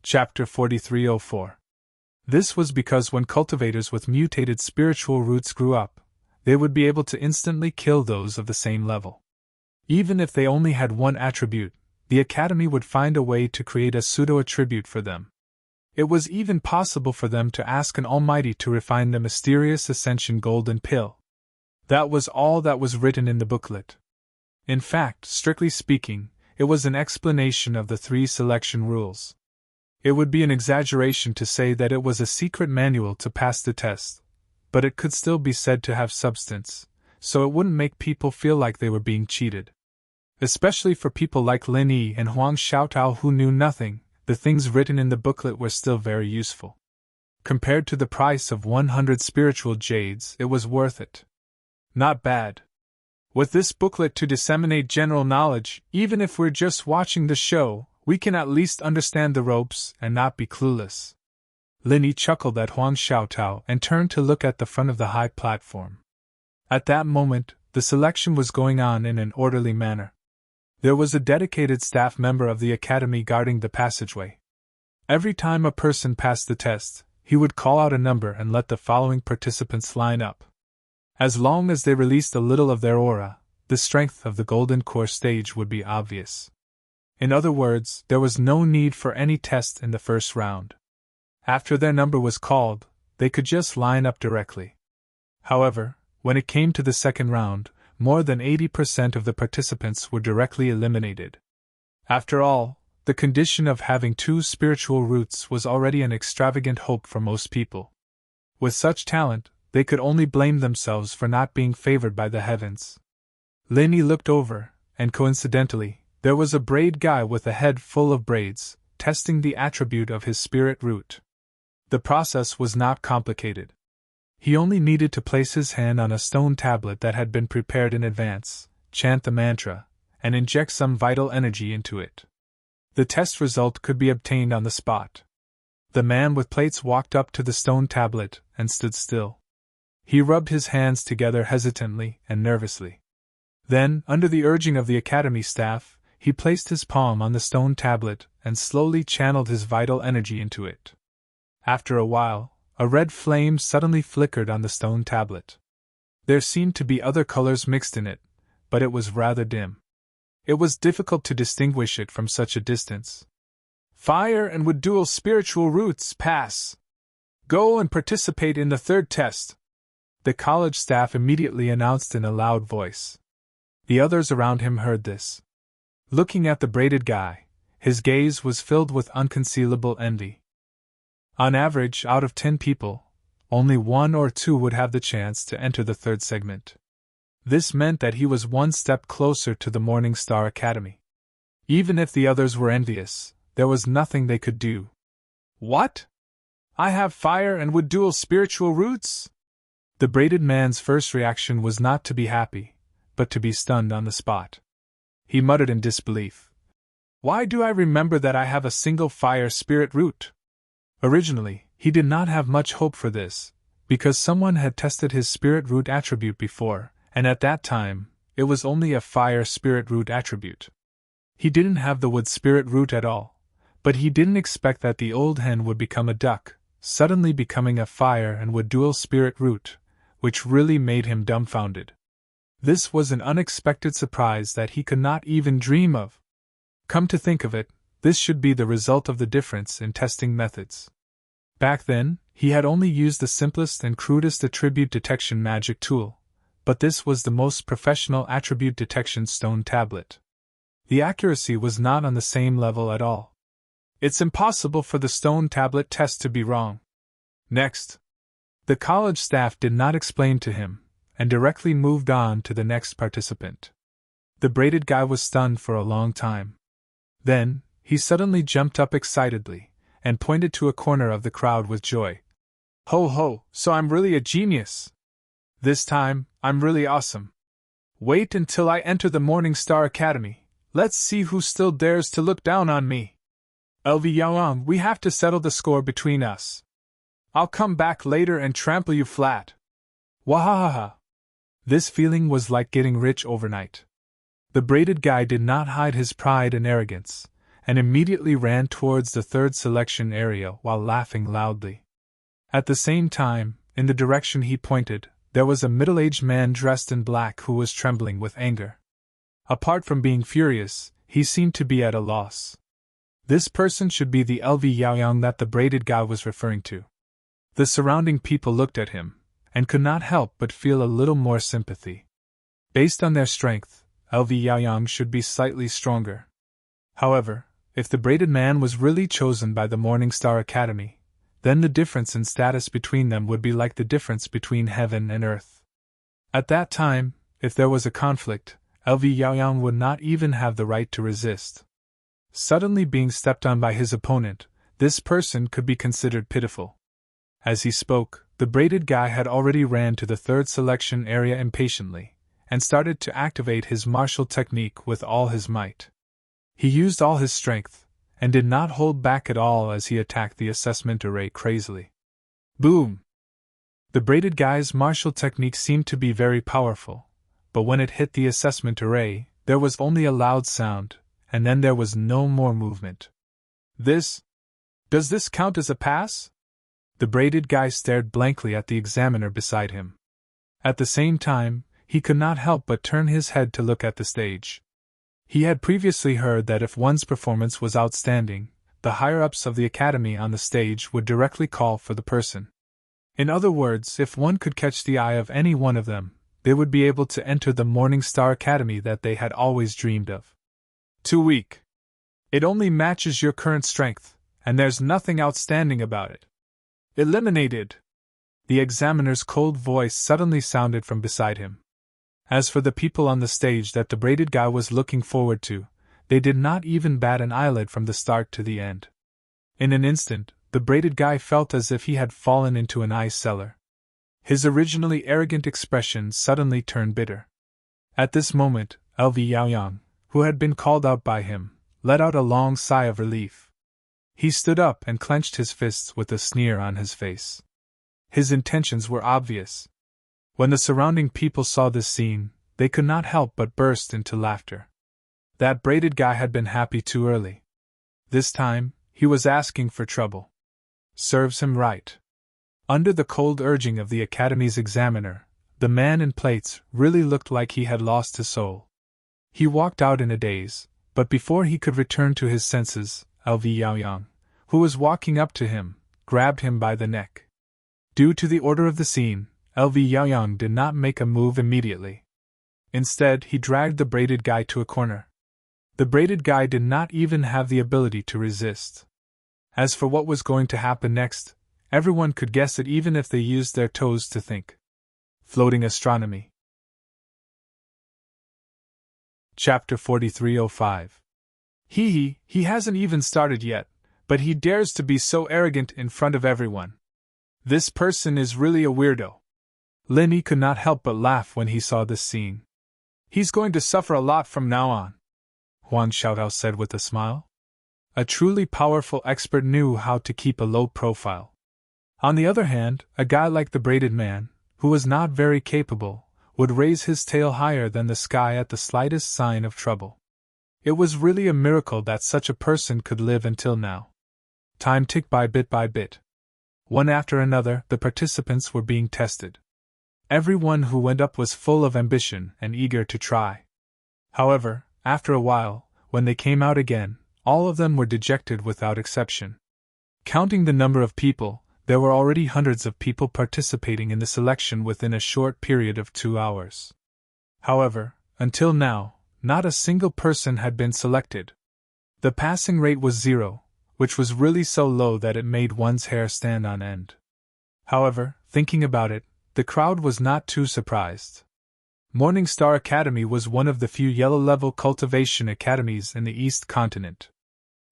Chapter 4304. This was because when cultivators with mutated spiritual roots grew up, they would be able to instantly kill those of the same level. Even if they only had one attribute, the Academy would find a way to create a pseudo-attribute for them. It was even possible for them to ask an Almighty to refine the mysterious Ascension Golden Pill. That was all that was written in the booklet. In fact, strictly speaking, it was an explanation of the 3 selection rules. It would be an exaggeration to say that it was a secret manual to pass the test, but it could still be said to have substance, so it wouldn't make people feel like they were being cheated. Especially for people like Lin Yi and Huang Xiaotao who knew nothing, the things written in the booklet were still very useful. Compared to the price of 100 spiritual jades, it was worth it. Not bad. With this booklet to disseminate general knowledge, even if we're just watching the show, we can at least understand the ropes and not be clueless. Lin Yi chuckled at Huang Xiaotao and turned to look at the front of the high platform. At that moment, the selection was going on in an orderly manner. There was a dedicated staff member of the Academy guarding the passageway. Every time a person passed the test, he would call out a number and let the following participants line up. As long as they released a little of their aura, the strength of the Golden Core stage would be obvious. In other words, there was no need for any test in the first round. After their number was called, they could just line up directly. However, when it came to the second round, more than 80% of the participants were directly eliminated. After all, the condition of having 2 spiritual roots was already an extravagant hope for most people. With such talent, they could only blame themselves for not being favored by the heavens. Lin Yi looked over, and coincidentally, there was a braid guy with a head full of braids, testing the attribute of his spirit root. The process was not complicated. He only needed to place his hand on a stone tablet that had been prepared in advance, chant the mantra, and inject some vital energy into it. The test result could be obtained on the spot. The man with plates walked up to the stone tablet and stood still. He rubbed his hands together hesitantly and nervously. Then, under the urging of the Academy staff, he placed his palm on the stone tablet and slowly channeled his vital energy into it. After a while, a red flame suddenly flickered on the stone tablet. There seemed to be other colors mixed in it, but it was rather dim. It was difficult to distinguish it from such a distance. Fire and with dual spiritual roots, pass. Go and participate in the 3rd test. The college staff immediately announced in a loud voice. The others around him heard this. Looking at the braided guy, his gaze was filled with unconcealable envy. On average, out of 10 people, only 1 or 2 would have the chance to enter the 3rd segment. This meant that he was one step closer to the Morning Star Academy. Even if the others were envious, there was nothing they could do. What? I have fire and with dual spiritual roots? The braided man's first reaction was not to be happy, but to be stunned on the spot. He muttered in disbelief. Why do I remember that I have a single fire spirit root? Originally, he did not have much hope for this, because someone had tested his spirit root attribute before, and at that time, it was only a fire spirit root attribute. He didn't have the wood spirit root at all, but he didn't expect that the old hen would become a duck, suddenly becoming a fire and wood dual spirit root, which really made him dumbfounded. This was an unexpected surprise that he could not even dream of. Come to think of it, this should be the result of the difference in testing methods. Back then, he had only used the simplest and crudest attribute detection magic tool, but this was the most professional attribute detection stone tablet. The accuracy was not on the same level at all. It's impossible for the stone tablet test to be wrong. Next. The college staff did not explain to him, and directly moved on to the next participant. The braided guy was stunned for a long time. Then, he suddenly jumped up excitedly, and pointed to a corner of the crowd with joy. Ho ho, so I'm really a genius! This time, I'm really awesome. Wait until I enter the Morning Star Academy. Let's see who still dares to look down on me. LV Yang, we have to settle the score between us. I'll come back later and trample you flat. Wahahaha. This feeling was like getting rich overnight. The braided guy did not hide his pride and arrogance, and immediately ran towards the third selection area while laughing loudly. At the same time, in the direction he pointed, there was a middle-aged man dressed in black who was trembling with anger. Apart from being furious, he seemed to be at a loss. This person should be the LV Yaoyang that the braided guy was referring to. The surrounding people looked at him, and could not help but feel a little more sympathy. Based on their strength, LV Yaoyang should be slightly stronger. However, if the braided man was really chosen by the Morning Star Academy, then the difference in status between them would be like the difference between heaven and earth. At that time, if there was a conflict, LV Yaoyang would not even have the right to resist. Suddenly being stepped on by his opponent, this person could be considered pitiful. As he spoke, the braided guy had already ran to the third selection area impatiently, and started to activate his martial technique with all his might. He used all his strength, and did not hold back at all as he attacked the assessment array crazily. Boom! The braided guy's martial technique seemed to be very powerful, but when it hit the assessment array, there was only a loud sound, and then there was no more movement. Does this count as a pass? The braided guy stared blankly at the examiner beside him. At the same time, he could not help but turn his head to look at the stage. He had previously heard that if one's performance was outstanding, the higher-ups of the academy on the stage would directly call for the person. In other words, if one could catch the eye of any one of them, they would be able to enter the Morning Star Academy that they had always dreamed of. Too weak. It only matches your current strength, and there's nothing outstanding about it. Eliminated! The examiner's cold voice suddenly sounded from beside him. As for the people on the stage that the braided guy was looking forward to, they did not even bat an eyelid from the start to the end. In an instant, the braided guy felt as if he had fallen into an ice cellar. His originally arrogant expression suddenly turned bitter. At this moment, LV Yaoyang, who had been called out by him, let out a long sigh of relief. He stood up and clenched his fists with a sneer on his face. His intentions were obvious. When the surrounding people saw this scene, they could not help but burst into laughter. That braided guy had been happy too early. This time, he was asking for trouble. Serves him right. Under the cold urging of the Academy's examiner, the man in plates really looked like he had lost his soul. He walked out in a daze, but before he could return to his senses, LV Yaoyang, who was walking up to him, grabbed him by the neck. Due to the order of the scene, LV Yaoyang did not make a move immediately. Instead, he dragged the braided guy to a corner. The braided guy did not even have the ability to resist. As for what was going to happen next, everyone could guess it even if they used their toes to think. Floating astronomy. Chapter 4305. He hasn't even started yet, but he dares to be so arrogant in front of everyone. This person is really a weirdo. Linny could not help but laugh when he saw this scene. He's going to suffer a lot from now on, Huan Xiaotao said with a smile. A truly powerful expert knew how to keep a low profile. On the other hand, a guy like the braided man, who was not very capable, would raise his tail higher than the sky at the slightest sign of trouble. It was really a miracle that such a person could live until now. Time ticked by bit. One after another, the participants were being tested. Everyone who went up was full of ambition and eager to try. However, after a while, when they came out again, all of them were dejected without exception. Counting the number of people, there were already hundreds of people participating in the selection within a short period of 2 hours. However, until now, not a single person had been selected. The passing rate was 0, which was really so low that it made one's hair stand on end. However, thinking about it, the crowd was not too surprised. Morning Star Academy was one of the few yellow-level cultivation academies in the East Continent.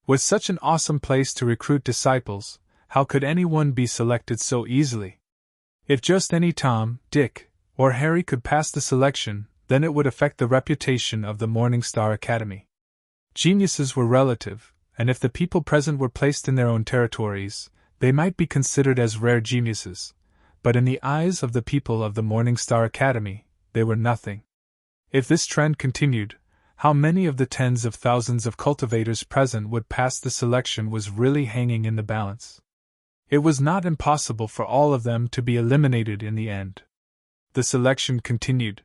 With such an awesome place to recruit disciples, how could anyone be selected so easily? If just any Tom, Dick, or Harry could pass the selection, then it would affect the reputation of the Morning Star Academy. Geniuses were relative, and if the people present were placed in their own territories, they might be considered as rare geniuses, but in the eyes of the people of the Morning Star Academy, they were nothing. If this trend continued, how many of the tens of thousands of cultivators present would pass the selection was really hanging in the balance. It was not impossible for all of them to be eliminated in the end. The selection continued.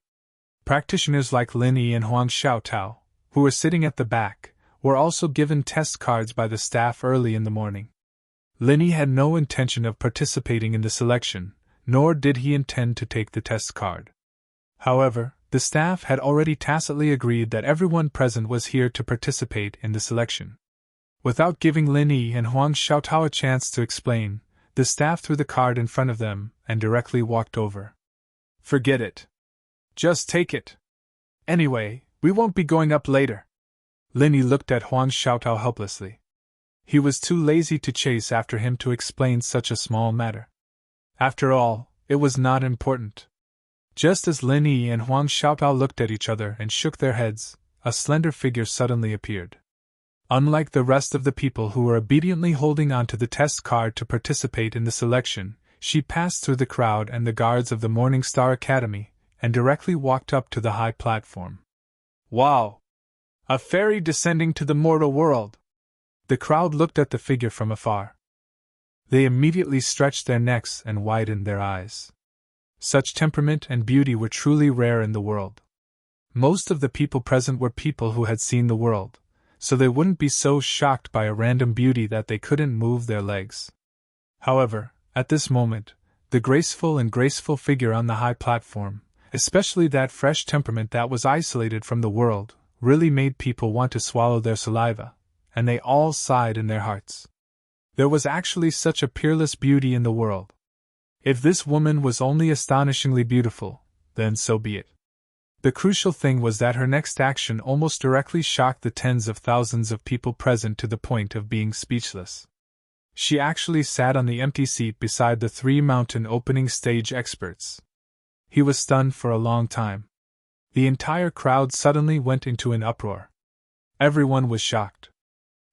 Practitioners like Lin Yi and Huang Xiaotao, who were sitting at the back, were also given test cards by the staff early in the morning. Lin Yi had no intention of participating in the selection, nor did he intend to take the test card. However, the staff had already tacitly agreed that everyone present was here to participate in the selection. Without giving Lin Yi and Huang Xiaotao a chance to explain, the staff threw the card in front of them and directly walked over. Forget it. Just take it. Anyway, we won't be going up later. Lin Yi looked at Huang Xiaotao helplessly. He was too lazy to chase after him to explain such a small matter. After all, it was not important. Just as Lin Yi and Huang Xiaotao looked at each other and shook their heads, a slender figure suddenly appeared. Unlike the rest of the people who were obediently holding on to the test card to participate in the selection, she passed through the crowd and the guards of the Morning Star Academy, and directly walked up to the high platform. Wow! A fairy descending to the mortal world! The crowd looked at the figure from afar. They immediately stretched their necks and widened their eyes. Such temperament and beauty were truly rare in the world. Most of the people present were people who had seen the world, so they wouldn't be so shocked by a random beauty that they couldn't move their legs. However, at this moment, the graceful figure on the high platform, especially that fresh temperament that was isolated from the world, really made people want to swallow their saliva, and they all sighed in their hearts. There was actually such a peerless beauty in the world. If this woman was only astonishingly beautiful, then so be it. The crucial thing was that her next action almost directly shocked the tens of thousands of people present to the point of being speechless. She actually sat on the empty seat beside the three mountain opening stage experts. He was stunned for a long time. The entire crowd suddenly went into an uproar. Everyone was shocked.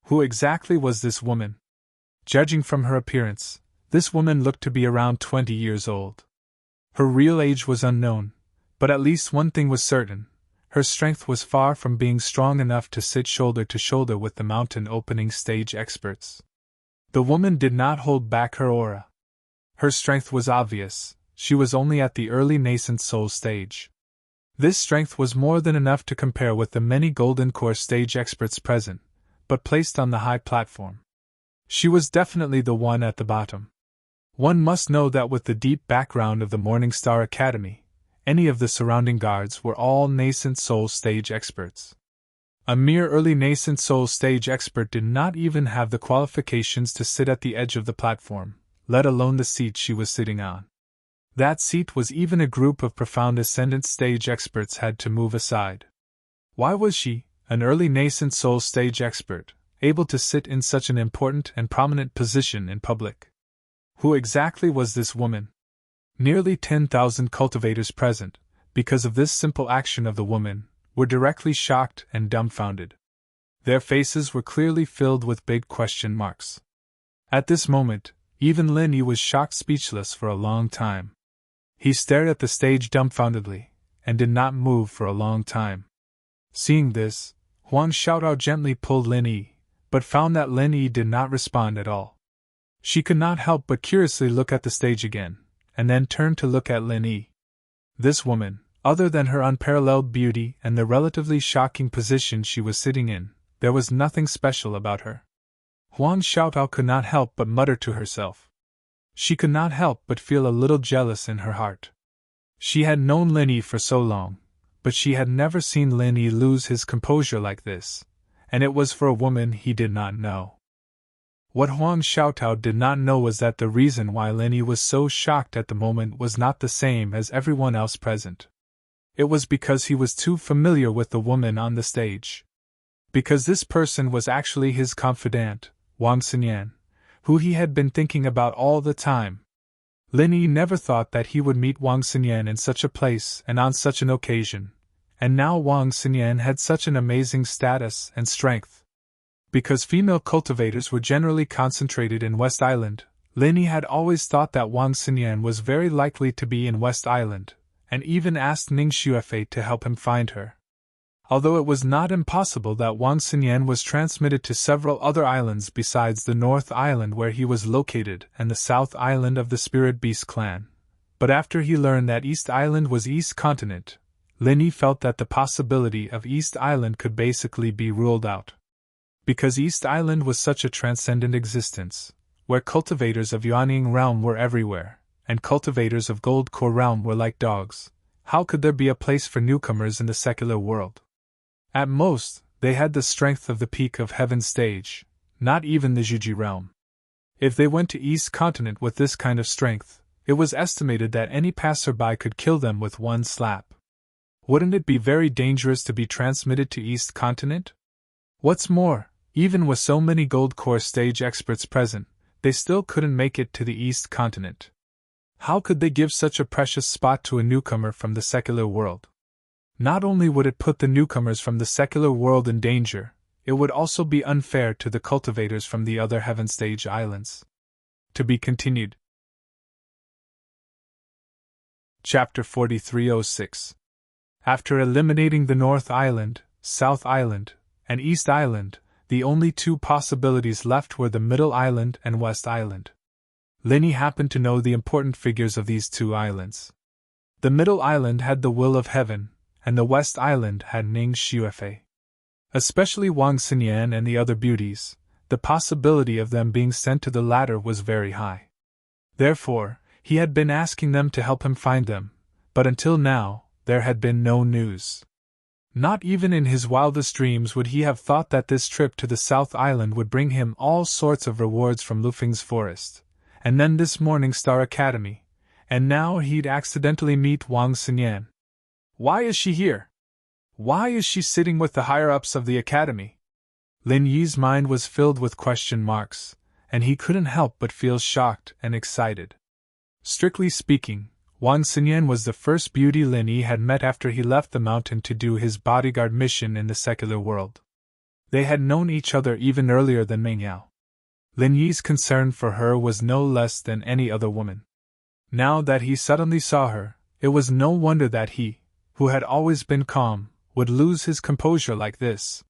Who exactly was this woman? Judging from her appearance, this woman looked to be around 20 years old. Her real age was unknown, but at least one thing was certain: her strength was far from being strong enough to sit shoulder to shoulder with the mountain opening stage experts. The woman did not hold back her aura. Her strength was obvious. She was only at the early nascent soul stage. This strength was more than enough to compare with the many golden core stage experts present, but placed on the high platform. She was definitely the one at the bottom. One must know that with the deep background of the Morning Star Academy, any of the surrounding guards were all nascent soul stage experts. A mere early nascent soul stage expert did not even have the qualifications to sit at the edge of the platform, let alone the seat she was sitting on. That seat was even a group of profound ascendant stage experts had to move aside. Why was she, an early nascent soul stage expert, able to sit in such an important and prominent position in public? Who exactly was this woman? Nearly 10,000 cultivators present, because of this simple action of the woman, were directly shocked and dumbfounded. Their faces were clearly filled with big question marks. At this moment, even Lin Yi was shocked speechless for a long time. He stared at the stage dumbfoundedly, and did not move for a long time. Seeing this, Huang Xiaotao gently pulled Lin Yi, but found that Lin Yi did not respond at all. She could not help but curiously look at the stage again, and then turned to look at Lin Yi. This woman, other than her unparalleled beauty and the relatively shocking position she was sitting in, there was nothing special about her. Huang Xiaotao could not help but mutter to herself. She could not help but feel a little jealous in her heart. She had known Lin Yi for so long, but she had never seen Lin Yi lose his composure like this, and it was for a woman he did not know. What Huang Xiaotao did not know was that the reason why Lin Yi was so shocked at the moment was not the same as everyone else present. It was because he was too familiar with the woman on the stage. Because this person was actually his confidant, Wang Xinyan, who he had been thinking about all the time. Lin Yi never thought that he would meet Wang Xinyan in such a place and on such an occasion, and now Wang Xinyan had such an amazing status and strength. Because female cultivators were generally concentrated in West Island, Lin Yi had always thought that Wang Xinyan was very likely to be in West Island, and even asked Ning Xuefei to help him find her. although it was not impossible that Wang Xinyan was transmitted to several other islands besides the North Island where he was located and the South Island of the Spirit Beast clan. But after he learned that East Island was East Continent, Lin Yi felt that the possibility of East Island could basically be ruled out. Because East Island was such a transcendent existence, where cultivators of Yuanying realm were everywhere, and cultivators of Gold Core realm were like dogs, how could there be a place for newcomers in the secular world? At most, they had the strength of the peak of heaven stage, not even the Juji realm. If they went to East Continent with this kind of strength, it was estimated that any passerby could kill them with one slap. Wouldn't it be very dangerous to be transmitted to East Continent? What's more, even with so many Gold Core stage experts present, they still couldn't make it to the East Continent. How could they give such a precious spot to a newcomer from the secular world? Not only would it put the newcomers from the secular world in danger, it would also be unfair to the cultivators from the other heaven stage islands. To be continued. Chapter 4306. After eliminating the North Island, South Island, and East Island, the only two possibilities left were the Middle Island and West Island. Lin Yi happened to know the important figures of these two islands. The Middle Island had the will of heaven, and the West Island had Ning Xuefei. Especially Wang Xinyan and the other beauties, the possibility of them being sent to the latter was very high. Therefore, he had been asking them to help him find them, but until now, there had been no news. Not even in his wildest dreams would he have thought that this trip to the South Island would bring him all sorts of rewards from Lufeng's forest, and then this Morning Star Academy, and now he'd accidentally meet Wang Xinyan. Why is she here? Why is she sitting with the higher-ups of the academy? Lin Yi's mind was filled with question marks, and he couldn't help but feel shocked and excited. Strictly speaking, Wang Xinyan was the first beauty Lin Yi had met after he left the mountain to do his bodyguard mission in the secular world. They had known each other even earlier than Meng Yao. Lin Yi's concern for her was no less than any other woman. Now that he suddenly saw her, it was no wonder that he, who had always been calm, would lose his composure like this.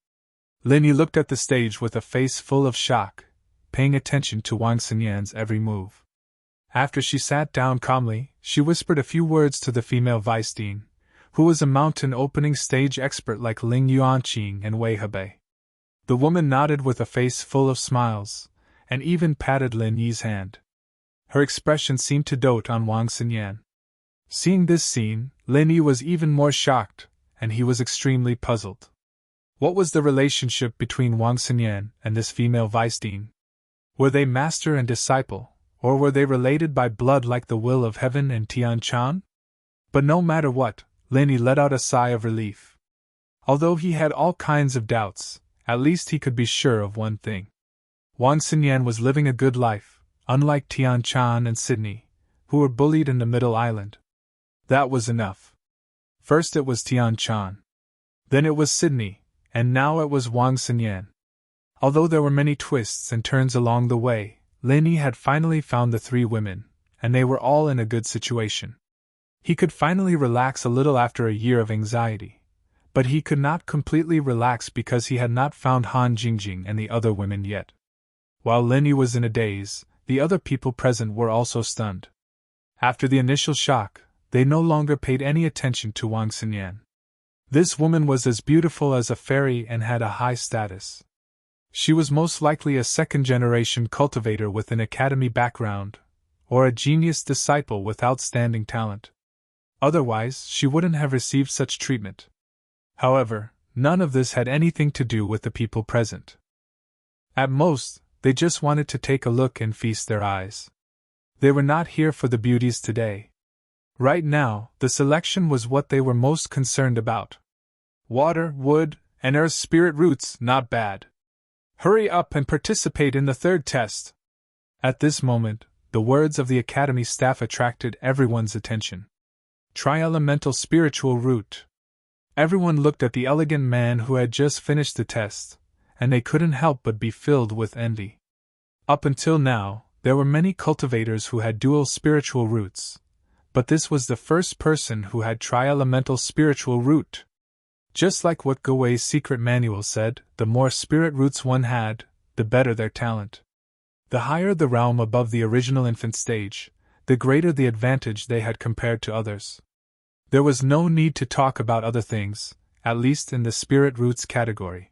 Lin Yi looked at the stage with a face full of shock, paying attention to Wang Xinyan's every move. After she sat down calmly, she whispered a few words to the female vice dean, who was a mountain opening stage expert like Ling Yuanqing and Wei Hebei. The woman nodded with a face full of smiles, and even patted Lin Yi's hand. Her expression seemed to dote on Wang Xinyan. Seeing this scene, Lin Yi was even more shocked, and he was extremely puzzled. What was the relationship between Wang Xinyan and this female vice dean? Were they master and disciple, or were they related by blood like the will of heaven and Tian Chan? But no matter what, Lin Yi let out a sigh of relief. Although he had all kinds of doubts, at least he could be sure of one thing. Wang Xinyan was living a good life, unlike Tian Chan and Sydney, who were bullied in the Middle Island. That was enough. First it was Tian Chan. Then it was Sydney, and now it was Wang Xinyan. Although there were many twists and turns along the way, Lin Yi had finally found the three women, and they were all in a good situation. He could finally relax a little after a year of anxiety, but he could not completely relax because he had not found Han Jingjing and the other women yet. While Lin Yi was in a daze, the other people present were also stunned. After the initial shock, they no longer paid any attention to Wang Xinyan. This woman was as beautiful as a fairy and had a high status. She was most likely a second-generation cultivator with an academy background, or a genius disciple with outstanding talent. Otherwise, she wouldn't have received such treatment. However, none of this had anything to do with the people present. At most, they just wanted to take a look and feast their eyes. They were not here for the beauties today. Right now, the selection was what they were most concerned about. Water, wood, and earth spirit roots, not bad. Hurry up and participate in the third test. At this moment, the words of the academy staff attracted everyone's attention. Tri-elemental spiritual root. Everyone looked at the elegant man who had just finished the test, and they couldn't help but be filled with envy. Up until now, there were many cultivators who had dual spiritual roots, but this was the first person who had tri-elemental spiritual root. Just like what Gowei's secret manual said, the more spirit roots one had, the better their talent. The higher the realm above the original infant stage, the greater the advantage they had compared to others. There was no need to talk about other things, at least in the spirit roots category.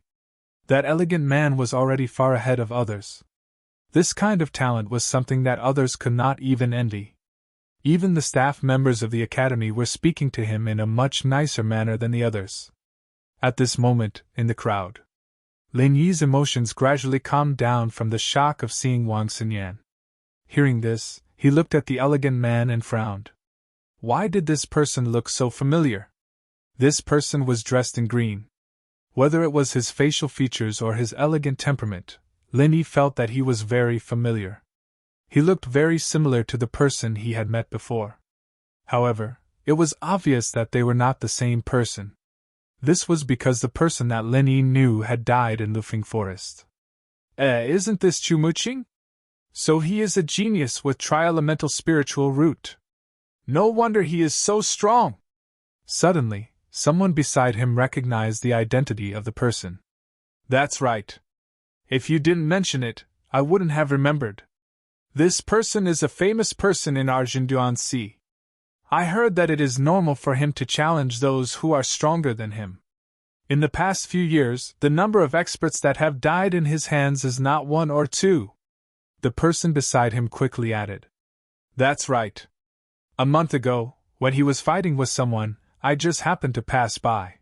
That elegant man was already far ahead of others. This kind of talent was something that others could not even envy. Even the staff members of the academy were speaking to him in a much nicer manner than the others. At this moment, in the crowd, Lin Yi's emotions gradually calmed down from the shock of seeing Wang Xinyan. Hearing this, he looked at the elegant man and frowned. Why did this person look so familiar? This person was dressed in green. Whether it was his facial features or his elegant temperament, Lin Yi felt that he was very familiar. He looked very similar to the person he had met before. However, it was obvious that they were not the same person. This was because the person that Lin Yi knew had died in Lufeng Forest. Isn't this Chu Muqing? So he is a genius with tri-elemental spiritual root. No wonder he is so strong. Suddenly, someone beside him recognized the identity of the person. That's right. If you didn't mention it, I wouldn't have remembered. This person is a famous person in Arjunduan Sea. I heard that it is normal for him to challenge those who are stronger than him. In the past few years, the number of experts that have died in his hands is not 1 or 2. The person beside him quickly added. That's right. A month ago, when he was fighting with someone, I just happened to pass by.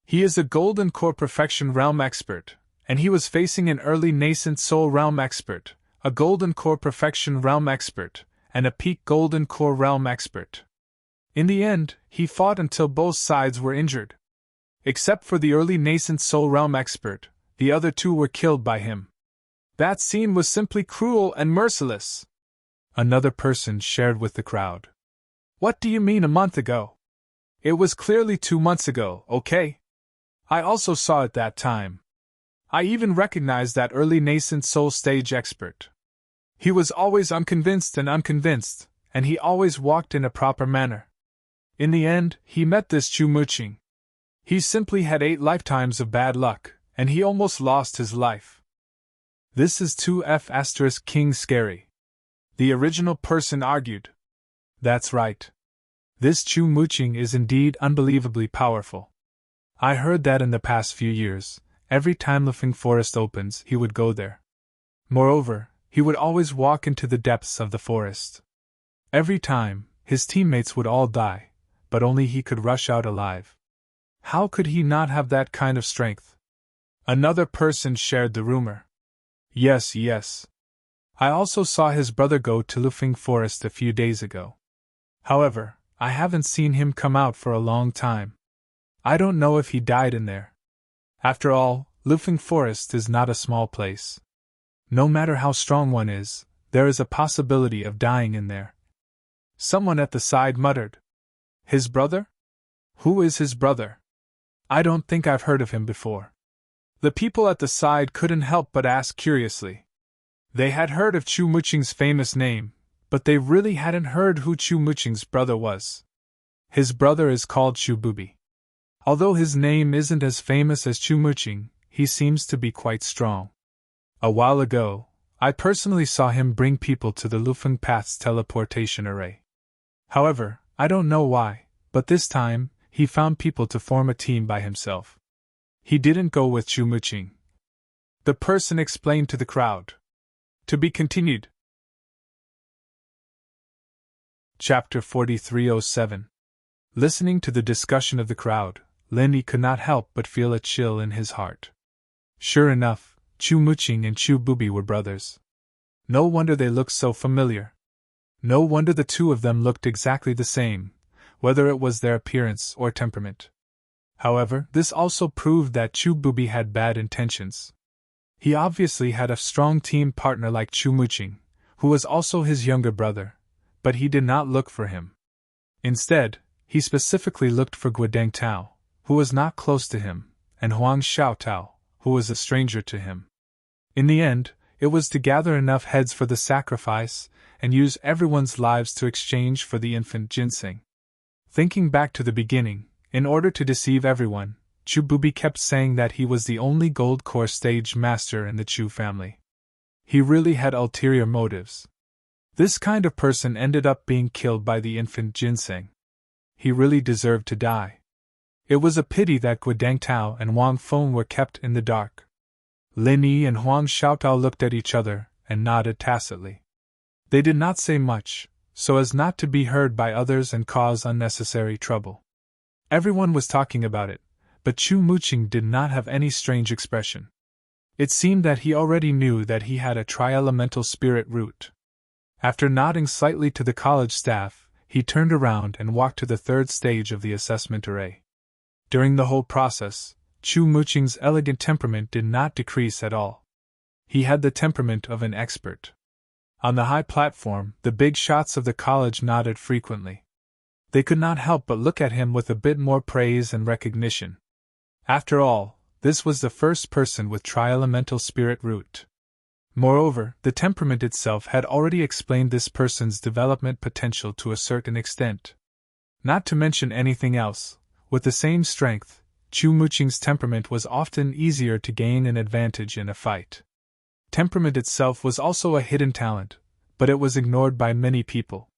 He is a Golden Core Perfection Realm expert, and he was facing an early nascent Soul Realm expert, a Golden Core Perfection Realm expert, and a Peak Golden Core Realm expert. In the end, he fought until both sides were injured. Except for the early nascent Soul Realm expert, the other 2 were killed by him. That scene was simply cruel and merciless. Another person shared with the crowd. What do you mean a month ago? It was clearly 2 months ago, okay? I also saw it that time. I even recognized that early nascent soul stage expert. He was always unconvinced, and he always walked in a proper manner. In the end, he met this Chu Muqing. He simply had 8 lifetimes of bad luck, and he almost lost his life. This is 2F** King Scary. The original person argued. That's right. This Chu Muqing is indeed unbelievably powerful. I heard that in the past few years, every time Lufeng Forest opens, he would go there. Moreover, he would always walk into the depths of the forest. Every time, his teammates would all die, but only he could rush out alive. How could he not have that kind of strength? Another person shared the rumor. Yes. I also saw his brother go to Lufeng Forest a few days ago. However, I haven't seen him come out for a long time. I don't know if he died in there. After all, Lufeng Forest is not a small place. No matter how strong one is, there is a possibility of dying in there. Someone at the side muttered. His brother? Who is his brother? I don't think I've heard of him before. The people at the side couldn't help but ask curiously. They had heard of Chu Muqing's famous name, but they really hadn't heard who Chu Muqing's brother was. His brother is called Chu Bubi. Although his name isn't as famous as Chu Muqing, he seems to be quite strong. A while ago, I personally saw him bring people to the Lufeng Path's teleportation array. However, I don't know why, but this time, he found people to form a team by himself. He didn't go with Chu Muqing. The person explained to the crowd. To be continued. Chapter 4307. Listening to the discussion of the crowd, Lin Yi could not help but feel a chill in his heart. Sure enough, Chu Muqing and Chu Bubi were brothers. No wonder they looked so familiar. No wonder the 2 of them looked exactly the same, whether it was their appearance or temperament. However, this also proved that Chu Bubi had bad intentions. He obviously had a strong team partner like Chu Muqing, who was also his younger brother, but he did not look for him. Instead, he specifically looked for Guodeng Tao, who was not close to him, and Huang Xiao Tao, who was a stranger to him. In the end, it was to gather enough heads for the sacrifice and use everyone's lives to exchange for the infant ginseng. Thinking back to the beginning, in order to deceive everyone, Chu Bubi kept saying that he was the only gold core stage master in the Chu family. He really had ulterior motives. This kind of person ended up being killed by the infant ginseng. He really deserved to die. It was a pity that Guodang Tao and Wang Feng were kept in the dark. Lin Yi and Huang Xiaotao looked at each other and nodded tacitly. They did not say much, so as not to be heard by others and cause unnecessary trouble. Everyone was talking about it, but Chu Muqing did not have any strange expression. It seemed that he already knew that he had a tri-elemental spirit root. After nodding slightly to the college staff, he turned around and walked to the third stage of the assessment array. During the whole process, Chu Muqing's elegant temperament did not decrease at all. He had the temperament of an expert. On the high platform, the big shots of the college nodded frequently. They could not help but look at him with a bit more praise and recognition. After all, this was the first person with tri-elemental spirit root. Moreover, the temperament itself had already explained this person's development potential to a certain extent. Not to mention anything else, with the same strength, Chu Muqing's temperament was often easier to gain an advantage in a fight. Temperament itself was also a hidden talent, but it was ignored by many people.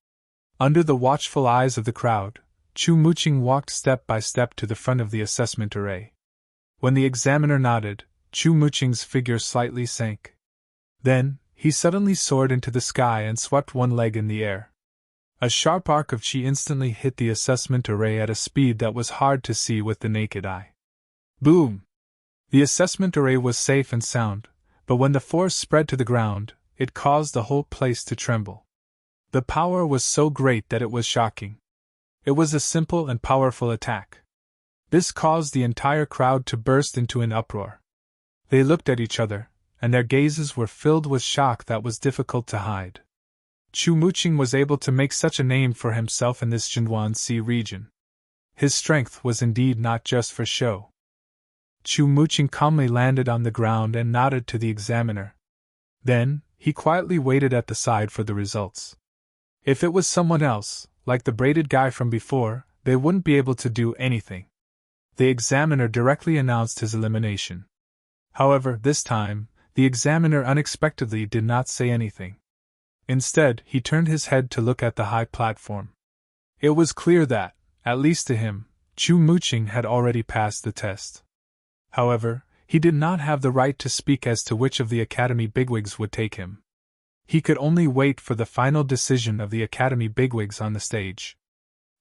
Under the watchful eyes of the crowd, Chu Muqing walked step by step to the front of the assessment array. When the examiner nodded, Chu Muqing's figure slightly sank. Then, he suddenly soared into the sky and swept one leg in the air. A sharp arc of qi instantly hit the assessment array at a speed that was hard to see with the naked eye. Boom! The assessment array was safe and sound, but when the force spread to the ground, it caused the whole place to tremble. The power was so great that it was shocking. It was a simple and powerful attack. This caused the entire crowd to burst into an uproar. They looked at each other, and their gazes were filled with shock that was difficult to hide. Chu Muqing was able to make such a name for himself in this Jinwanxi region. His strength was indeed not just for show. Chu Muqing calmly landed on the ground and nodded to the examiner. Then, he quietly waited at the side for the results. If it was someone else, like the braided guy from before, they wouldn't be able to do anything. The examiner directly announced his elimination. However, this time, the examiner unexpectedly did not say anything. Instead, he turned his head to look at the high platform. It was clear that, at least to him, Chu Muqing had already passed the test. However, he did not have the right to speak as to which of the Academy bigwigs would take him. He could only wait for the final decision of the Academy bigwigs on the stage.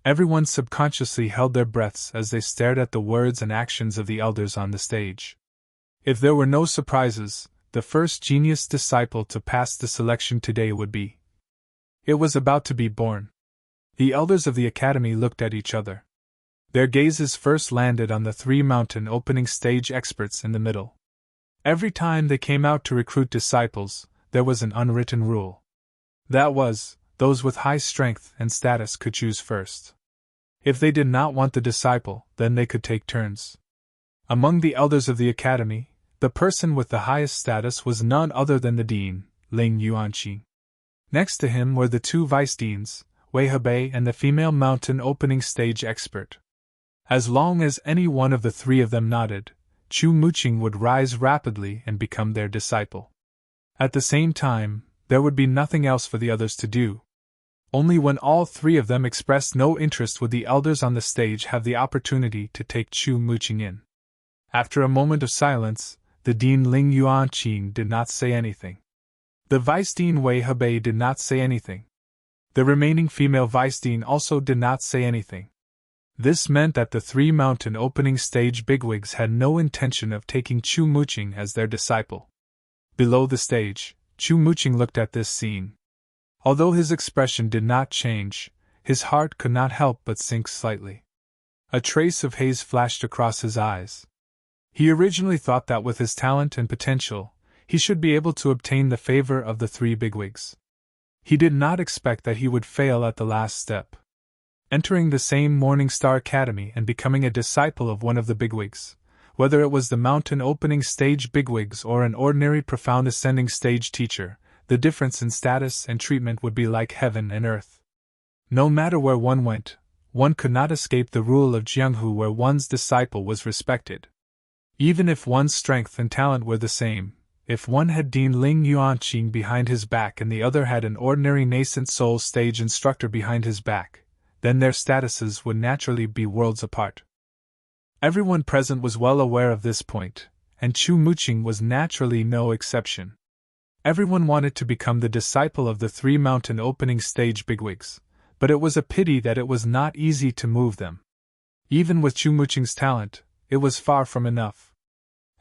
Everyone subconsciously held their breaths as they stared at the words and actions of the elders on the stage. If there were no surprises, the first genius disciple to pass the selection today would be. It was about to be born. The elders of the Academy looked at each other. Their gazes first landed on the three mountain opening stage experts in the middle. Every time they came out to recruit disciples, there was an unwritten rule. That was, those with high strength and status could choose first. If they did not want the disciple, then they could take turns. Among the elders of the Academy, the person with the highest status was none other than the dean, Ling Yuanqi. Next to him were the two vice deans, Wei Hebei and the female mountain opening stage expert. As long as any one of the three of them nodded, Chu Muqing would rise rapidly and become their disciple. At the same time, there would be nothing else for the others to do. Only when all three of them expressed no interest would the elders on the stage have the opportunity to take Chu Muqing in. After a moment of silence, the Dean Ling Yuanqing did not say anything. The Vice Dean Wei Hebei did not say anything. The remaining female Vice Dean also did not say anything. This meant that the three mountain opening stage bigwigs had no intention of taking Chu Muqing as their disciple. Below the stage, Chu Muqing looked at this scene. Although his expression did not change, his heart could not help but sink slightly. A trace of haze flashed across his eyes. He originally thought that with his talent and potential, he should be able to obtain the favor of the three bigwigs. He did not expect that he would fail at the last step. Entering the same Morning Star Academy and becoming a disciple of one of the bigwigs, whether it was the mountain opening stage bigwigs or an ordinary profound ascending stage teacher, the difference in status and treatment would be like heaven and earth. No matter where one went, one could not escape the rule of Jianghu where one's disciple was respected. Even if one's strength and talent were the same, if one had Dean Ling Yuanqing behind his back and the other had an ordinary nascent soul stage instructor behind his back, then their statuses would naturally be worlds apart. Everyone present was well aware of this point, and Chu Muqing was naturally no exception. Everyone wanted to become the disciple of the three mountain opening stage bigwigs, but it was a pity that it was not easy to move them. Even with Chu Muqing's talent, it was far from enough.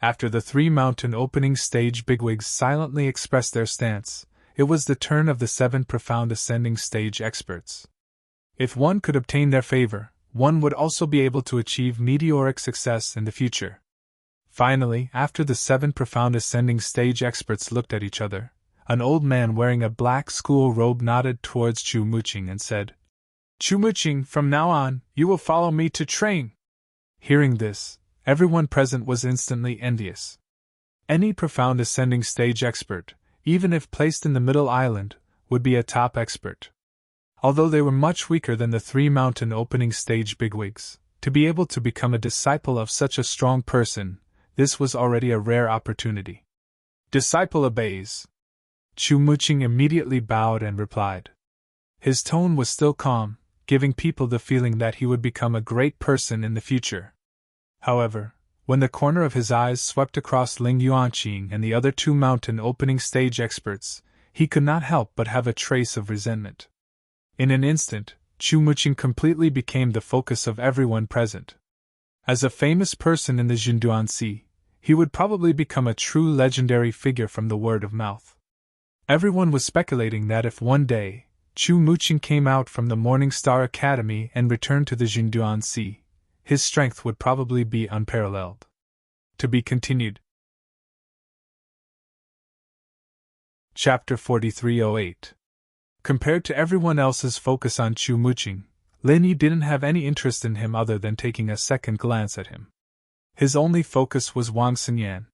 After the three mountain opening stage bigwigs silently expressed their stance, it was the turn of the 7 profound ascending stage experts. If one could obtain their favor, one would also be able to achieve meteoric success in the future. Finally, after the 7 profound ascending stage experts looked at each other, an old man wearing a black school robe nodded towards Chu Muqing and said, "Chu Muqing, from now on, you will follow me to train." Hearing this, everyone present was instantly envious. Any profound ascending stage expert, even if placed in the middle island, would be a top expert. Although they were much weaker than the 3 mountain opening stage bigwigs, to be able to become a disciple of such a strong person, this was already a rare opportunity. "Disciple obeys." Chu Muqing immediately bowed and replied. His tone was still calm, giving people the feeling that he would become a great person in the future. However, when the corner of his eyes swept across Ling Yuanqing and the other 2 mountain opening stage experts, he could not help but have a trace of resentment. In an instant, Chu Muqing completely became the focus of everyone present. As a famous person in the Jinduan Sea, he would probably become a true legendary figure from the word of mouth. Everyone was speculating that if one day, Chu Muqing came out from the Morning Star Academy and returned to the Jinduan Sea, his strength would probably be unparalleled. To be continued. Chapter 4308. Compared to everyone else's focus on Chu Muqing, Lin Yi didn't have any interest in him other than taking a second glance at him. His only focus was Wang Xinyan.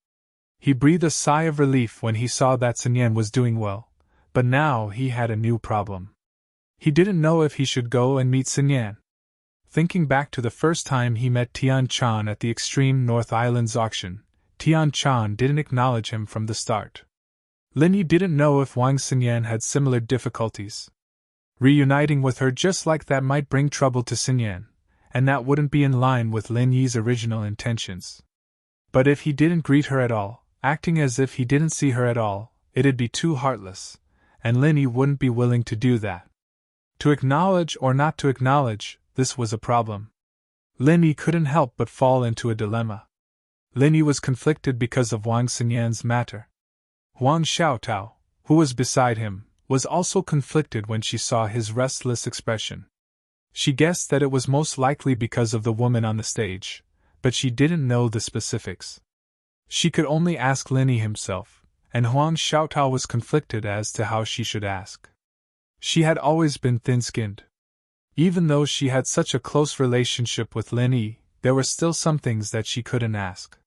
He breathed a sigh of relief when he saw that Xinyan was doing well, but now he had a new problem. He didn't know if he should go and meet Xinyan. Thinking back to the first time he met Tian Chan at the Extreme North Islands auction, Tian Chan didn't acknowledge him from the start. Lin Yi didn't know if Wang Xinyan had similar difficulties. Reuniting with her just like that might bring trouble to Xinyan, and that wouldn't be in line with Lin Yi's original intentions. But if he didn't greet her at all, acting as if he didn't see her at all, it'd be too heartless, and Lin Yi wouldn't be willing to do that. To acknowledge or not to acknowledge, this was a problem. Lin Yi couldn't help but fall into a dilemma. Lin Yi was conflicted because of Wang Xinyan's matter. Huang Xiaotao, who was beside him, was also conflicted when she saw his restless expression. She guessed that it was most likely because of the woman on the stage, but she didn't know the specifics. She could only ask Lin Yi himself, and Huang Xiaotao was conflicted as to how she should ask. She had always been thin-skinned. Even though she had such a close relationship with Lin Yi, there were still some things that she couldn't ask.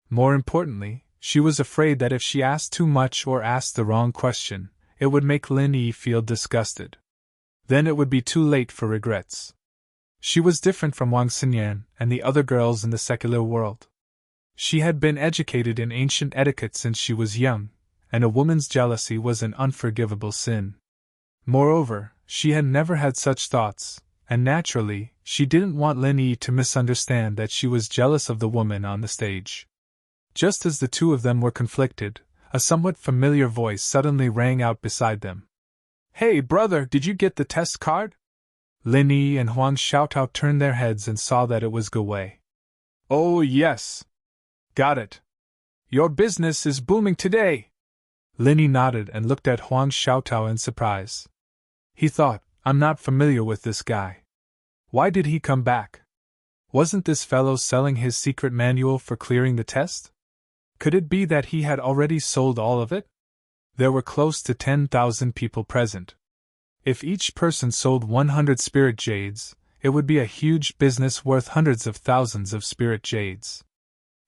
More importantly, she was afraid that if she asked too much or asked the wrong question, it would make Lin Yi feel disgusted. Then it would be too late for regrets. She was different from Wang Xinyan and the other girls in the secular world. She had been educated in ancient etiquette since she was young, and a woman's jealousy was an unforgivable sin. Moreover, she had never had such thoughts, and naturally, she didn't want Lin Yi to misunderstand that she was jealous of the woman on the stage. Just as the two of them were conflicted, a somewhat familiar voice suddenly rang out beside them. "Hey brother, did you get the test card?" Lin Yi and Huang Xiaotao turned their heads and saw that it was Ge Wei. "Oh yes. Got it. Your business is booming today." Lin Yi nodded and looked at Huang Xiaotao in surprise. He thought, I'm not familiar with this guy. Why did he come back? Wasn't this fellow selling his secret manual for clearing the test? Could it be that he had already sold all of it? There were close to 10,000 people present. If each person sold 100 spirit jades, it would be a huge business worth hundreds of thousands of spirit jades.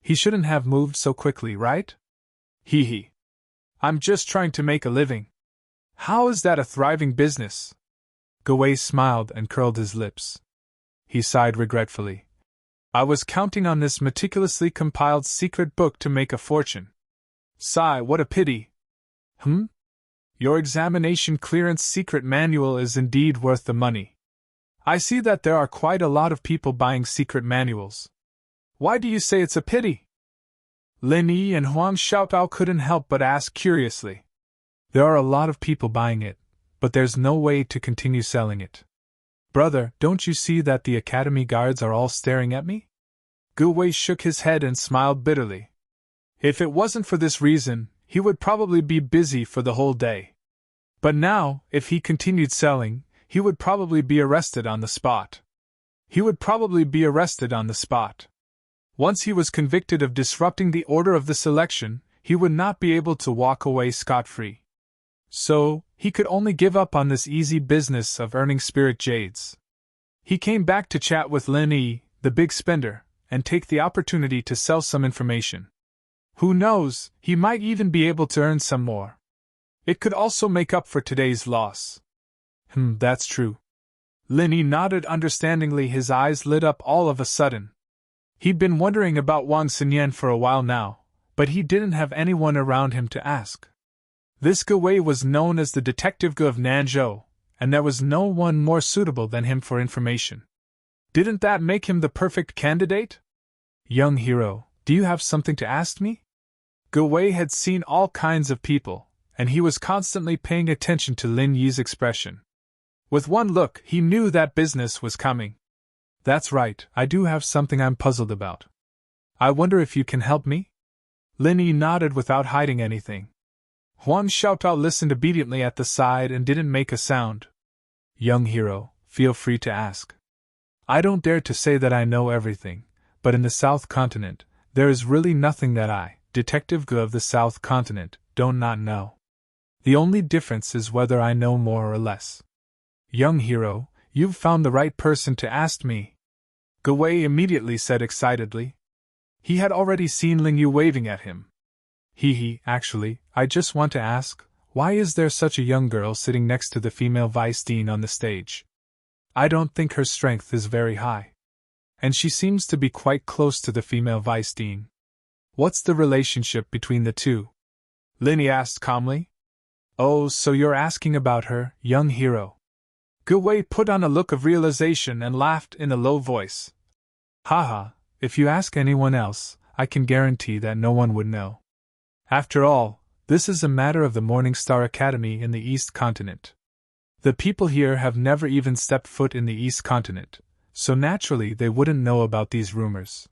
He shouldn't have moved so quickly, right? Hee hee. I'm just trying to make a living. How is that a thriving business? Ge Wei smiled and curled his lips. he sighed regretfully. I was counting on this meticulously compiled secret book to make a fortune. Sigh, what a pity. Your examination clearance secret manual is indeed worth the money. I see that there are quite a lot of people buying secret manuals. Why do you say it's a pity? Lin Yi and Huang Xiaotao couldn't help but ask curiously. There are a lot of people buying it, but there's no way to continue selling it. Brother, don't you see that the academy guards are all staring at me? Gu Wei shook his head and smiled bitterly. If it wasn't for this reason, he would probably be busy for the whole day. But now, if he continued selling, he would probably be arrested on the spot. Once he was convicted of disrupting the order of the selection, he would not be able to walk away scot-free. So, he could only give up on this easy business of earning spirit jades. He came back to chat with Lin Yi, the big spender, and take the opportunity to sell some information. Who knows, he might even be able to earn some more. It could also make up for today's loss. That's true. Lin Yi nodded understandingly, his eyes lit up all of a sudden. He'd been wondering about Wang Xinyan for a while now, but he didn't have anyone around him to ask. This Gu Wei was known as the Detective Gu of Nanzhou, and there was no one more suitable than him for information. Didn't that make him the perfect candidate? Young hero, do you have something to ask me? Gu Wei had seen all kinds of people, and he was constantly paying attention to Lin Yi's expression. With one look, he knew that business was coming. That's right, I do have something I'm puzzled about. I wonder if you can help me? Lin Yi nodded without hiding anything. Huang Xiaotao listened obediently at the side and didn't make a sound. Young hero, feel free to ask. I don't dare to say that I know everything, but in the South Continent, there is really nothing that I, Detective Gu of the South Continent, don't not know. The only difference is whether I know more or less. Young hero, you've found the right person to ask me. Gu Wei immediately said excitedly. He had already seen Ling Yu waving at him. Actually, I just want to ask, why is there such a young girl sitting next to the female vice dean on the stage? I don't think her strength is very high. And she seems to be quite close to the female vice dean. What's the relationship between the two? Lin Yi asked calmly. Oh, so you're asking about her, young hero. Gu Wei put on a look of realization and laughed in a low voice. Haha, if you ask anyone else, I can guarantee that no one would know. After all, this is a matter of the Morning Star Academy in the East Continent. The people here have never even stepped foot in the East Continent, so naturally they wouldn't know about these rumors.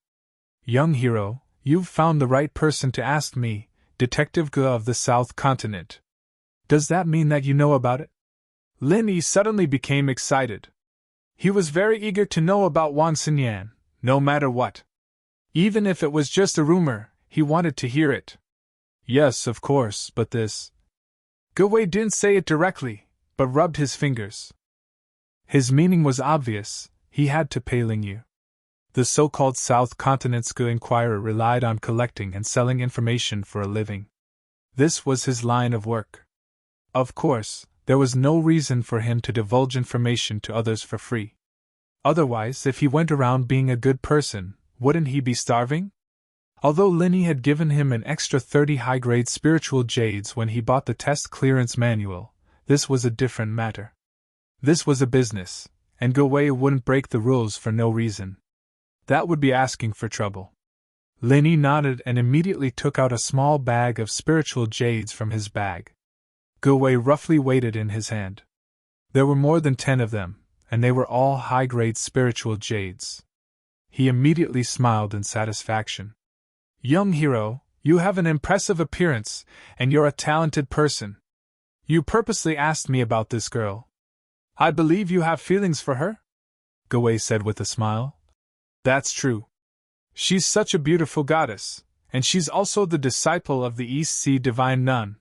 Young hero, you've found the right person to ask me, Detective Gu of the South Continent. Does that mean that you know about it? Lin Yi suddenly became excited. He was very eager to know about Wang Xinyan, no matter what. Even if it was just a rumor, he wanted to hear it. Yes, of course, but this... Gu Wei didn't say it directly, but rubbed his fingers. His meaning was obvious, he had to pay Ling Yu. The so-called South Continent's Gu Inquirer relied on collecting and selling information for a living. This was his line of work. Of course, there was no reason for him to divulge information to others for free. Otherwise, if he went around being a good person, wouldn't he be starving? Although Lin Yi had given him an extra 30 high-grade spiritual jades when he bought the test clearance manual, this was a different matter. This was a business, and Gu Wei wouldn't break the rules for no reason. That would be asking for trouble. Lin Yi nodded and immediately took out a small bag of spiritual jades from his bag. Gu Wei roughly weighed it in his hand. There were more than 10 of them, and they were all high-grade spiritual jades. He immediately smiled in satisfaction. Young hero, you have an impressive appearance, and you're a talented person. You purposely asked me about this girl. I believe you have feelings for her? Gu Wei said with a smile. That's true. She's such a beautiful goddess, and she's also the disciple of the East Sea Divine Nun.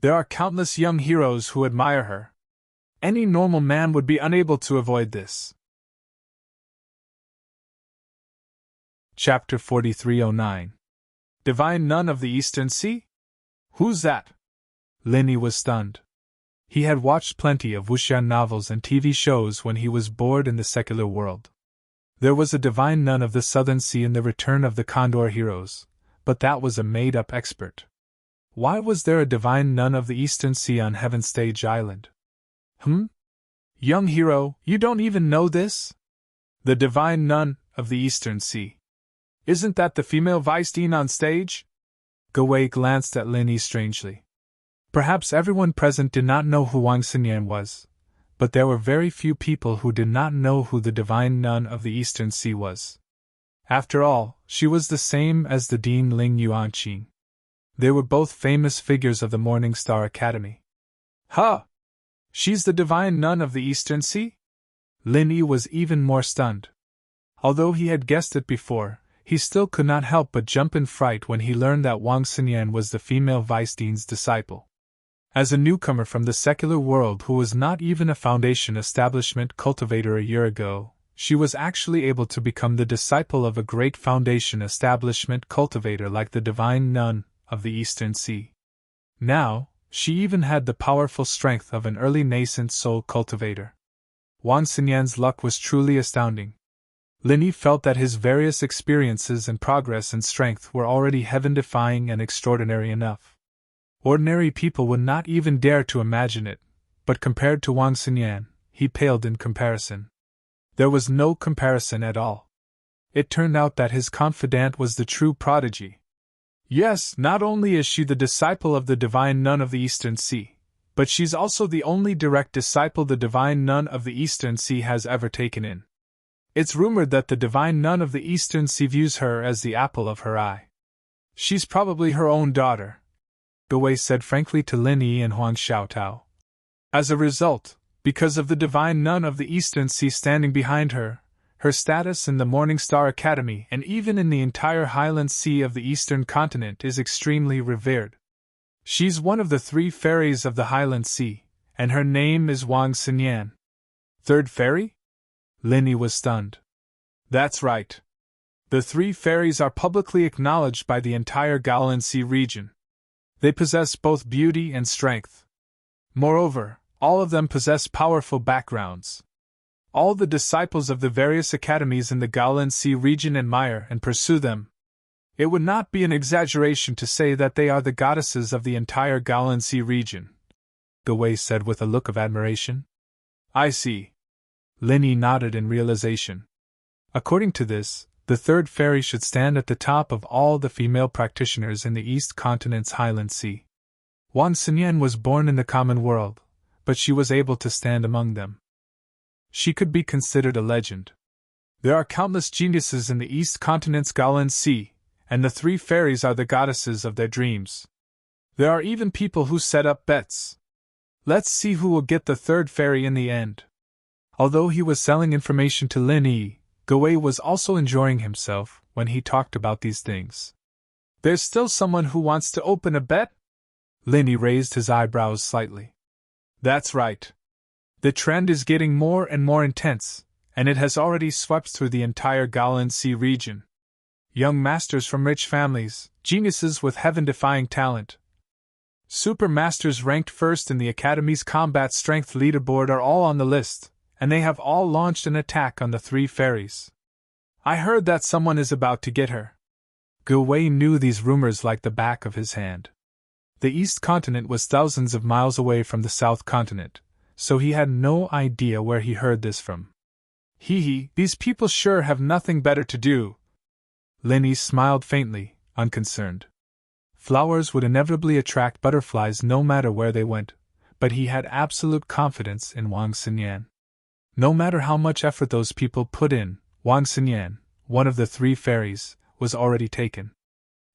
There are countless young heroes who admire her. Any normal man would be unable to avoid this. Chapter 4309. Divine Nun of the Eastern Sea? Who's that? Lin Yi was stunned. He had watched plenty of wuxia novels and TV shows when he was bored in the secular world. There was a divine nun of the Southern Sea in the Return of the Condor Heroes, but that was a made-up expert. Why was there a divine nun of the Eastern Sea on Heaven Stage Island? Young hero, you don't even know this? The divine nun of the Eastern Sea. Isn't that the female Vice-Dean on stage? Gawei glanced at Lin Yi strangely. Perhaps everyone present did not know who Wang Xinyan was, but there were very few people who did not know who the divine nun of the Eastern Sea was. After all, she was the same as the Dean Ling Yuanqing. They were both famous figures of the Morning Star Academy. Huh! She's the divine nun of the Eastern Sea? Lin Yi was even more stunned. Although he had guessed it before, he still could not help but jump in fright when he learned that Wang Xinyan was the female Vice-Dean's disciple. As a newcomer from the secular world who was not even a foundation establishment cultivator a year ago, she was actually able to become the disciple of a great foundation establishment cultivator like the divine nun of the Eastern Sea. Now, she even had the powerful strength of an early nascent soul cultivator. Wang Xinyan's luck was truly astounding. Lin Yi felt that his various experiences and progress and strength were already heaven-defying and extraordinary enough. Ordinary people would not even dare to imagine it, but compared to Wang Xinyan, he paled in comparison. There was no comparison at all. It turned out that his confidant was the true prodigy. Yes, not only is she the disciple of the divine nun of the Eastern Sea, but she's also the only direct disciple the divine nun of the Eastern Sea has ever taken in. It's rumored that the divine nun of the Eastern Sea views her as the apple of her eye. She's probably her own daughter, Gawei said frankly to Lin Yi and Huang Xiaotao. As a result, because of the divine nun of the Eastern Sea standing behind her, her status in the Morning Star Academy and even in the entire Highland Sea of the Eastern continent is extremely revered. She's one of the 3 fairies of the Highland Sea, and her name is Wang Xinyan. 3rd fairy? Lin Yi was stunned. That's right. The 3 fairies are publicly acknowledged by the entire Gaolan Sea region. They possess both beauty and strength. Moreover, all of them possess powerful backgrounds. All the disciples of the various academies in the Gaolan Sea region admire and pursue them. It would not be an exaggeration to say that they are the goddesses of the entire Gaolan Sea region, Gawei said with a look of admiration. I see. Lin Yi nodded in realization. According to this, the 3rd fairy should stand at the top of all the female practitioners in the East Continent's Highland Sea. Wang Xinyan was born in the common world, but she was able to stand among them. She could be considered a legend. There are countless geniuses in the East Continent's Gaolan Sea, and the 3 fairies are the goddesses of their dreams. There are even people who set up bets. Let's see who will get the 3rd fairy in the end. Although he was selling information to Lin Yi, Gawei was also enjoying himself when he talked about these things. There's still someone who wants to open a bet? Lin Yi raised his eyebrows slightly. That's right. The trend is getting more and more intense, and it has already swept through the entire Gaolan Sea region. Young masters from rich families, geniuses with heaven-defying talent, super masters ranked first in the Academy's combat strength leaderboard are all on the list, and they have all launched an attack on the 3 fairies. I heard that someone is about to get her. Gawei knew these rumors like the back of his hand. The East Continent was thousands of miles away from the South Continent, so he had no idea where he heard this from. These people sure have nothing better to do. Lin Yi smiled faintly, unconcerned. Flowers would inevitably attract butterflies no matter where they went, but he had absolute confidence in Wang Xinyan. No matter how much effort those people put in, Wang Xinyan, one of the 3 fairies, was already taken.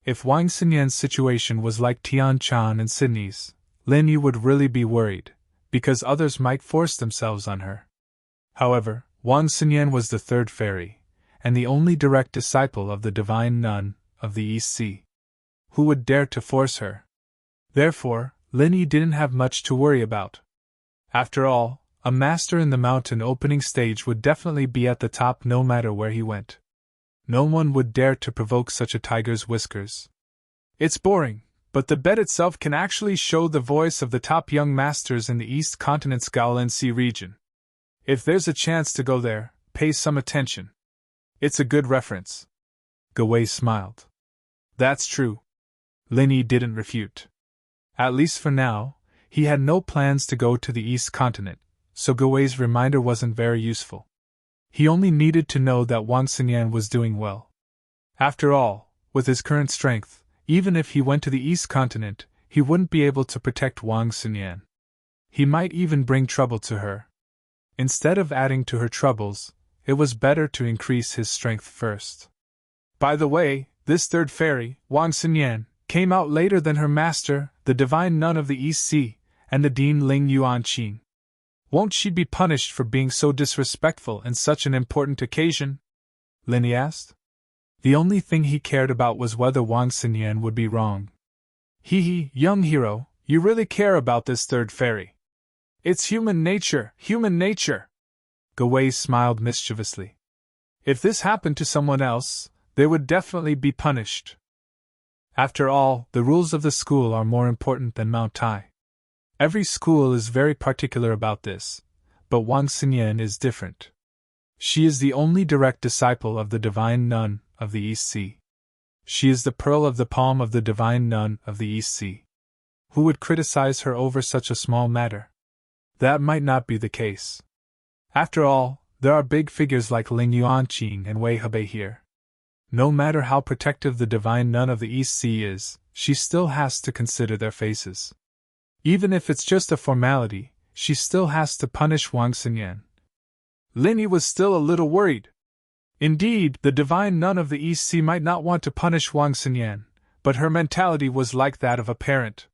If Wang Xinyan's situation was like Tian Chan and Sydney's, Lin Yi would really be worried, because others might force themselves on her. However, Wang Xinyan was the 3rd fairy, and the only direct disciple of the divine nun of the East Sea. Who would dare to force her? Therefore, Lin Yi didn't have much to worry about. After all, a master in the mountain opening stage would definitely be at the top no matter where he went. No one would dare to provoke such a tiger's whiskers. It's boring, but the bet itself can actually show the voice of the top young masters in the East Continent's Gaolan Sea region. If there's a chance to go there, pay some attention. It's a good reference. Gawei smiled. That's true. Linny didn't refute. At least for now, he had no plans to go to the East Continent, so Gawei's reminder wasn't very useful. He only needed to know that Wang Xinyan was doing well. After all, with his current strength, even if he went to the East Continent, he wouldn't be able to protect Wang Xinyan. He might even bring trouble to her. Instead of adding to her troubles, it was better to increase his strength first. By the way, this third fairy, Wang Xinyan, came out later than her master, the divine nun of the East Sea, and the Dean Ling Yuanqing. Won't she be punished for being so disrespectful in such an important occasion? Linny asked. The only thing he cared about was whether Wang Xinyan would be wrong. Hee, young hero, you really care about this third fairy. It's human nature, human nature. Gawei smiled mischievously. If this happened to someone else, they would definitely be punished. After all, the rules of the school are more important than Mount Tai. Every school is very particular about this, but Wang Xinyan is different. She is the only direct disciple of the divine nun of the East Sea. She is the pearl of the palm of the divine nun of the East Sea. Who would criticize her over such a small matter? That might not be the case. After all, there are big figures like Ling Yuanqing and Wei Hebei here. No matter how protective the divine nun of the East Sea is, she still has to consider their faces. Even if it's just a formality, she still has to punish Wang Xinyan. Linny was still a little worried. Indeed, the divine nun of the East Sea might not want to punish Wang Xinyan, but her mentality was like that of a parent.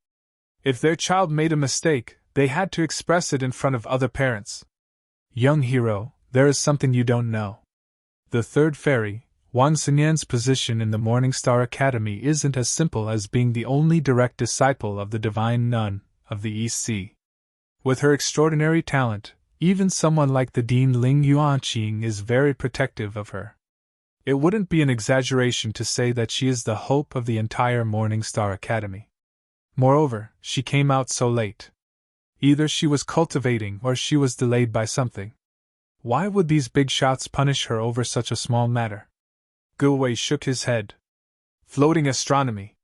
If their child made a mistake, they had to express it in front of other parents. Young hero, there is something you don't know. The third fairy, Wang Xinyan's position in the Morning Star Academy isn't as simple as being the only direct disciple of the divine nun of the East Sea. With her extraordinary talent, even someone like the Dean Ling Yuanqing is very protective of her. It wouldn't be an exaggeration to say that she is the hope of the entire Morning Star Academy. Moreover, she came out so late. Either she was cultivating or she was delayed by something. Why would these big shots punish her over such a small matter? Gawei shook his head. Floating astronomy.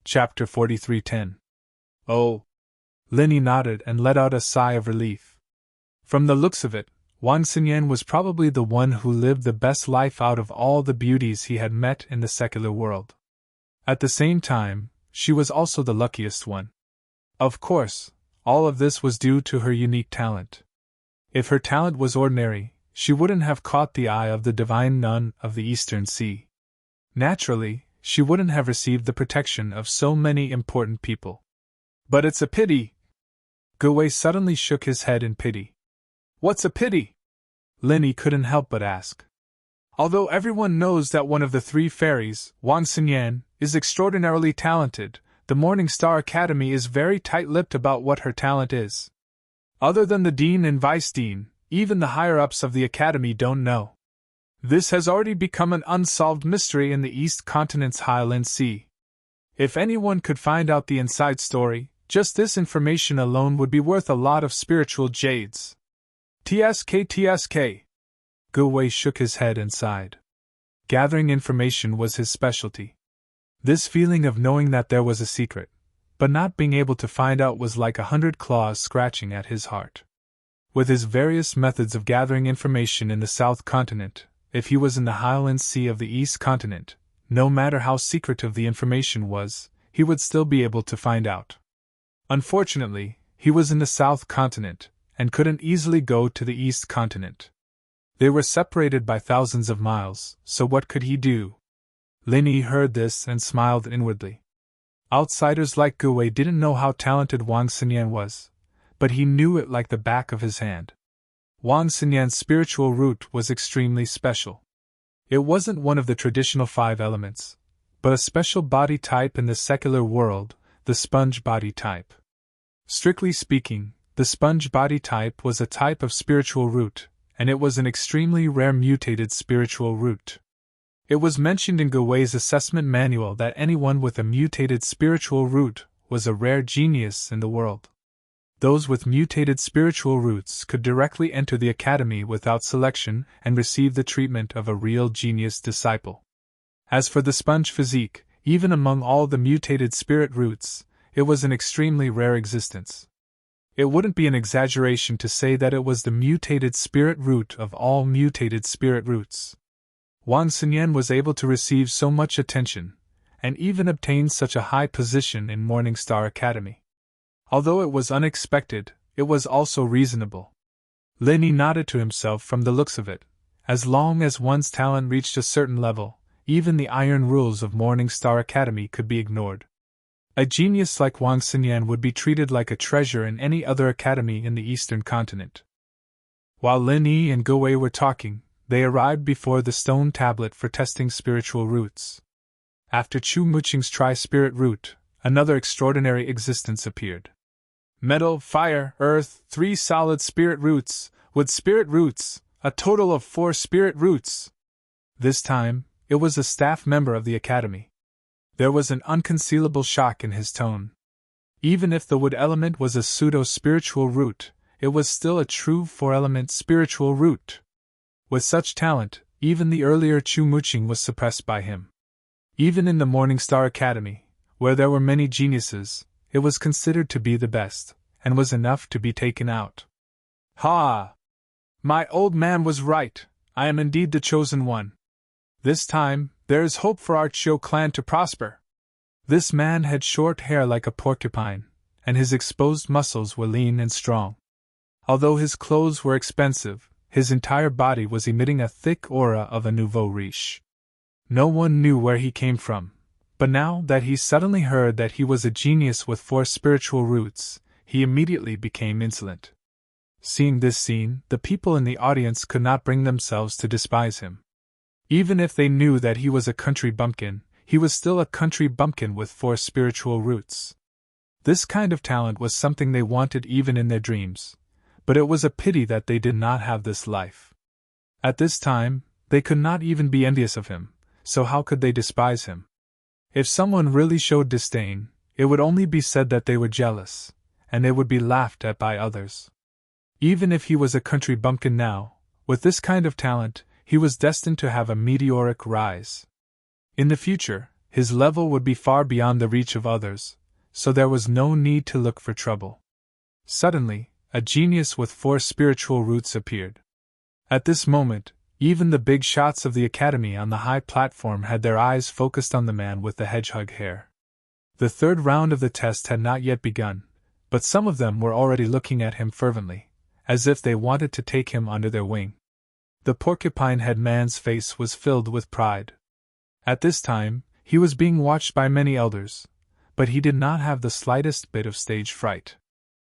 Chapter 43:10. Oh. Linny nodded and let out a sigh of relief. From the looks of it, Wang Xinyan was probably the one who lived the best life out of all the beauties he had met in the secular world. At the same time, she was also the luckiest one. Of course, all of this was due to her unique talent. If her talent was ordinary, she wouldn't have caught the eye of the divine nun of the Eastern Sea. Naturally, she wouldn't have received the protection of so many important people. But it's a pity. Gawei suddenly shook his head in pity. What's a pity? Linny couldn't help but ask. Although everyone knows that one of the three fairies, Wang Xinyan, is extraordinarily talented, the Morning Star Academy is very tight-lipped about what her talent is. Other than the dean and vice dean, even the higher-ups of the academy don't know. This has already become an unsolved mystery in the East Continent's Highland Sea. If anyone could find out the inside story, just this information alone would be worth a lot of spiritual jades. TSK. Gawei shook his head and sighed. Gathering information was his specialty. This feeling of knowing that there was a secret, but not being able to find out was like 100 claws scratching at his heart. With his various methods of gathering information in the South Continent, if he was in the Highland Sea of the East Continent, no matter how secretive the information was, he would still be able to find out. Unfortunately, he was in the South Continent, and couldn't easily go to the East Continent. They were separated by thousands of miles, so what could he do? Linny heard this and smiled inwardly. Outsiders like Gawei didn't know how talented Wang Xinyan was, but he knew it like the back of his hand. Wang Xinyan's spiritual root was extremely special. It wasn't one of the traditional 5 elements, but a special body type in the secular world, the sponge body type. Strictly speaking, the sponge body type was a type of spiritual root, and it was an extremely rare mutated spiritual root. It was mentioned in Gawei's assessment manual that anyone with a mutated spiritual root was a rare genius in the world. Those with mutated spiritual roots could directly enter the academy without selection and receive the treatment of a real genius disciple. As for the sponge physique, even among all the mutated spirit roots, it was an extremely rare existence. It wouldn't be an exaggeration to say that it was the mutated spirit root of all mutated spirit roots. Wang Xinyan was able to receive so much attention, and even obtain such a high position in Morning Star Academy. Although it was unexpected, it was also reasonable. Lin Yi nodded to himself from the looks of it. As long as one's talent reached a certain level, even the iron rules of Morning Star Academy could be ignored. A genius like Wang Xinyan would be treated like a treasure in any other academy in the Eastern continent. While Lin Yi and Ge Wei were talking, they arrived before the stone tablet for testing spiritual roots. After Chu Muqing's tri-spirit root, another extraordinary existence appeared. Metal, fire, earth, 3 solid spirit roots, with spirit roots, a total of 4 spirit roots. This time, it was a staff member of the academy. There was an unconcealable shock in his tone. Even if the wood element was a pseudo-spiritual root, it was still a true 4-element spiritual root. With such talent, even the earlier Chu Muqing was suppressed by him. Even in the Morning Star Academy, where there were many geniuses, it was considered to be the best, and was enough to be taken out. Ha! My old man was right, I am indeed the chosen one. This time, there is hope for our Chiu clan to prosper. This man had short hair like a porcupine, and his exposed muscles were lean and strong. Although his clothes were expensive, his entire body was emitting a thick aura of a nouveau riche. No one knew where he came from, but now that he suddenly heard that he was a genius with 4 spiritual roots, he immediately became insolent. Seeing this scene, the people in the audience could not bring themselves to despise him. Even if they knew that he was a country bumpkin, he was still a country bumpkin with 4 spiritual roots. This kind of talent was something they wanted even in their dreams, but it was a pity that they did not have this life. At this time, they could not even be envious of him, so how could they despise him? If someone really showed disdain, it would only be said that they were jealous, and they would be laughed at by others. Even if he was a country bumpkin now, with this kind of talent, he was destined to have a meteoric rise. In the future, his level would be far beyond the reach of others, so there was no need to look for trouble. Suddenly, a genius with 4 spiritual roots appeared. At this moment, even the big shots of the academy on the high platform had their eyes focused on the man with the hedgehog hair. The 3rd round of the test had not yet begun, but some of them were already looking at him fervently, as if they wanted to take him under their wing. The porcupine-head man's face was filled with pride. At this time, he was being watched by many elders, but he did not have the slightest bit of stage fright.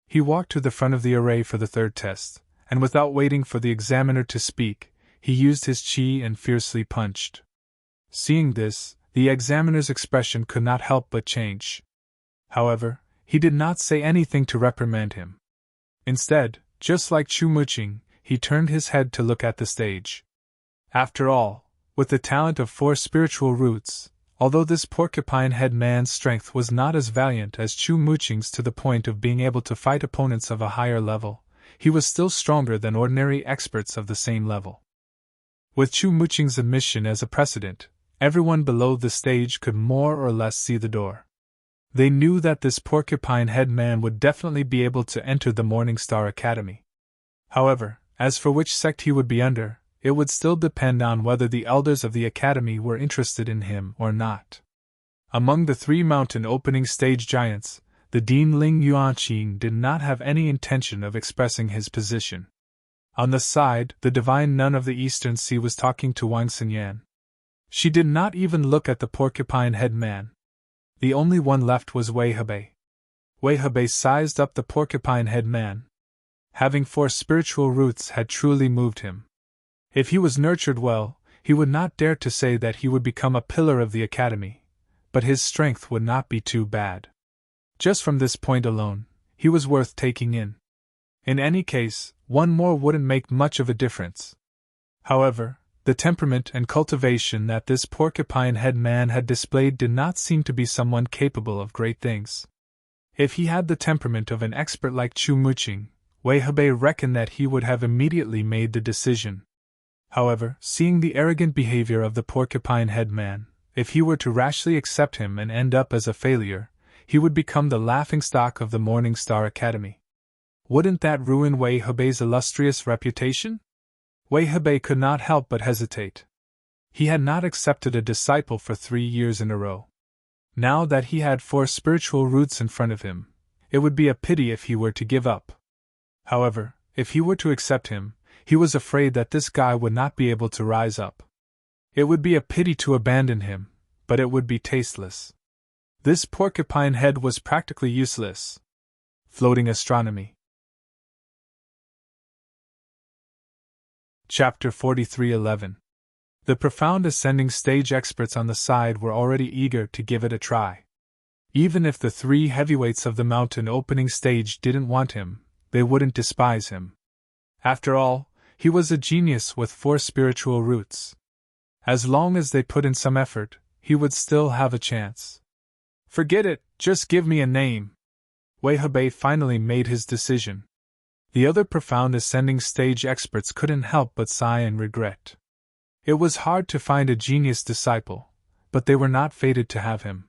He walked to the front of the array for the 3rd test, and without waiting for the examiner to speak, he used his chi and fiercely punched. Seeing this, the examiner's expression could not help but change. However, he did not say anything to reprimand him. Instead, just like Chu Muqing, he turned his head to look at the stage. After all, with the talent of 4 spiritual roots, although this porcupine-head man's strength was not as valiant as Chu Muqing's to the point of being able to fight opponents of a higher level, he was still stronger than ordinary experts of the same level. With Chu Muqing's admission as a precedent, everyone below the stage could more or less see the door. They knew that this porcupine-head man would definitely be able to enter the Morning Star Academy. However, as for which sect he would be under, it would still depend on whether the elders of the academy were interested in him or not. Among the 3 mountain opening stage giants, the Dean Ling Yuanqing did not have any intention of expressing his position. On the side, the divine nun of the Eastern Sea was talking to Wang Xinyan. She did not even look at the porcupine-head man. The only one left was Wei Hebei. Wei Hebei sized up the porcupine-head man. Having 4 spiritual roots had truly moved him. If he was nurtured well, he would not dare to say that he would become a pillar of the academy, but his strength would not be too bad. Just from this point alone, he was worth taking in. In any case, one more wouldn't make much of a difference. However, the temperament and cultivation that this porcupine-head man had displayed did not seem to be someone capable of great things. If he had the temperament of an expert like Chu Muqing, Wei Hebei reckoned that he would have immediately made the decision. However, seeing the arrogant behavior of the porcupine-head man, if he were to rashly accept him and end up as a failure, he would become the laughingstock of the Morning Star Academy. Wouldn't that ruin Wei Hebei's illustrious reputation? Wei Hebei could not help but hesitate. He had not accepted a disciple for 3 years in a row. Now that he had 4 spiritual roots in front of him, it would be a pity if he were to give up. However, if he were to accept him, he was afraid that this guy would not be able to rise up. It would be a pity to abandon him, but it would be tasteless. This porcupine head was practically useless. Floating astronomy. Chapter 43:11. The profound ascending stage experts on the side were already eager to give it a try. Even if the 3 heavyweights of the mountain opening stage didn't want him, they wouldn't despise him. After all, he was a genius with 4 spiritual roots. As long as they put in some effort, he would still have a chance. Forget it, just give me a name. Wei Hebei finally made his decision. The other profound ascending stage experts couldn't help but sigh in regret. It was hard to find a genius disciple, but they were not fated to have him.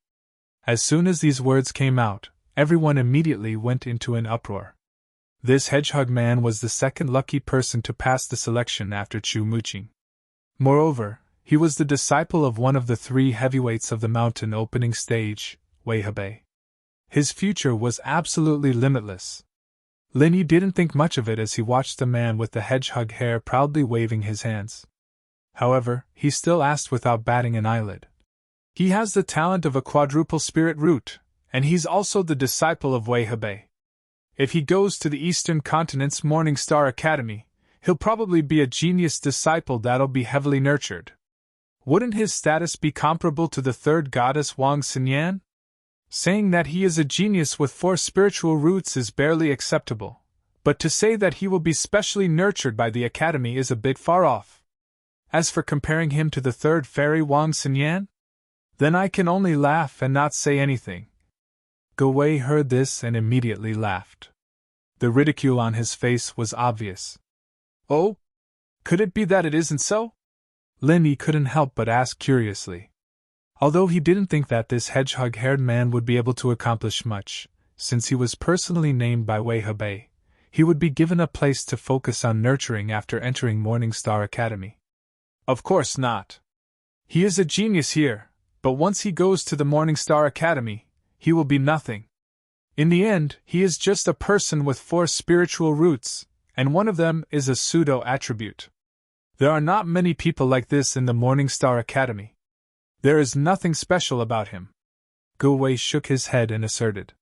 As soon as these words came out, everyone immediately went into an uproar. This hedgehog man was the second lucky person to pass the selection after Chu Muqing. Moreover, he was the disciple of one of the 3 heavyweights of the mountain opening stage, Wei Hebei. His future was absolutely limitless. Lin Yi didn't think much of it as he watched the man with the hedgehog hair proudly waving his hands. However, he still asked without batting an eyelid. He has the talent of a quadruple spirit root, and he's also the disciple of Wei Hebei. If he goes to the Eastern Continent's Morning Star Academy, he'll probably be a genius disciple that'll be heavily nurtured. Wouldn't his status be comparable to the 3rd goddess Wang Xinyan? Saying that he is a genius with 4 spiritual roots is barely acceptable, but to say that he will be specially nurtured by the academy is a bit far off. As for comparing him to the 3rd fairy Wang Xinyan, then I can only laugh and not say anything. Ge Wei heard this and immediately laughed. The ridicule on his face was obvious. Oh? Could it be that it isn't so? Lin Yi couldn't help but ask curiously. Although he didn't think that this hedgehog-haired man would be able to accomplish much, since he was personally named by Wei Hebei, he would be given a place to focus on nurturing after entering Morning Star Academy. Of course not. He is a genius here, but once he goes to the Morning Star Academy, he will be nothing. In the end, he is just a person with 4 spiritual roots, and one of them is a pseudo-attribute. There are not many people like this in the Morning Star Academy. There is nothing special about him. Ge Wei shook his head and asserted.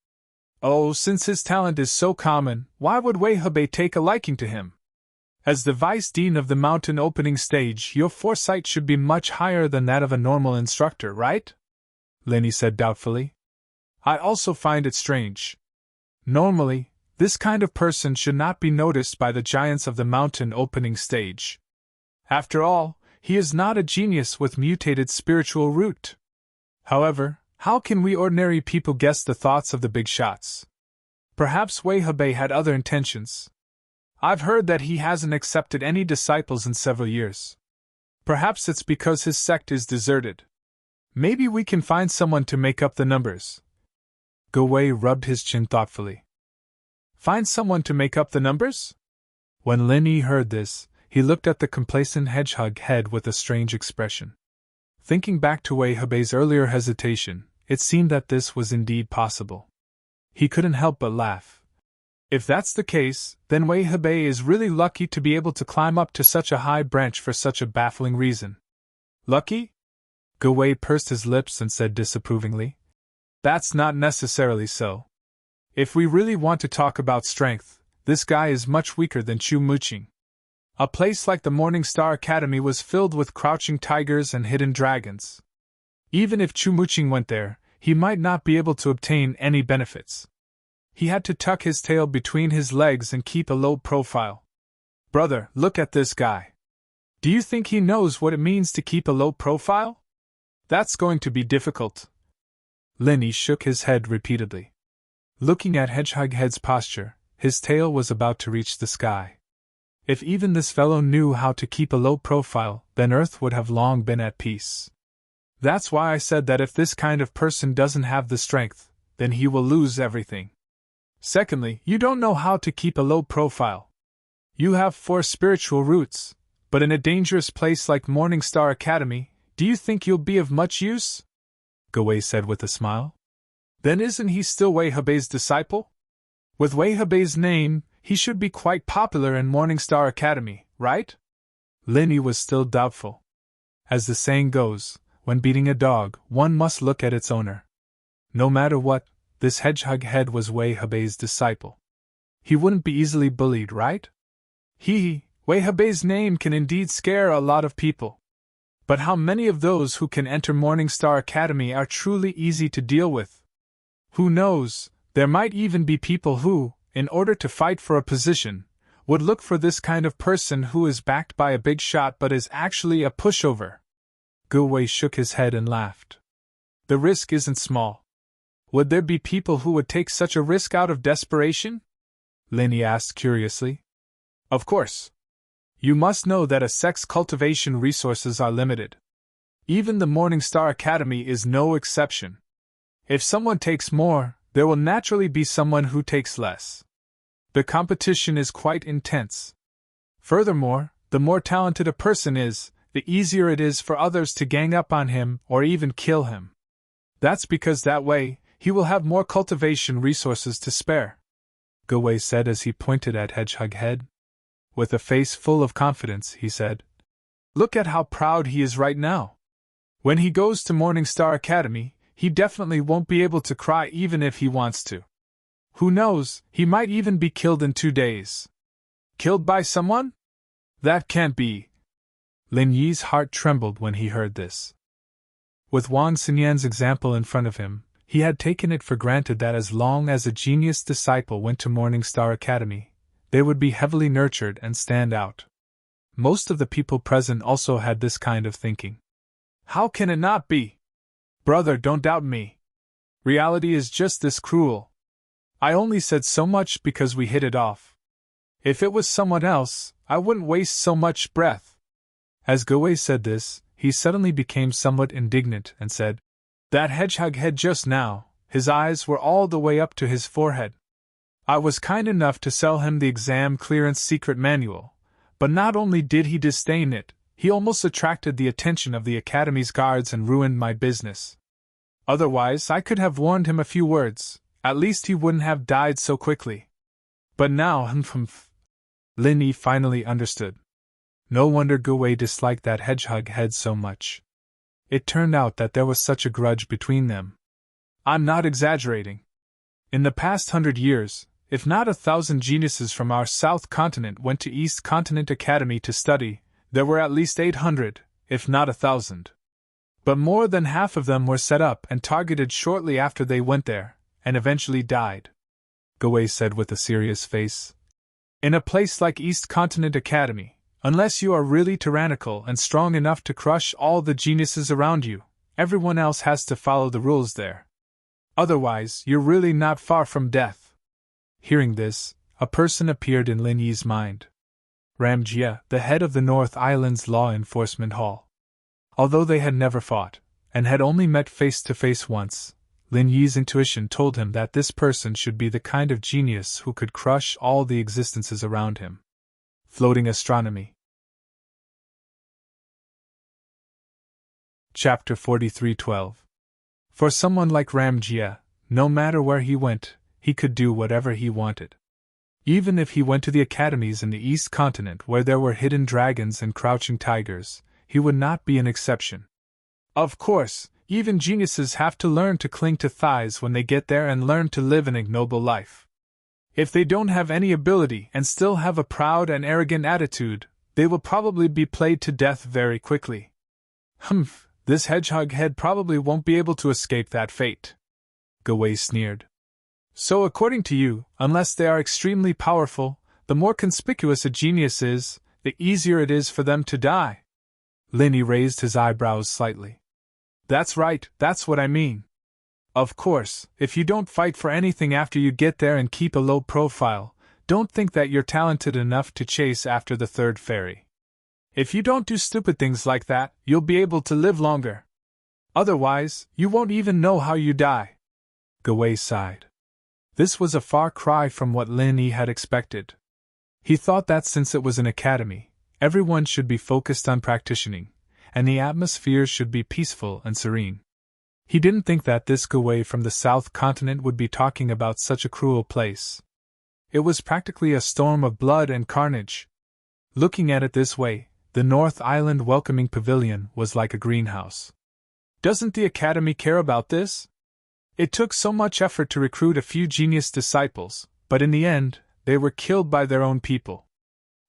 Oh, since his talent is so common, why would Wei Hebei take a liking to him? As the Vice Dean of the mountain opening stage, your foresight should be much higher than that of a normal instructor, right? Lin Yi said doubtfully. I also find it strange. Normally, this kind of person should not be noticed by the giants of the mountain opening stage. After all, he is not a genius with mutated spiritual root. However, how can we ordinary people guess the thoughts of the big shots? Perhaps Wei Hebei had other intentions. I've heard that he hasn't accepted any disciples in several years. Perhaps it's because his sect is deserted. Maybe we can find someone to make up the numbers. Ge Wei rubbed his chin thoughtfully. Find someone to make up the numbers? When Lin Yi heard this, he looked at the complacent hedgehog head with a strange expression. Thinking back to Wei Hebei's earlier hesitation, it seemed that this was indeed possible. He couldn't help but laugh. If that's the case, then Wei Hebei is really lucky to be able to climb up to such a high branch for such a baffling reason. Lucky? Ge Wei pursed his lips and said disapprovingly. That's not necessarily so. If we really want to talk about strength, this guy is much weaker than Chu Muqing. A place like the Morning Star Academy was filled with crouching tigers and hidden dragons. Even if Chu Muqing went there, he might not be able to obtain any benefits. He had to tuck his tail between his legs and keep a low profile. Brother, look at this guy. Do you think he knows what it means to keep a low profile? That's going to be difficult. Lin Yi shook his head repeatedly. Looking at Hedgehog Head's posture, his tail was about to reach the sky. If even this fellow knew how to keep a low profile, then Earth would have long been at peace. That's why I said that if this kind of person doesn't have the strength, then he will lose everything. Secondly, you don't know how to keep a low profile. You have 4 spiritual roots, but in a dangerous place like Morningstar Academy, do you think you'll be of much use? Gawei said with a smile. Then isn't he still Wei Hebei's disciple? With Wei Hebei's name, he should be quite popular in Morningstar Academy, right? Lin Yi was still doubtful. As the saying goes, when beating a dog, one must look at its owner. No matter what, this Hedgehog Head was Wei Hebei's disciple. He wouldn't be easily bullied, right? Wei Hebei's name can indeed scare a lot of people. But how many of those who can enter Morningstar Academy are truly easy to deal with? Who knows, there might even be people who, in order to fight for a position, would look for this kind of person who is backed by a big shot but is actually a pushover. Gawei shook his head and laughed. The risk isn't small. Would there be people who would take such a risk out of desperation? Lin Yi asked curiously. Of course. You must know that a sex cultivation resources are limited. Even the Morningstar Academy is no exception. If someone takes more, there will naturally be someone who takes less. The competition is quite intense. Furthermore, the more talented a person is, the easier it is for others to gang up on him or even kill him. That's because that way, he will have more cultivation resources to spare, Gawei said as he pointed at Hedgehog Head. With a face full of confidence, he said, Look at how proud he is right now. When he goes to Morningstar Academy, he definitely won't be able to cry even if he wants to. Who knows, he might even be killed in 2 days. Killed by someone? That can't be. Lin Yi's heart trembled when he heard this. With Wang Xinyan's example in front of him, he had taken it for granted that as long as a genius disciple went to Morningstar Academy, they would be heavily nurtured and stand out. Most of the people present also had this kind of thinking. How can it not be? Brother, don't doubt me. Reality is just this cruel. I only said so much because we hit it off. If it was someone else, I wouldn't waste so much breath. As Gawei said this, he suddenly became somewhat indignant and said, That Hedgehog Head just now, his eyes were all the way up to his forehead. I was kind enough to sell him the exam clearance secret manual, but not only did he disdain it, he almost attracted the attention of the Academy's guards and ruined my business. Otherwise, I could have warned him a few words, at least he wouldn't have died so quickly. But now, Lin Yi finally understood. No wonder Gawei disliked that Hedgehog Head so much. It turned out that there was such a grudge between them. I'm not exaggerating. In the past 100 years, if not 1,000 geniuses from our South Continent went to East Continent Academy to study, there were at least 800, if not 1,000. But more than half of them were set up and targeted shortly after they went there, and eventually died. Gawei said with a serious face. In a place like East Continent Academy, unless you are really tyrannical and strong enough to crush all the geniuses around you, everyone else has to follow the rules there. Otherwise, you're really not far from death. Hearing this, a person appeared in Lin Yi's mind. Ram Jia, the head of the North Island's Law Enforcement Hall. Although they had never fought, and had only met face-to-face once, Lin Yi's intuition told him that this person should be the kind of genius who could crush all the existences around him. Floating Astronomy. Chapter 43:12. For someone like Ram Jia, no matter where he went, he could do whatever he wanted. Even if he went to the academies in the East Continent where there were hidden dragons and crouching tigers, he would not be an exception. Of course, even geniuses have to learn to cling to thighs when they get there and learn to live an ignoble life. If they don't have any ability and still have a proud and arrogant attitude, they will probably be played to death very quickly. This Hedgehog Head probably won't be able to escape that fate. Gawei sneered. So according to you, unless they are extremely powerful, the more conspicuous a genius is, the easier it is for them to die. Lin Yi raised his eyebrows slightly. That's right, that's what I mean. Of course, if you don't fight for anything after you get there and keep a low profile, don't think that you're talented enough to chase after the third fairy. If you don't do stupid things like that, you'll be able to live longer. Otherwise, you won't even know how you die. Gawei sighed. This was a far cry from what Lin Yi had expected. He thought that since it was an academy, everyone should be focused on practicing, and the atmosphere should be peaceful and serene. He didn't think that this Gawei from the South Continent would be talking about such a cruel place. It was practically a storm of blood and carnage. Looking at it this way, the North Island Welcoming Pavilion was like a greenhouse. Doesn't the Academy care about this? It took so much effort to recruit a few genius disciples, but in the end, they were killed by their own people.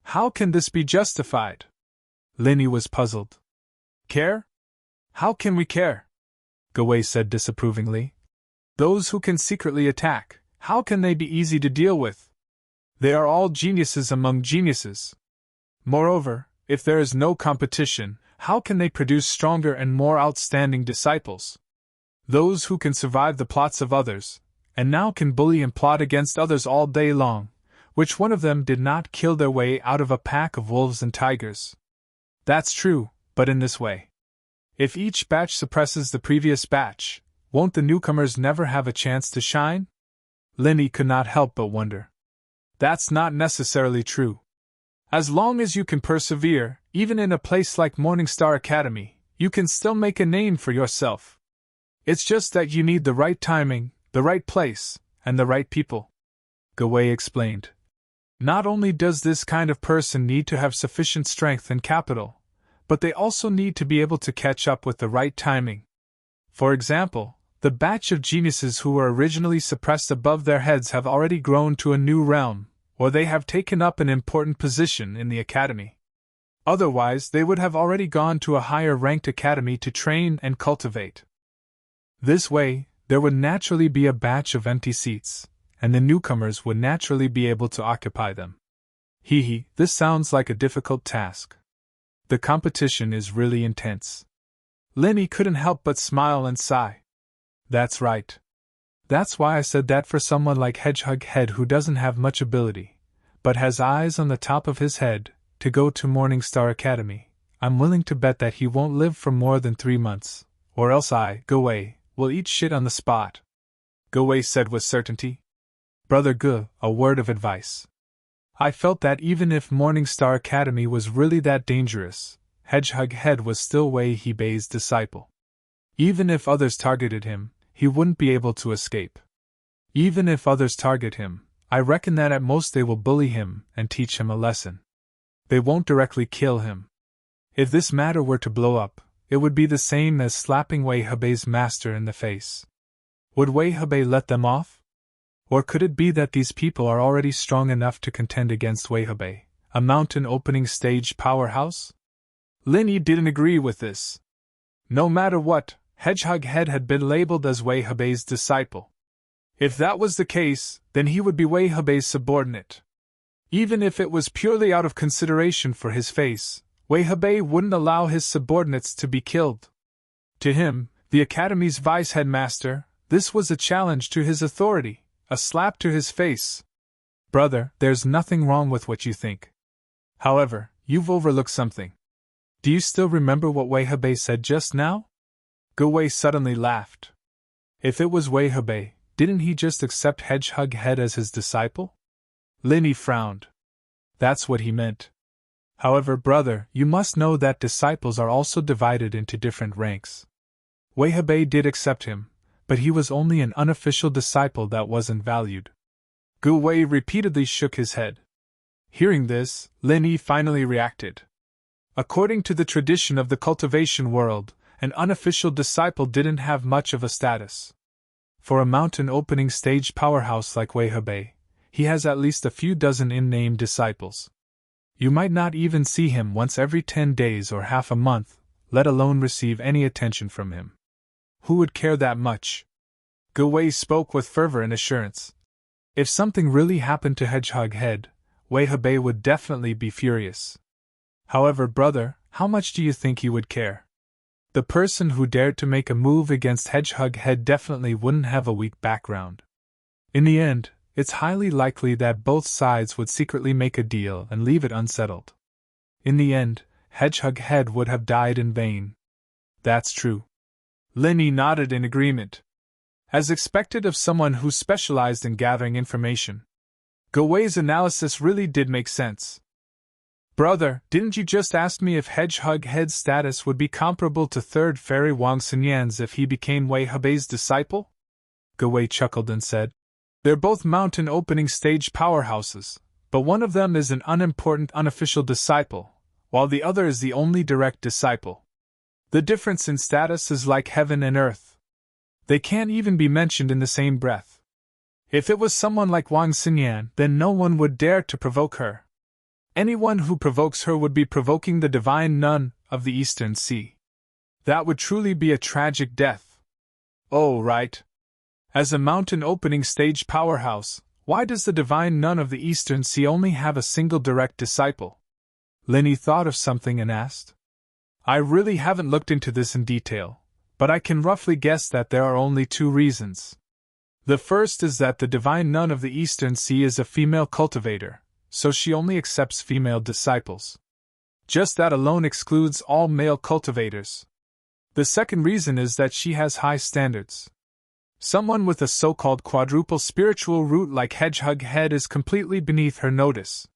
How can this be justified? Lin Yi was puzzled. Care? How can we care? Gawei said disapprovingly. Those who can secretly attack, how can they be easy to deal with? They are all geniuses among geniuses. Moreover, if there is no competition, how can they produce stronger and more outstanding disciples? Those who can survive the plots of others, and now can bully and plot against others all day long, which one of them did not kill their way out of a pack of wolves and tigers? That's true, but in this way. If each batch suppresses the previous batch, won't the newcomers never have a chance to shine? Lin Yi could not help but wonder. That's not necessarily true. As long as you can persevere, even in a place like Morningstar Academy, you can still make a name for yourself. It's just that you need the right timing, the right place, and the right people. Gawei explained. Not only does this kind of person need to have sufficient strength and capital, but they also need to be able to catch up with the right timing. For example, the batch of geniuses who were originally suppressed above their heads have already grown to a new realm, or they have taken up an important position in the academy. Otherwise, they would have already gone to a higher-ranked academy to train and cultivate. This way, there would naturally be a batch of empty seats, and the newcomers would naturally be able to occupy them. This sounds like a difficult task. The competition is really intense. Lin Yi couldn't help but smile and sigh. That's right. That's why I said that for someone like Hedgehog Head who doesn't have much ability, but has eyes on the top of his head, to go to Morningstar Academy, I'm willing to bet that he won't live for more than 3 months, or else Gawei, will eat shit on the spot. Gawei said with certainty. Brother Gu, a word of advice. I felt that even if Morningstar Academy was really that dangerous, Hedgehog Head was still Wei Hebei's disciple. Even if others targeted him, he wouldn't be able to escape. Even if others target him, I reckon that at most they will bully him and teach him a lesson. They won't directly kill him. If this matter were to blow up, it would be the same as slapping Wei Hebei's master in the face. Would Wei Hebei let them off? Or could it be that these people are already strong enough to contend against Wei Hebei, a mountain opening stage powerhouse? Lin Yi didn't agree with this. No matter what, Hedgehog Head had been labeled as Wei Hebei's disciple. If that was the case, then he would be Wei Hebei's subordinate. Even if it was purely out of consideration for his face, Wei Hebei wouldn't allow his subordinates to be killed. To him, the Academy's vice-headmaster, this was a challenge to his authority. A slap to his face. Brother, there's nothing wrong with what you think. However, you've overlooked something. Do you still remember what Wei Hebei said just now? Gawei suddenly laughed. If it was Wei Hebei, didn't he just accept Hedgehog Head as his disciple? Lin Yi frowned. That's what he meant. However, brother, you must know that disciples are also divided into different ranks. Wei Hebei did accept him, but he was only an unofficial disciple that wasn't valued. Gu Wei repeatedly shook his head. Hearing this, Lin Yi finally reacted. According to the tradition of the cultivation world, an unofficial disciple didn't have much of a status. For a mountain opening stage powerhouse like Wei Hebei, he has at least a few dozen in-name disciples. You might not even see him once every 10 days or half a month, let alone receive any attention from him. Who would care that much? Gu Wei spoke with fervor and assurance. If something really happened to Hedgehog Head, Wei Hebei would definitely be furious. However, brother, how much do you think he would care? The person who dared to make a move against Hedgehog Head definitely wouldn't have a weak background. In the end, it's highly likely that both sides would secretly make a deal and leave it unsettled. In the end, Hedgehog Head would have died in vain. That's true. Linny nodded in agreement. As expected of someone who specialized in gathering information, Gowei's analysis really did make sense. Brother, didn't you just ask me if Hedgehog Head's status would be comparable to Third Fairy Wang Xinyan's if he became Wei Hebei's disciple? Gowei chuckled and said, They're both mountain opening stage powerhouses, but one of them is an unimportant unofficial disciple, while the other is the only direct disciple. The difference in status is like heaven and earth. They can't even be mentioned in the same breath. If it was someone like Wang Xinyan, then no one would dare to provoke her. Anyone who provokes her would be provoking the divine nun of the Eastern Sea. That would truly be a tragic death. Oh, right. As a mountain opening stage powerhouse, why does the divine nun of the Eastern Sea only have a single direct disciple? Linny thought of something and asked. I really haven't looked into this in detail, but I can roughly guess that there are only two reasons. The first is that the divine nun of the Eastern Sea is a female cultivator, so she only accepts female disciples. Just that alone excludes all male cultivators. The second reason is that she has high standards. Someone with a so-called quadruple spiritual root like Hedgehog Head is completely beneath her notice.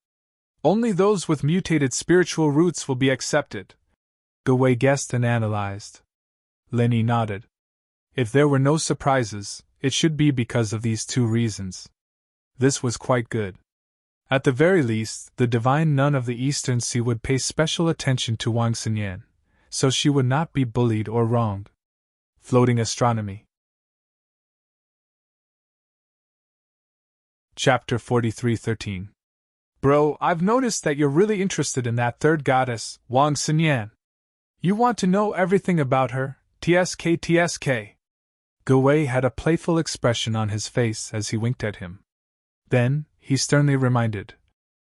Only those with mutated spiritual roots will be accepted. Gowei guessed and analyzed. Linny nodded. If there were no surprises, it should be because of these two reasons. This was quite good. At the very least, the divine nun of the Eastern Sea would pay special attention to Wang Xinyan, so she would not be bullied or wronged. Floating Astronomy. Chapter 43:13. Bro, I've noticed that you're really interested in that third goddess, Wang Xinyan. You want to know everything about her, TSK. Gowei had a playful expression on his face as he winked at him. Then, he sternly reminded.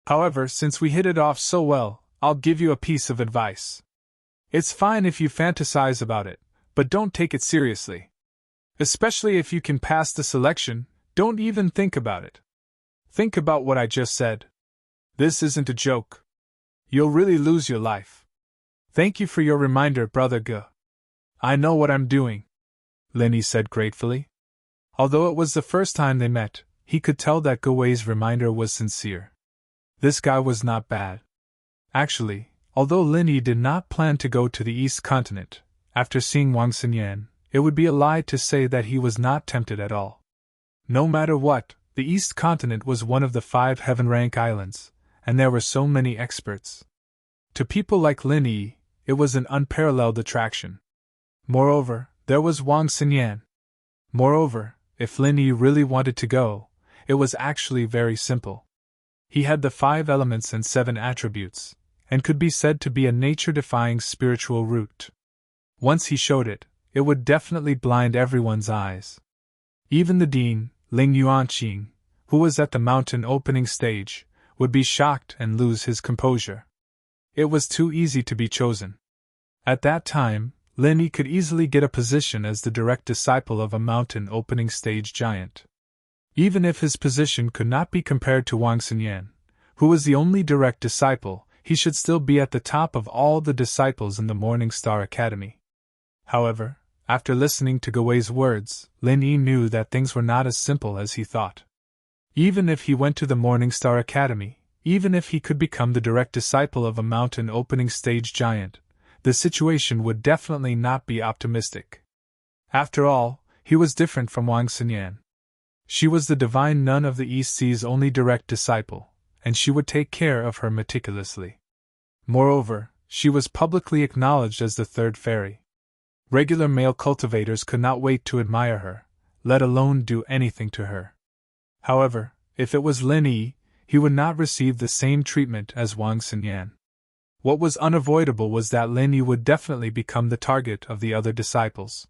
However, since we hit it off so well, I'll give you a piece of advice. It's fine if you fantasize about it, but don't take it seriously. Especially if you can pass the selection, don't even think about it. Think about what I just said. This isn't a joke. You'll really lose your life. Thank you for your reminder, Brother Ge. I know what I'm doing, Linny said gratefully. Although it was the first time they met, he could tell that Gowei's reminder was sincere. This guy was not bad. Actually, although Linny did not plan to go to the East Continent, after seeing Wang Xinyan, it would be a lie to say that he was not tempted at all. No matter what, the East Continent was one of the 5 heaven-rank islands, and there were so many experts. To people like Linny, it was an unparalleled attraction. Moreover, there was Wang Xinyan. Moreover, if Linny really wanted to go, it was actually very simple. He had the 5 elements and 7 attributes, and could be said to be a nature-defying spiritual root. Once he showed it, it would definitely blind everyone's eyes. Even the dean, Ling Yuanqing, who was at the mountain opening stage, would be shocked and lose his composure. It was too easy to be chosen. At that time, Linny could easily get a position as the direct disciple of a mountain opening stage giant. Even if his position could not be compared to Wang Xinyan, who was the only direct disciple, he should still be at the top of all the disciples in the Morning Star Academy. However, after listening to Gowei's words, Lin Yi knew that things were not as simple as he thought. Even if he went to the Morning Star Academy, even if he could become the direct disciple of a mountain opening stage giant, the situation would definitely not be optimistic. After all, he was different from Wang Xinyan. She was the divine nun of the East Sea's only direct disciple, and she would take care of her meticulously. Moreover, she was publicly acknowledged as the third fairy. Regular male cultivators could not wait to admire her, let alone do anything to her. However, if it was Lin Yi, he would not receive the same treatment as Wang Xinyan. What was unavoidable was that Lin Yi would definitely become the target of the other disciples.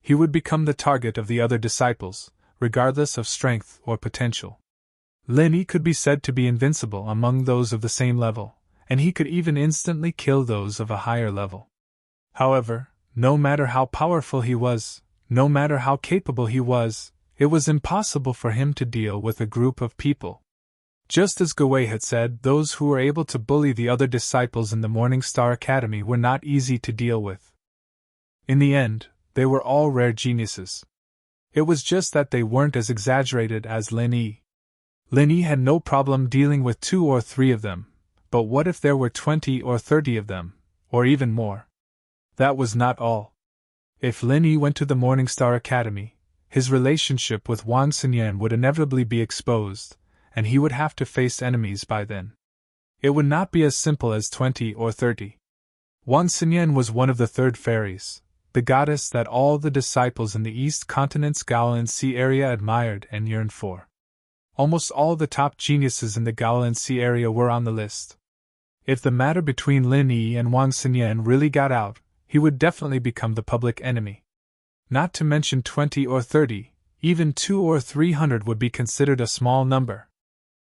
He would become the target of the other disciples, regardless of strength or potential. Lin Yi could be said to be invincible among those of the same level, and he could even instantly kill those of a higher level. However, no matter how powerful he was, no matter how capable he was, it was impossible for him to deal with a group of people. Just as Gaway had said, those who were able to bully the other disciples in the Morning Star Academy were not easy to deal with. In the end, they were all rare geniuses. It was just that they weren't as exaggerated as Lin Yi. Lin Yi had no problem dealing with 2 or 3 of them, but what if there were 20 or 30 of them, or even more? That was not all. If Lin Yi went to the Morning Star Academy, his relationship with Wang Xinyan would inevitably be exposed, and he would have to face enemies by then. It would not be as simple as 20 or 30. Wang Xinyan was one of the 3rd fairies, the goddess that all the disciples in the East Continent's Gaolan Sea area admired and yearned for. Almost all the top geniuses in the Gaolan Sea area were on the list. If the matter between Lin Yi and Wang Xinyan really got out, he would definitely become the public enemy. Not to mention 20 or 30, even 200 or 300 would be considered a small number.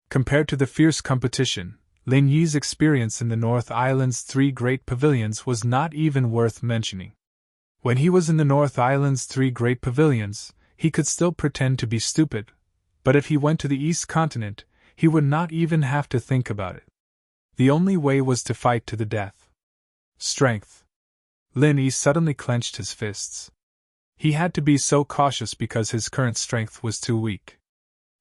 Compared to the fierce competition, Lin Yi's experience in the North Island's 3 great pavilions was not even worth mentioning. When he was in the North Island's 3 great pavilions, he could still pretend to be stupid, but if he went to the East Continent, he would not even have to think about it. The only way was to fight to the death. Strength. Lin Yi suddenly clenched his fists. He had to be so cautious because his current strength was too weak.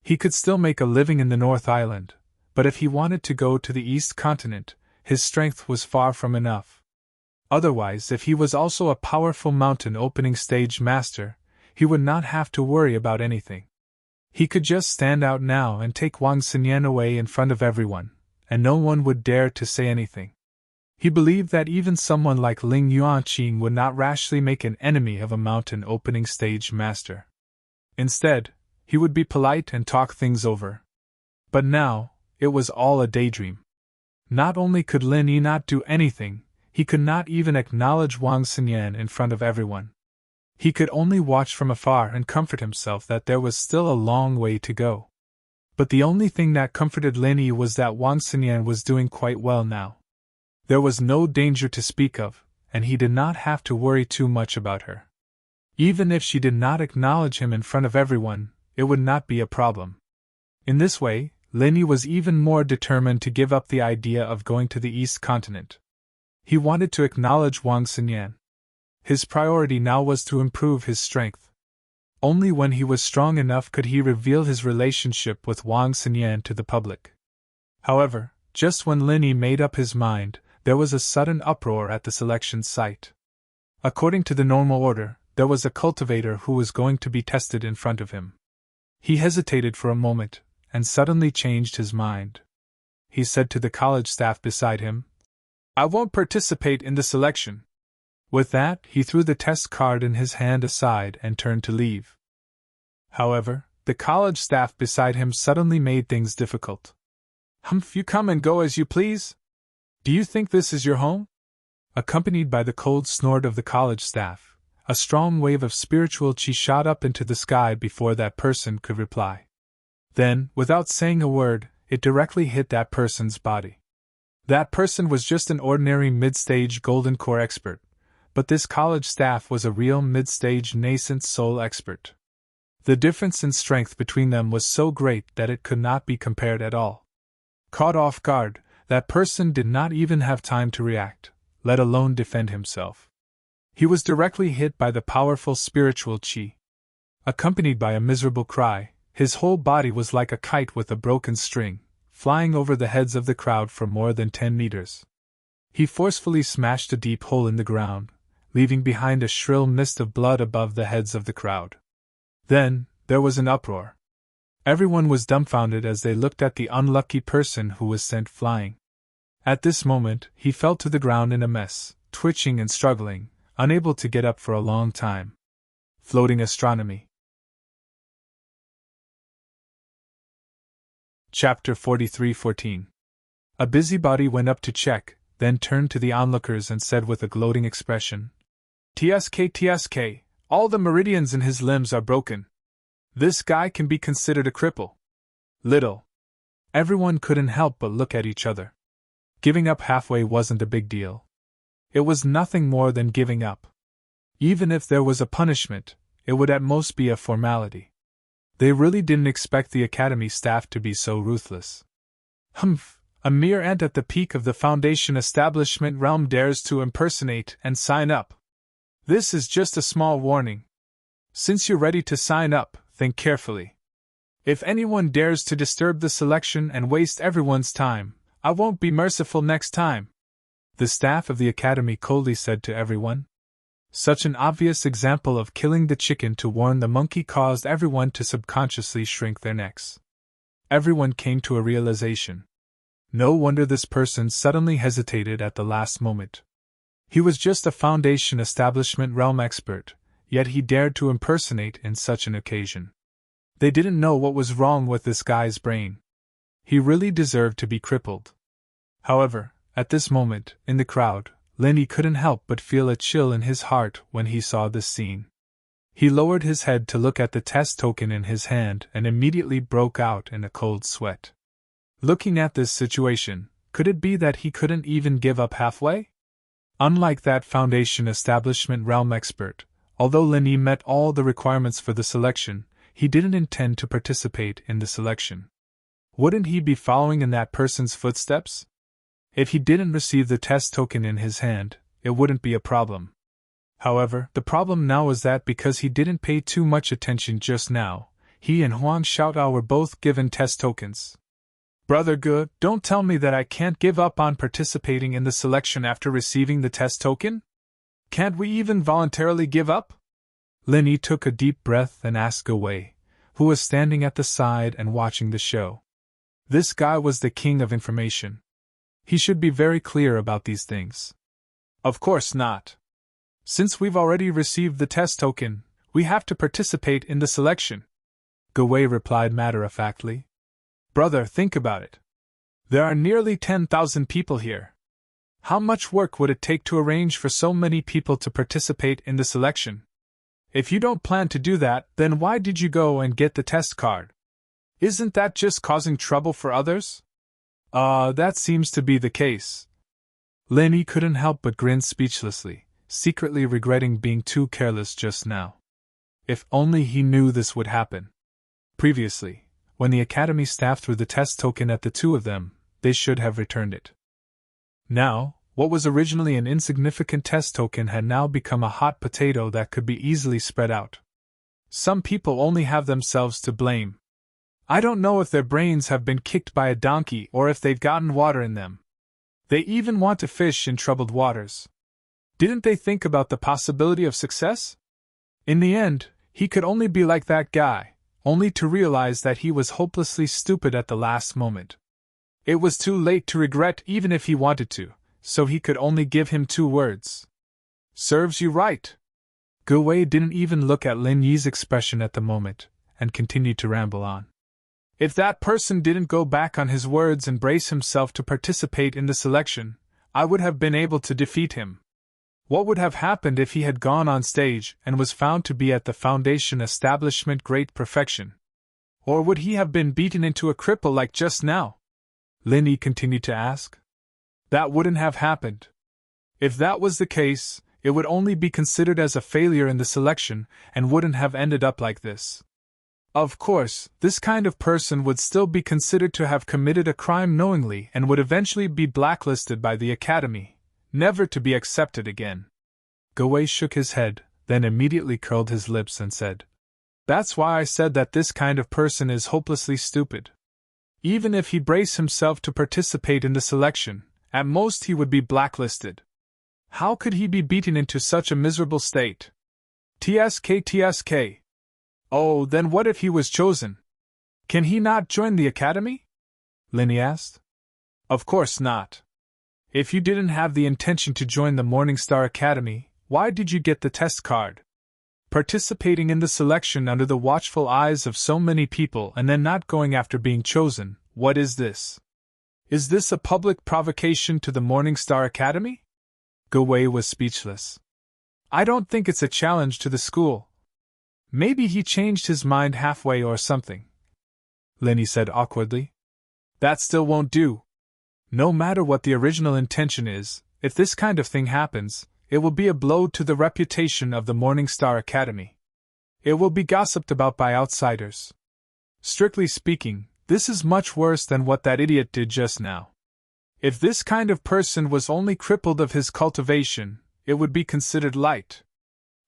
He could still make a living in the North Island, but if he wanted to go to the East Continent, his strength was far from enough. Otherwise, if he was also a powerful mountain opening stage master, he would not have to worry about anything. He could just stand out now and take Wang Xinyan away in front of everyone, and no one would dare to say anything. He believed that even someone like Ling Yuanqing would not rashly make an enemy of a mountain opening stage master. Instead, he would be polite and talk things over. But now, it was all a daydream. Not only could Lin Yi not do anything, he could not even acknowledge Wang Xinyan in front of everyone. He could only watch from afar and comfort himself that there was still a long way to go. But the only thing that comforted Lin Yi was that Wang Xinyan was doing quite well now. There was no danger to speak of, and he did not have to worry too much about her. Even if she did not acknowledge him in front of everyone, it would not be a problem. In this way, Lin Yi was even more determined to give up the idea of going to the East Continent. He wanted to acknowledge Wang Xinyan. His priority now was to improve his strength. Only when he was strong enough could he reveal his relationship with Wang Xinyan to the public. However, just when Lin Yi made up his mind, there was a sudden uproar at the selection site. According to the normal order, there was a cultivator who was going to be tested in front of him. He hesitated for a moment, and suddenly changed his mind. He said to the college staff beside him, "I won't participate in the selection." With that, he threw the test card in his hand aside and turned to leave. However, the college staff beside him suddenly made things difficult. "Humph, you come and go as you please? Do you think this is your home?" Accompanied by the cold snort of the college staff, a strong wave of spiritual chi shot up into the sky before that person could reply. Then, without saying a word, it directly hit that person's body. That person was just an ordinary mid-stage golden core expert, but this college staff was a real mid-stage nascent soul expert. The difference in strength between them was so great that it could not be compared at all. Caught off guard, that person did not even have time to react, let alone defend himself. He was directly hit by the powerful spiritual chi. Accompanied by a miserable cry, his whole body was like a kite with a broken string, flying over the heads of the crowd for more than 10 meters. He forcefully smashed a deep hole in the ground, leaving behind a shrill mist of blood above the heads of the crowd. Then, there was an uproar. Everyone was dumbfounded as they looked at the unlucky person who was sent flying. At this moment, he fell to the ground in a mess, twitching and struggling, unable to get up for a long time. Floating astronomy. Chapter 43:14. A busybody went up to check, then turned to the onlookers and said with a gloating expression, TSK, all the meridians in his limbs are broken. This guy can be considered a cripple. Little. Everyone couldn't help but look at each other. Giving up halfway wasn't a big deal. It was nothing more than giving up. Even if there was a punishment, it would at most be a formality. They really didn't expect the academy staff to be so ruthless. Humph! A mere ant at the peak of the Foundation establishment realm dares to impersonate and sign up. This is just a small warning. Since you're ready to sign up, think carefully. If anyone dares to disturb the selection and waste everyone's time, I won't be merciful next time. The staff of the academy coldly said to everyone. Such an obvious example of killing the chicken to warn the monkey caused everyone to subconsciously shrink their necks. Everyone came to a realization. No wonder this person suddenly hesitated at the last moment. He was just a Foundation establishment realm expert, yet he dared to impersonate in such an occasion. They didn't know what was wrong with this guy's brain. He really deserved to be crippled. However, at this moment, in the crowd, Lenny couldn't help but feel a chill in his heart when he saw this scene. He lowered his head to look at the test token in his hand and immediately broke out in a cold sweat. Looking at this situation, could it be that he couldn't even give up halfway? Unlike that Foundation establishment realm expert, although Lenny met all the requirements for the selection, he didn't intend to participate in the selection. Wouldn't he be following in that person's footsteps? If he didn't receive the test token in his hand, it wouldn't be a problem. However, the problem now was that because he didn't pay too much attention just now, he and Huang Xiaotao were both given test tokens. Brother Ge, don't tell me that I can't give up on participating in the selection after receiving the test token? Can't we even voluntarily give up? Lenny took a deep breath and asked Ge Wei, who was standing at the side and watching the show. This guy was the king of information. He should be very clear about these things. Of course not. Since we've already received the test token, we have to participate in the selection. Ge Wei replied matter-of-factly. Brother, think about it. There are nearly 10,000 people here. How much work would it take to arrange for so many people to participate in the selection? If you don't plan to do that, then why did you go and get the test card? Isn't that just causing trouble for others? That seems to be the case. Lenny couldn't help but grin speechlessly, secretly regretting being too careless just now. If only he knew this would happen. Previously, when the academy staff threw the test token at the two of them, they should have returned it. Now, what was originally an insignificant test token had now become a hot potato that could be easily spread out. Some people only have themselves to blame. I don't know if their brains have been kicked by a donkey or if they've gotten water in them. They even want to fish in troubled waters. Didn't they think about the possibility of success? In the end, he could only be like that guy, only to realize that he was hopelessly stupid at the last moment. It was too late to regret even if he wanted to, so he could only give him 2 words. Serves you right. Ge Wei didn't even look at Lin Yi's expression at the moment, and continued to ramble on. If that person didn't go back on his words and brace himself to participate in the selection, I would have been able to defeat him. What would have happened if he had gone on stage and was found to be at the Foundation establishment great perfection? Or would he have been beaten into a cripple like just now? Lin Yi continued to ask. That wouldn't have happened. If that was the case, it would only be considered as a failure in the selection and wouldn't have ended up like this. Of course, this kind of person would still be considered to have committed a crime knowingly and would eventually be blacklisted by the academy, never to be accepted again. Ge Wei shook his head, then immediately curled his lips and said, That's why I said that this kind of person is hopelessly stupid. Even if he braced himself to participate in the selection, at most he would be blacklisted. How could he be beaten into such a miserable state? TSK. Oh, then what if he was chosen? Can he not join the academy? Lin Yi asked. Of course not. If you didn't have the intention to join the Morningstar Academy, why did you get the test card? Participating in the selection under the watchful eyes of so many people and then not going after being chosen, what is this? Is this a public provocation to the Morningstar Academy? Ge Wei was speechless. I don't think it's a challenge to the school. Maybe he changed his mind halfway or something. Lin Yi said awkwardly. That still won't do. No matter what the original intention is, if this kind of thing happens, it will be a blow to the reputation of the Morning Star Academy. It will be gossiped about by outsiders. Strictly speaking, this is much worse than what that idiot did just now. If this kind of person was only crippled of his cultivation, it would be considered light.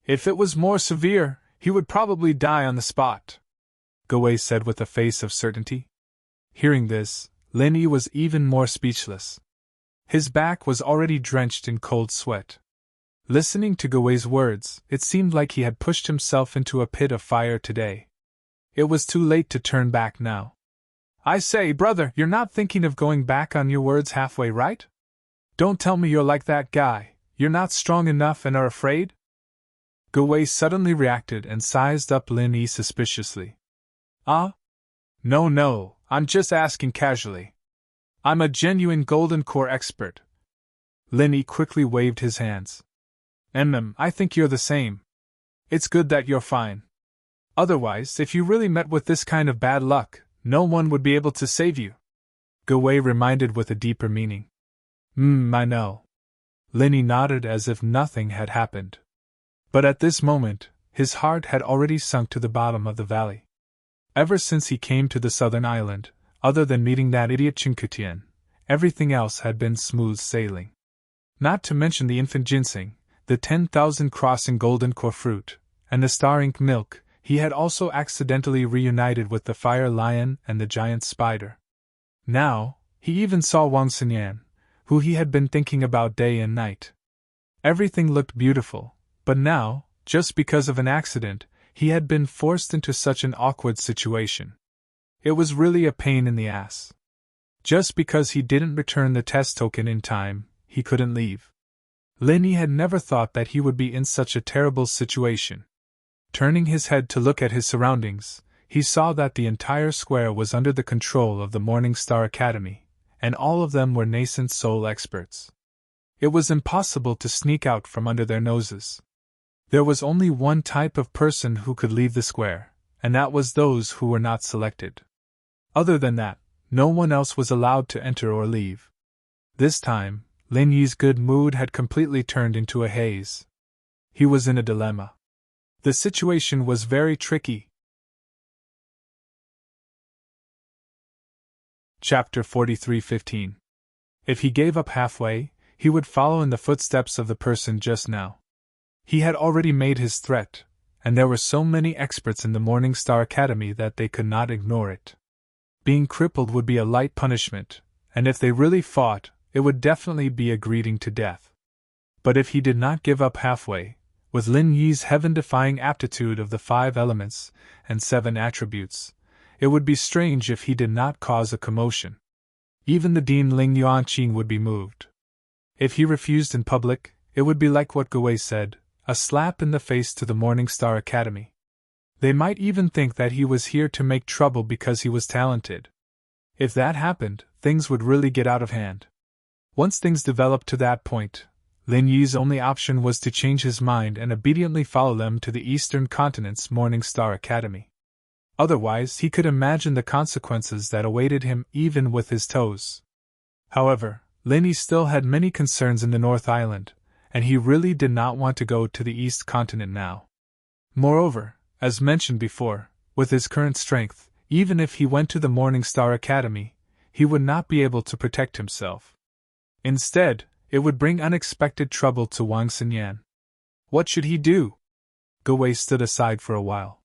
If it was more severe, he would probably die on the spot, Gawei said with a face of certainty. Hearing this, Lin Yi was even more speechless. His back was already drenched in cold sweat. Listening to Gawei's words, it seemed like he had pushed himself into a pit of fire today. It was too late to turn back now. I say, brother, you're not thinking of going back on your words halfway, right? Don't tell me you're like that guy. You're not strong enough and are afraid? Gawei suddenly reacted and sized up Lin Yi suspiciously. No, I'm just asking casually. I'm a genuine golden core expert. Lin Yi quickly waved his hands. I think you're the same. It's good that you're fine. Otherwise, if you really met with this kind of bad luck, no one would be able to save you. Gawei reminded with a deeper meaning. I know. Lin Yi nodded as if nothing had happened. But at this moment, his heart had already sunk to the bottom of the valley. Ever since he came to the southern island, other than meeting that idiot Chinkutian, everything else had been smooth sailing. Not to mention the infant ginseng, the 10,000 crossing golden core fruit, and the star ink milk, he had also accidentally reunited with the fire lion and the giant spider. Now, he even saw Wang Xinyan, who he had been thinking about day and night. Everything looked beautiful, but now, just because of an accident, he had been forced into such an awkward situation. It was really a pain in the ass. Just because he didn't return the test token in time, he couldn't leave. Lin Yi had never thought that he would be in such a terrible situation. Turning his head to look at his surroundings, he saw that the entire square was under the control of the Morning Star Academy, and all of them were nascent soul experts. It was impossible to sneak out from under their noses. There was only one type of person who could leave the square, and that was those who were not selected. Other than that, no one else was allowed to enter or leave. This time, Lin Yi's good mood had completely turned into a haze. He was in a dilemma. The situation was very tricky. Chapter 43:15. If he gave up halfway, he would follow in the footsteps of the person just now. He had already made his threat, and there were so many experts in the Morning Star Academy that they could not ignore it. Being crippled would be a light punishment, and if they really fought, it would definitely be a greeting to death. But if he did not give up halfway, with Lin Yi's heaven-defying aptitude of the 5 elements and 7 attributes, it would be strange if he did not cause a commotion. Even the Dean Ling Yuanqing would be moved. If he refused in public, it would be like what Gawei said, a slap in the face to the Morning Star Academy. They might even think that he was here to make trouble because he was talented. If that happened, things would really get out of hand. Once things developed to that point, Lin Yi's only option was to change his mind and obediently follow them to the Eastern Continent's Morning Star Academy. Otherwise, he could imagine the consequences that awaited him even with his toes. However, Lin Yi still had many concerns in the North Island, and he really did not want to go to the East Continent now. Moreover, as mentioned before, with his current strength, even if he went to the Morning Star Academy, he would not be able to protect himself. Instead, it would bring unexpected trouble to Wang Xinyan. What should he do? Gawei stood aside for a while.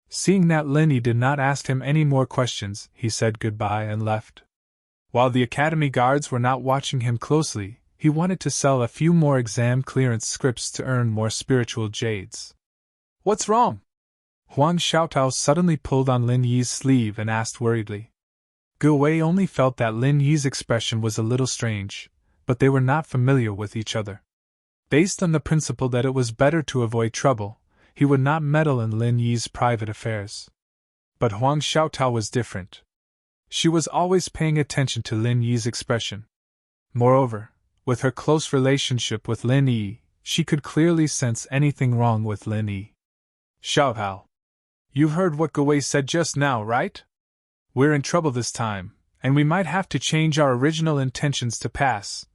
Seeing that Lin Yi did not ask him any more questions, he said goodbye and left. While the academy guards were not watching him closely, he wanted to sell a few more exam clearance scripts to earn more spiritual jades. What's wrong? Huang Xiaotao suddenly pulled on Lin Yi's sleeve and asked worriedly. Gawei only felt that Lin Yi's expression was a little strange, but they were not familiar with each other. Based on the principle that it was better to avoid trouble, he would not meddle in Lin Yi's private affairs. But Huang Xiaotao was different. She was always paying attention to Lin Yi's expression. Moreover, with her close relationship with Lin Yi, she could clearly sense anything wrong with Lin Yi. Xiaotao, you heard what Gawei said just now, right? We're in trouble this time, and we might have to change our original intentions to pass.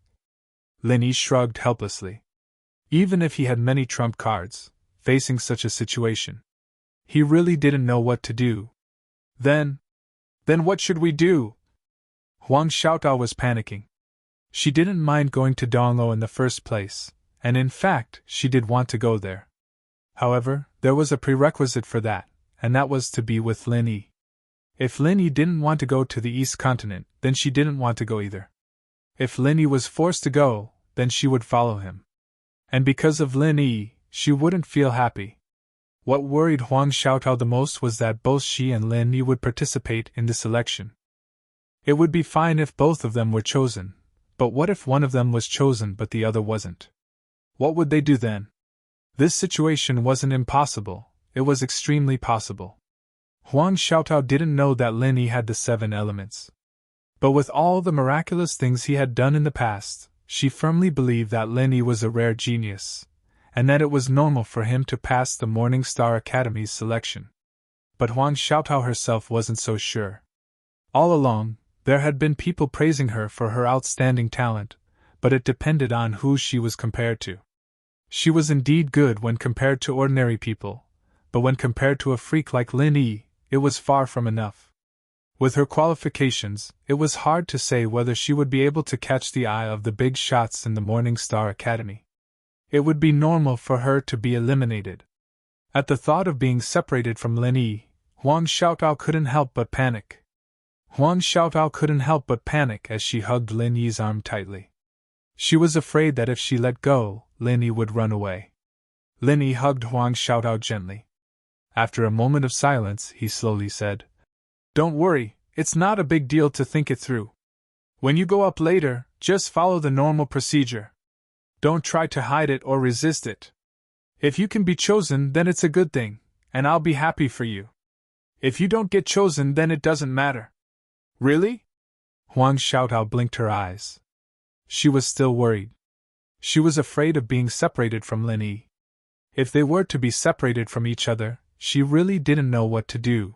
Lin Yi shrugged helplessly. Even if he had many trump cards, facing such a situation, he really didn't know what to do. Then what should we do? Huang Xiaotao was panicking. She didn't mind going to Donglou in the first place, and in fact, she did want to go there. However, there was a prerequisite for that, and that was to be with Lin Yi. If Lin Yi didn't want to go to the East Continent, then she didn't want to go either. If Lin Yi was forced to go, then she would follow him. And because of Lin Yi, she wouldn't feel happy. What worried Huang Xiaotao the most was that both she and Lin Yi would participate in this election. It would be fine if both of them were chosen, but what if one of them was chosen but the other wasn't? What would they do then? This situation wasn't impossible, it was extremely possible. Huang Xiaotao didn't know that Lin Yi had the 7 elements. But with all the miraculous things he had done in the past, she firmly believed that Lin Yi was a rare genius, and that it was normal for him to pass the Morning Star Academy's selection. But Huang Xiaotao herself wasn't so sure. All along, there had been people praising her for her outstanding talent, but it depended on who she was compared to. She was indeed good when compared to ordinary people, but when compared to a freak like Lin Yi, it was far from enough. With her qualifications, it was hard to say whether she would be able to catch the eye of the big shots in the Morning Star Academy. It would be normal for her to be eliminated. At the thought of being separated from Lin Yi, Huang Xiaotao couldn't help but panic. Huang Xiaotao couldn't help but panic as she hugged Lin Yi's arm tightly. She was afraid that if she let go, Lin Yi would run away. Lin Yi hugged Huang Xiaotao gently. After a moment of silence, he slowly said, "Don't worry, it's not a big deal to think it through. When you go up later, just follow the normal procedure. Don't try to hide it or resist it. If you can be chosen, then it's a good thing, and I'll be happy for you. If you don't get chosen, then it doesn't matter." "Really?" Huang Xiaotao blinked her eyes. She was still worried. She was afraid of being separated from Lin Yi. If they were to be separated from each other, she really didn't know what to do.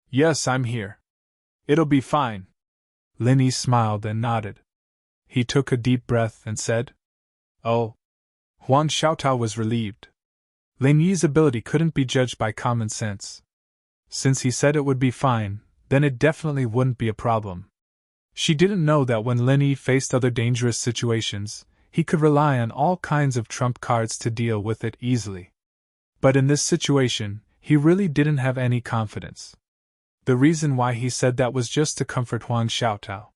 "Yes, I'm here. It'll be fine." Lin Yi smiled and nodded. He took a deep breath and said, "Oh." Huang Xiaotao was relieved. Lin Yi's ability couldn't be judged by common sense. Since he said it would be fine, then it definitely wouldn't be a problem. She didn't know that when Lin Yi faced other dangerous situations, he could rely on all kinds of trump cards to deal with it easily. But in this situation, he really didn't have any confidence. The reason why he said that was just to comfort Huang Xiaotao.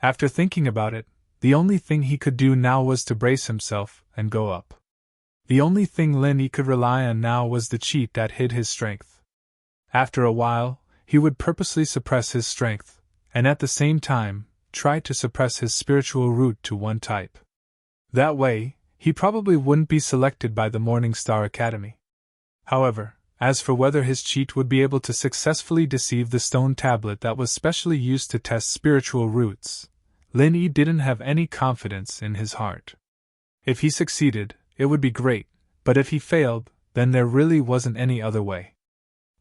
After thinking about it, the only thing he could do now was to brace himself and go up. The only thing Lin Yi could rely on now was the cheat that hid his strength. After a while, he would purposely suppress his strength, and at the same time, try to suppress his spiritual root to one type. That way, he probably wouldn't be selected by the Morning Star Academy. However, as for whether his cheat would be able to successfully deceive the stone tablet that was specially used to test spiritual roots, Lin Yi didn't have any confidence in his heart. If he succeeded, it would be great, but if he failed, then there really wasn't any other way.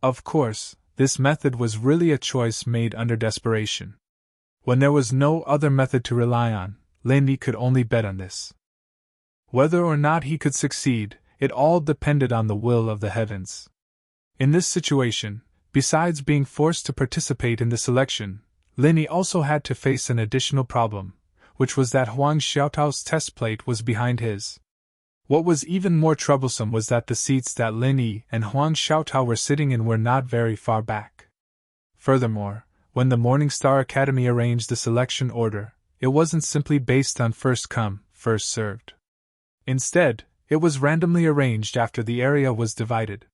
Of course, this method was really a choice made under desperation. When there was no other method to rely on, Lin Yi could only bet on this. Whether or not he could succeed, it all depended on the will of the heavens. In this situation, besides being forced to participate in the selection, Lin Yi also had to face an additional problem, which was that Huang Xiaotao's test plate was behind his. What was even more troublesome was that the seats that Lin Yi and Huang Xiaotao were sitting in were not very far back. Furthermore, when the Morning Star Academy arranged the selection order, it wasn't simply based on first come, first served. Instead, it was randomly arranged after the area was divided.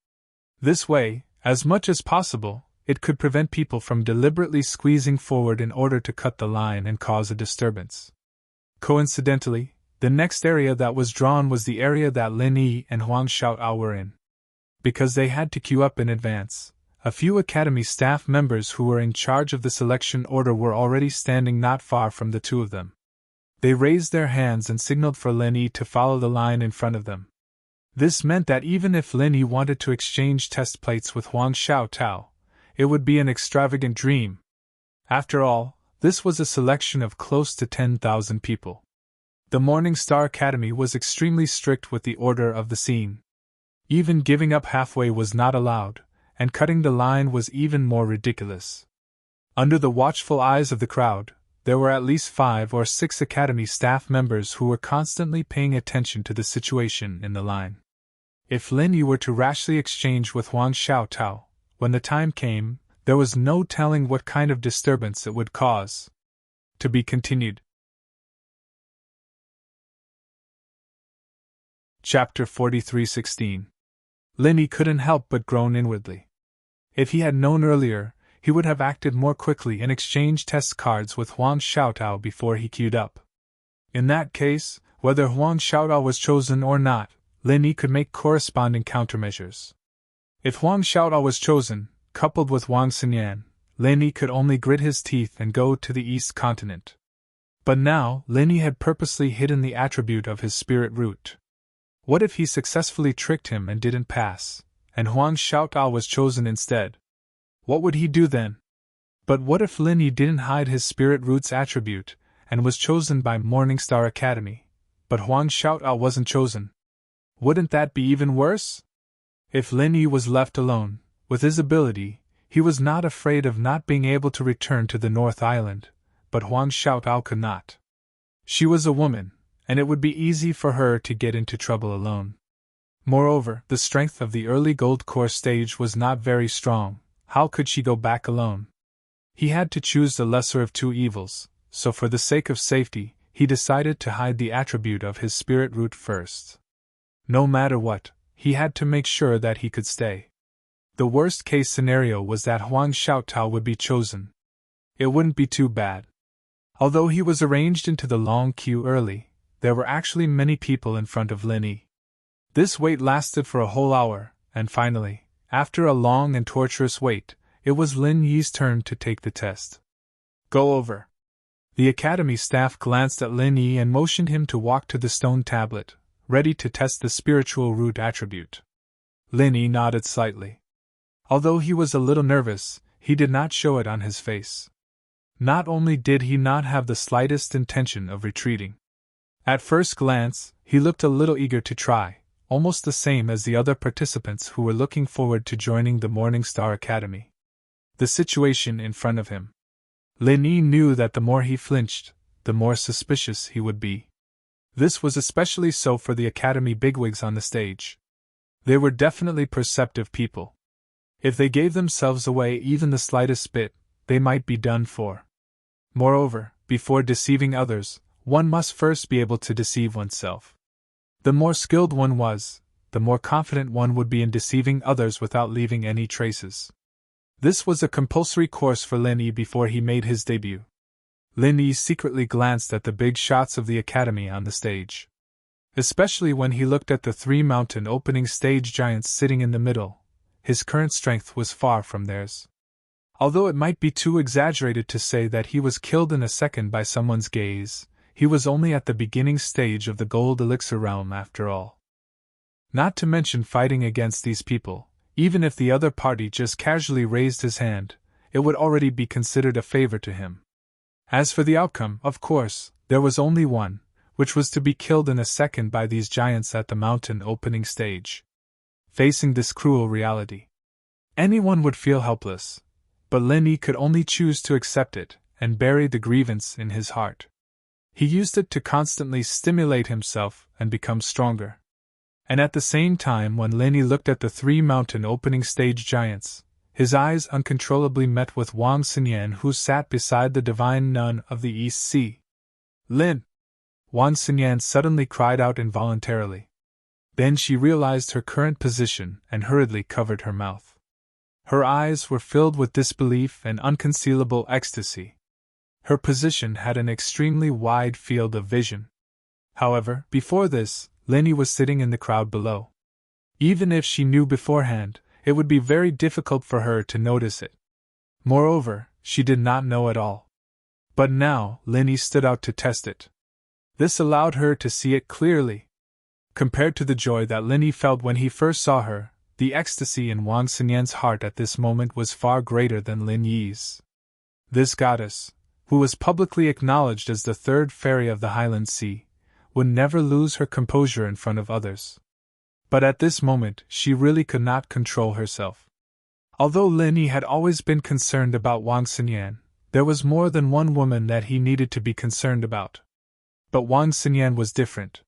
This way, as much as possible, it could prevent people from deliberately squeezing forward in order to cut the line and cause a disturbance. Coincidentally, the next area that was drawn was the area that Lin Yi and Huang Xiaotao were in. Because they had to queue up in advance, a few Academy staff members who were in charge of the selection order were already standing not far from the two of them. They raised their hands and signaled for Lin Yi to follow the line in front of them. This meant that even if Lin Yi wanted to exchange test plates with Huang Xiaotao, it would be an extravagant dream. After all, this was a selection of close to 10,000 people. The Morning Star Academy was extremely strict with the order of the scene. Even giving up halfway was not allowed, and cutting the line was even more ridiculous. Under the watchful eyes of the crowd, there were at least 5 or 6 Academy staff members who were constantly paying attention to the situation in the line. If Lin Yi were to rashly exchange with Huang Xiaotao, when the time came, there was no telling what kind of disturbance it would cause. To be continued. Chapter 43:16. Lin Yi couldn't help but groan inwardly. If he had known earlier, he would have acted more quickly and exchanged test cards with Huang Xiaotao before he queued up. In that case, whether Huang Xiaotao was chosen or not, Lin Yi could make corresponding countermeasures. If Huang Xiaotao was chosen, coupled with Wang Xinyan, Lin Yi could only grit his teeth and go to the East Continent. But now, Lin Yi had purposely hidden the attribute of his spirit root. What if he successfully tricked him and didn't pass, and Huang Xiaotao was chosen instead? What would he do then? But what if Lin Yi didn't hide his spirit root's attribute, and was chosen by Morning Star Academy, but Huang Xiaotao wasn't chosen? Wouldn't that be even worse? If Lin Yi was left alone, with his ability, he was not afraid of not being able to return to the North Island, but Huang Xiaotao could not. She was a woman, and it would be easy for her to get into trouble alone. Moreover, the strength of the early gold core stage was not very strong. How could she go back alone? He had to choose the lesser of two evils, so for the sake of safety, he decided to hide the attribute of his spirit root first. No matter what, he had to make sure that he could stay. The worst-case scenario was that Huang Xiaotao would be chosen. It wouldn't be too bad. Although he was arranged into the long queue early, there were actually many people in front of Lin Yi. This wait lasted for a whole hour, and finally, after a long and torturous wait, it was Lin Yi's turn to take the test. Go over. The academy staff glanced at Lin Yi and motioned him to walk to the stone tablet, ready to test the spiritual root attribute. Lin Yi nodded slightly. Although he was a little nervous, he did not show it on his face. Not only did he not have the slightest intention of retreating. At first glance, he looked a little eager to try, almost the same as the other participants who were looking forward to joining the Morning Star Academy. The situation in front of him. Lin Yi knew that the more he flinched, the more suspicious he would be. This was especially so for the academy bigwigs on the stage. They were definitely perceptive people. If they gave themselves away even the slightest bit, they might be done for. Moreover, before deceiving others, one must first be able to deceive oneself. The more skilled one was, the more confident one would be in deceiving others without leaving any traces. This was a compulsory course for Lin Yi before he made his debut. Lin Yi secretly glanced at the big shots of the academy on the stage. Especially when he looked at the 3 mountain opening stage giants sitting in the middle, his current strength was far from theirs. Although it might be too exaggerated to say that he was killed in a second by someone's gaze, he was only at the beginning stage of the gold elixir realm after all. Not to mention fighting against these people, even if the other party just casually raised his hand, it would already be considered a favor to him. As for the outcome, of course, there was only one, which was to be killed in a second by these giants at the mountain opening stage. Facing this cruel reality, anyone would feel helpless, but Lin Yi could only choose to accept it and bury the grievance in his heart. He used it to constantly stimulate himself and become stronger. And at the same time, when Lin Yi looked at the 3 mountain opening stage giants, his eyes uncontrollably met with Wang Xinyan, who sat beside the divine nun of the East Sea. Lin! Wang Xinyan suddenly cried out involuntarily. Then she realized her current position and hurriedly covered her mouth. Her eyes were filled with disbelief and unconcealable ecstasy. Her position had an extremely wide field of vision. However, before this, Lin Yi was sitting in the crowd below. Even if she knew beforehand, it would be very difficult for her to notice it. Moreover, she did not know at all. But now, Lin Yi stood out to test it. This allowed her to see it clearly. Compared to the joy that Lin Yi felt when he first saw her, the ecstasy in Wang Xinyan's heart at this moment was far greater than Lin Yi's. This goddess, who was publicly acknowledged as the 3rd fairy of the Highland Sea, would never lose her composure in front of others. But at this moment, she really could not control herself. Although Lin Yi had always been concerned about Wang Xinyan, there was more than one woman that he needed to be concerned about. But Wang Xinyan was different.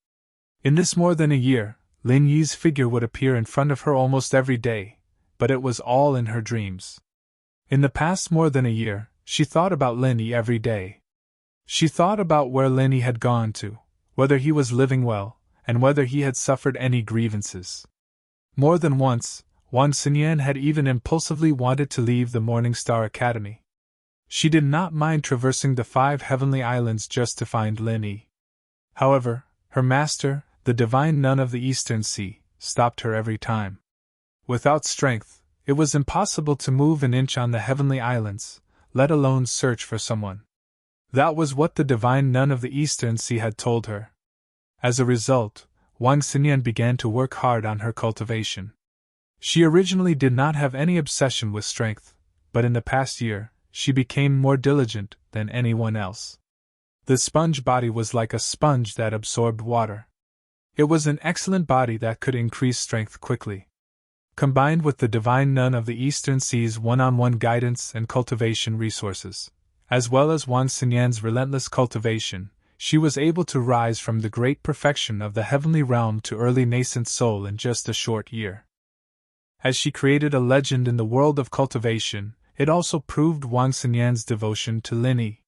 In this more than a year, Lin Yi's figure would appear in front of her almost every day, but it was all in her dreams. In the past more than a year, she thought about Lin Yi every day. She thought about where Lin Yi had gone to, whether he was living well, and whether he had suffered any grievances. More than once, Wang Xinyan had even impulsively wanted to leave the Morning Star Academy. She did not mind traversing the 5 heavenly islands just to find Lin Yi. However, her master, the divine nun of the Eastern Sea, stopped her every time. Without strength, it was impossible to move an inch on the heavenly islands, let alone search for someone. That was what the divine nun of the Eastern Sea had told her. As a result, Wang Xinyan began to work hard on her cultivation. She originally did not have any obsession with strength, but in the past year, she became more diligent than anyone else. The sponge body was like a sponge that absorbed water. It was an excellent body that could increase strength quickly. Combined with the divine nun of the Eastern Sea's one-on-one guidance and cultivation resources, as well as Wang Xinyan's relentless cultivation, she was able to rise from the great perfection of the heavenly realm to early nascent soul in just a short year. As she created a legend in the world of cultivation, it also proved Wang Xinyan's devotion to Lin Yi.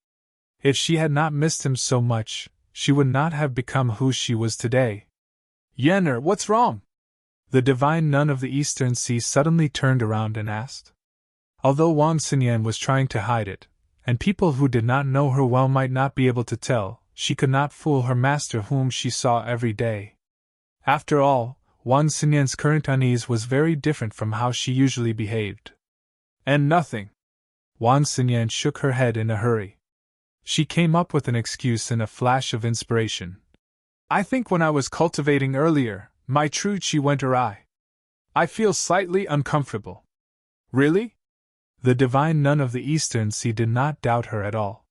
If she had not missed him so much, she would not have become who she was today. "Yener, what's wrong?" The divine nun of the Eastern Sea suddenly turned around and asked. Although Wang Xinyan was trying to hide it, and people who did not know her well might not be able to tell, she could not fool her master whom she saw every day. After all, Wang Xinyan's current unease was very different from how she usually behaved. "And nothing." Wang Xinyan shook her head in a hurry. She came up with an excuse in a flash of inspiration. "I think when I was cultivating earlier, my true qi went awry. I feel slightly uncomfortable." "Really?" The divine nun of the Eastern Sea did not doubt her at all.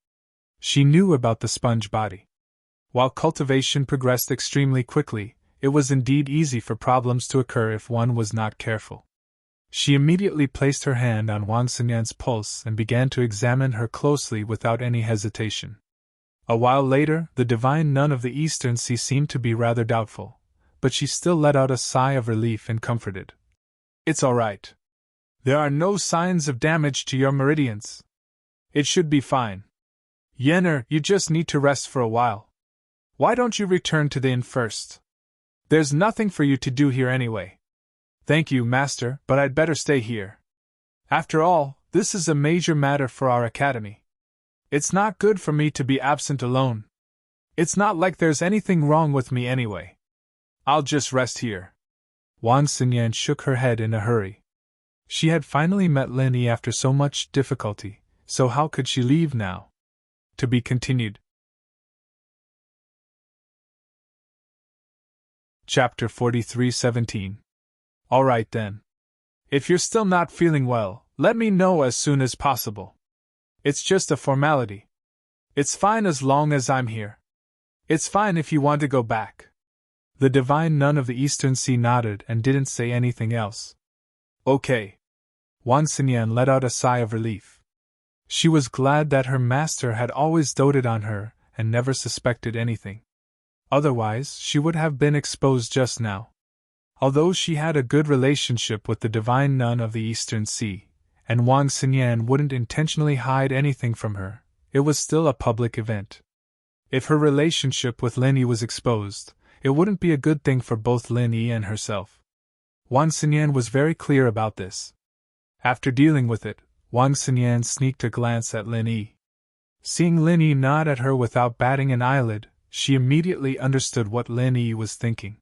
She knew about the sponge body. While cultivation progressed extremely quickly, it was indeed easy for problems to occur if one was not careful. She immediately placed her hand on Wang Xinyan's pulse and began to examine her closely without any hesitation. A while later, the divine nun of the Eastern Sea seemed to be rather doubtful, but she still let out a sigh of relief and comforted. "It's all right. There are no signs of damage to your meridians. It should be fine. Yener, you just need to rest for a while. Why don't you return to the inn first? There's nothing for you to do here anyway." "Thank you, Master, but I'd better stay here. After all, this is a major matter for our academy. It's not good for me to be absent alone. It's not like there's anything wrong with me anyway. I'll just rest here." Wang Xinyan shook her head in a hurry. She had finally met Lin Yi after so much difficulty, so how could she leave now? To be continued. Chapter 43:17. All right then. If you're still not feeling well, let me know as soon as possible. It's just a formality. It's fine as long as I'm here. It's fine if you want to go back. The divine nun of the Eastern Sea nodded and didn't say anything else. Okay. Wang Xinyan let out a sigh of relief. She was glad that her master had always doted on her and never suspected anything. Otherwise, she would have been exposed just now. Although she had a good relationship with the divine nun of the Eastern Sea, and Wang Xinyan wouldn't intentionally hide anything from her, it was still a public event. If her relationship with Lin Yi was exposed, it wouldn't be a good thing for both Lin Yi and herself. Wang Xinyan was very clear about this. After dealing with it, Wang Xinyan sneaked a glance at Lin Yi. Seeing Lin Yi nod at her without batting an eyelid, she immediately understood what Lin Yi was thinking.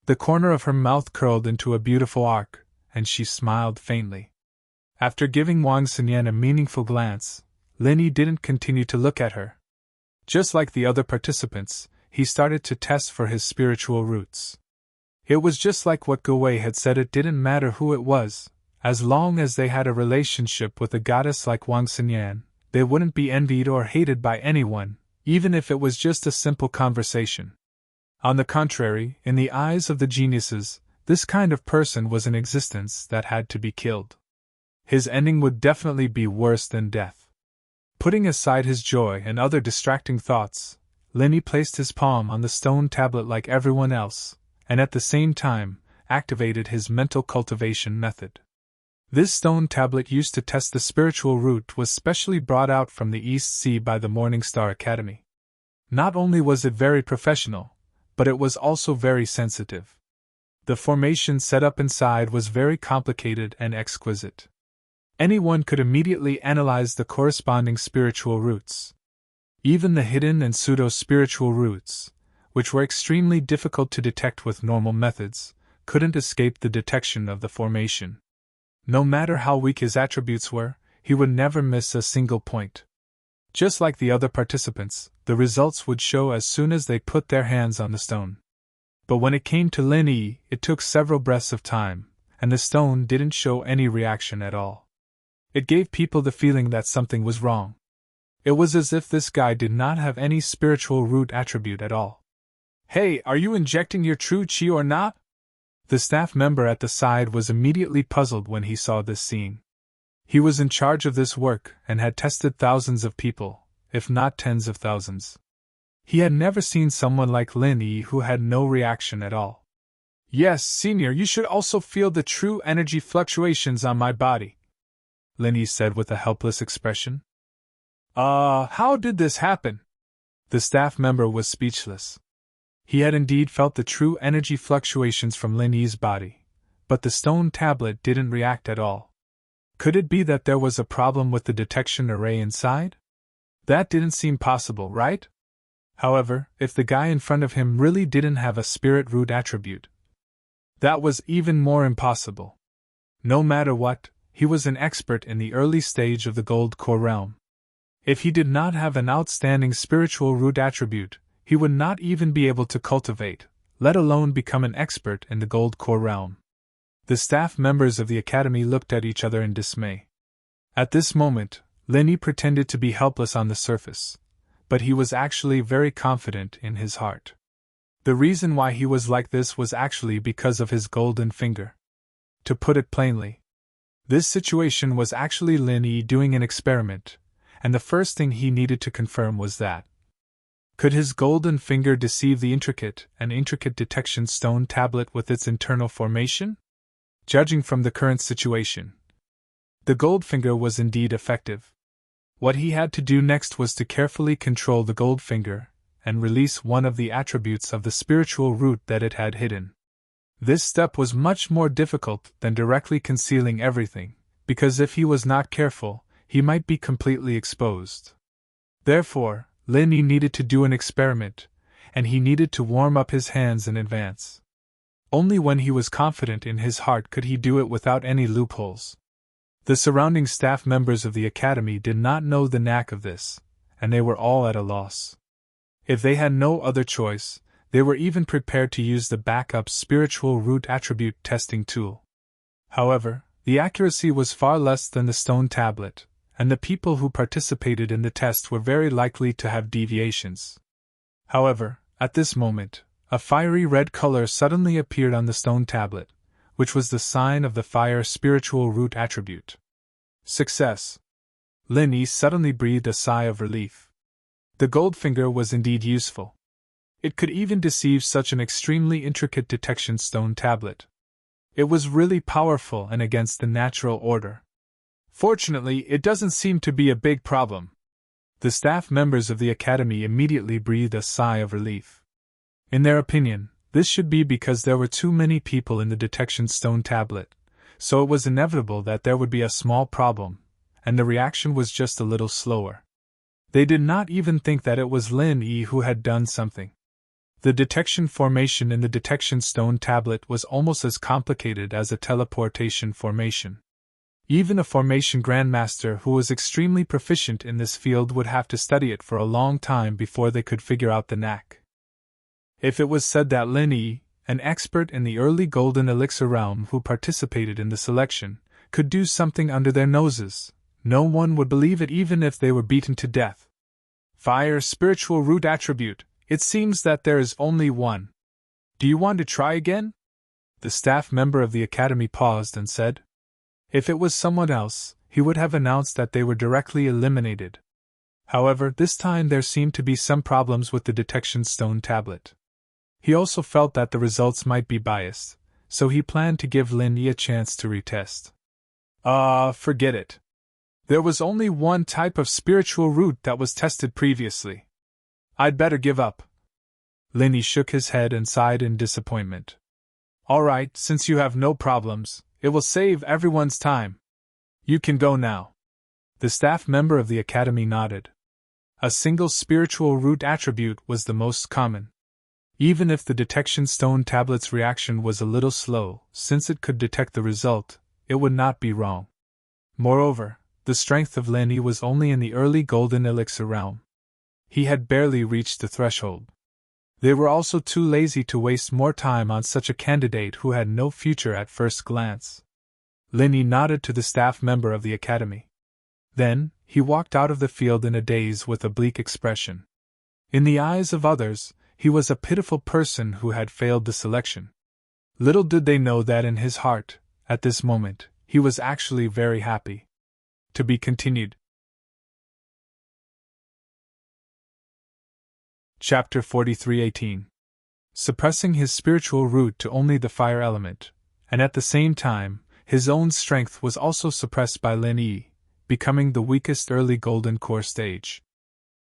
The corner of her mouth curled into a beautiful arc, and she smiled faintly. After giving Wang Xinyan a meaningful glance, Lin Yi didn't continue to look at her. Just like the other participants, he started to test for his spiritual roots. It was just like what Gowei had said, it didn't matter who it was, as long as they had a relationship with a goddess like Wang Xinyan, they wouldn't be envied or hated by anyone, even if it was just a simple conversation. On the contrary, in the eyes of the geniuses, this kind of person was an existence that had to be killed. His ending would definitely be worse than death. Putting aside his joy and other distracting thoughts, Linny placed his palm on the stone tablet like everyone else, and at the same time, activated his mental cultivation method. This stone tablet used to test the spiritual root was specially brought out from the East Sea by the Morning Star Academy. Not only was it very professional, but it was also very sensitive. The formation set up inside was very complicated and exquisite. Anyone could immediately analyze the corresponding spiritual roots. Even the hidden and pseudo-spiritual roots, which were extremely difficult to detect with normal methods, couldn't escape the detection of the formation. No matter how weak his attributes were, he would never miss a single point. Just like the other participants, the results would show as soon as they put their hands on the stone. But when it came to Lin Yi, it took several breaths of time, and the stone didn't show any reaction at all. It gave people the feeling that something was wrong. It was as if this guy did not have any spiritual root attribute at all. "Hey, are you injecting your true chi or not?" The staff member at the side was immediately puzzled when he saw this scene. He was in charge of this work and had tested thousands of people, if not tens of thousands. He had never seen someone like Lin Yi who had no reaction at all. "Yes, Senior, you should also feel the true energy fluctuations on my body," Lin Yi said with a helpless expression. How did this happen?" The staff member was speechless. He had indeed felt the true energy fluctuations from Lin Yi's body, but the stone tablet didn't react at all. Could it be that there was a problem with the detection array inside? That didn't seem possible, right? However, if the guy in front of him really didn't have a spirit root attribute, that was even more impossible. No matter what, he was an expert in the early stage of the gold core realm. If he did not have an outstanding spiritual root attribute, he would not even be able to cultivate, let alone become an expert in the gold core realm. The staff members of the academy looked at each other in dismay. At this moment, Lin Yi pretended to be helpless on the surface, but he was actually very confident in his heart. The reason why he was like this was actually because of his golden finger. To put it plainly, this situation was actually Lin Yi doing an experiment, and the first thing he needed to confirm was that could his golden finger deceive the intricate detection stone tablet with its internal formation? Judging from the current situation, the gold finger was indeed effective. What he had to do next was to carefully control the gold finger and release one of the attributes of the spiritual root that it had hidden. This step was much more difficult than directly concealing everything, because if he was not careful, he might be completely exposed. Therefore, Lin Yi needed to do an experiment, and he needed to warm up his hands in advance. Only when he was confident in his heart could he do it without any loopholes. The surrounding staff members of the academy did not know the knack of this, and they were all at a loss. If they had no other choice, they were even prepared to use the backup spiritual root attribute testing tool. However, the accuracy was far less than the stone tablet, and the people who participated in the test were very likely to have deviations. However, at this moment, a fiery red color suddenly appeared on the stone tablet, which was the sign of the fire spiritual root attribute. Success! Lin Yi suddenly breathed a sigh of relief. The gold finger was indeed useful. It could even deceive such an extremely intricate detection stone tablet. It was really powerful and against the natural order. Fortunately, it doesn't seem to be a big problem. The staff members of the academy immediately breathed a sigh of relief. In their opinion, this should be because there were too many people in the detection stone tablet, so it was inevitable that there would be a small problem, and the reaction was just a little slower. They did not even think that it was Lin Yi who had done something. The detection formation in the detection stone tablet was almost as complicated as a teleportation formation. Even a formation grandmaster who was extremely proficient in this field would have to study it for a long time before they could figure out the knack. If it was said that Lin Yi, an expert in the early golden elixir realm who participated in the selection, could do something under their noses, no one would believe it even if they were beaten to death. Fire spiritual root attribute, It seems that there is only one. Do you want to try again? The staff member of the academy paused and said. If it was someone else, he would have announced that they were directly eliminated. However, this time there seemed to be some problems with the detection stone tablet. He also felt that the results might be biased, so he planned to give Lin Yi a chance to retest. Forget it. There was only one type of spiritual root that was tested previously. I'd better give up. Lin Yi shook his head and sighed in disappointment. All right, since you have no problems, it will save everyone's time. You can go now. The staff member of the academy nodded. A single spiritual root attribute was the most common. Even if the detection stone tablet's reaction was a little slow, since it could detect the result, it would not be wrong. Moreover, the strength of Lin Yi was only in the early golden elixir realm. He had barely reached the threshold. They were also too lazy to waste more time on such a candidate who had no future at first glance. Lin Yi nodded to the staff member of the academy. Then, he walked out of the field in a daze with a bleak expression. In the eyes of others, he was a pitiful person who had failed the selection. Little did they know that in his heart, at this moment, he was actually very happy. To be continued. Chapter 43:18. Suppressing his spiritual root to only the fire element, and at the same time, his own strength was also suppressed by Lin Yi, becoming the weakest early golden core stage.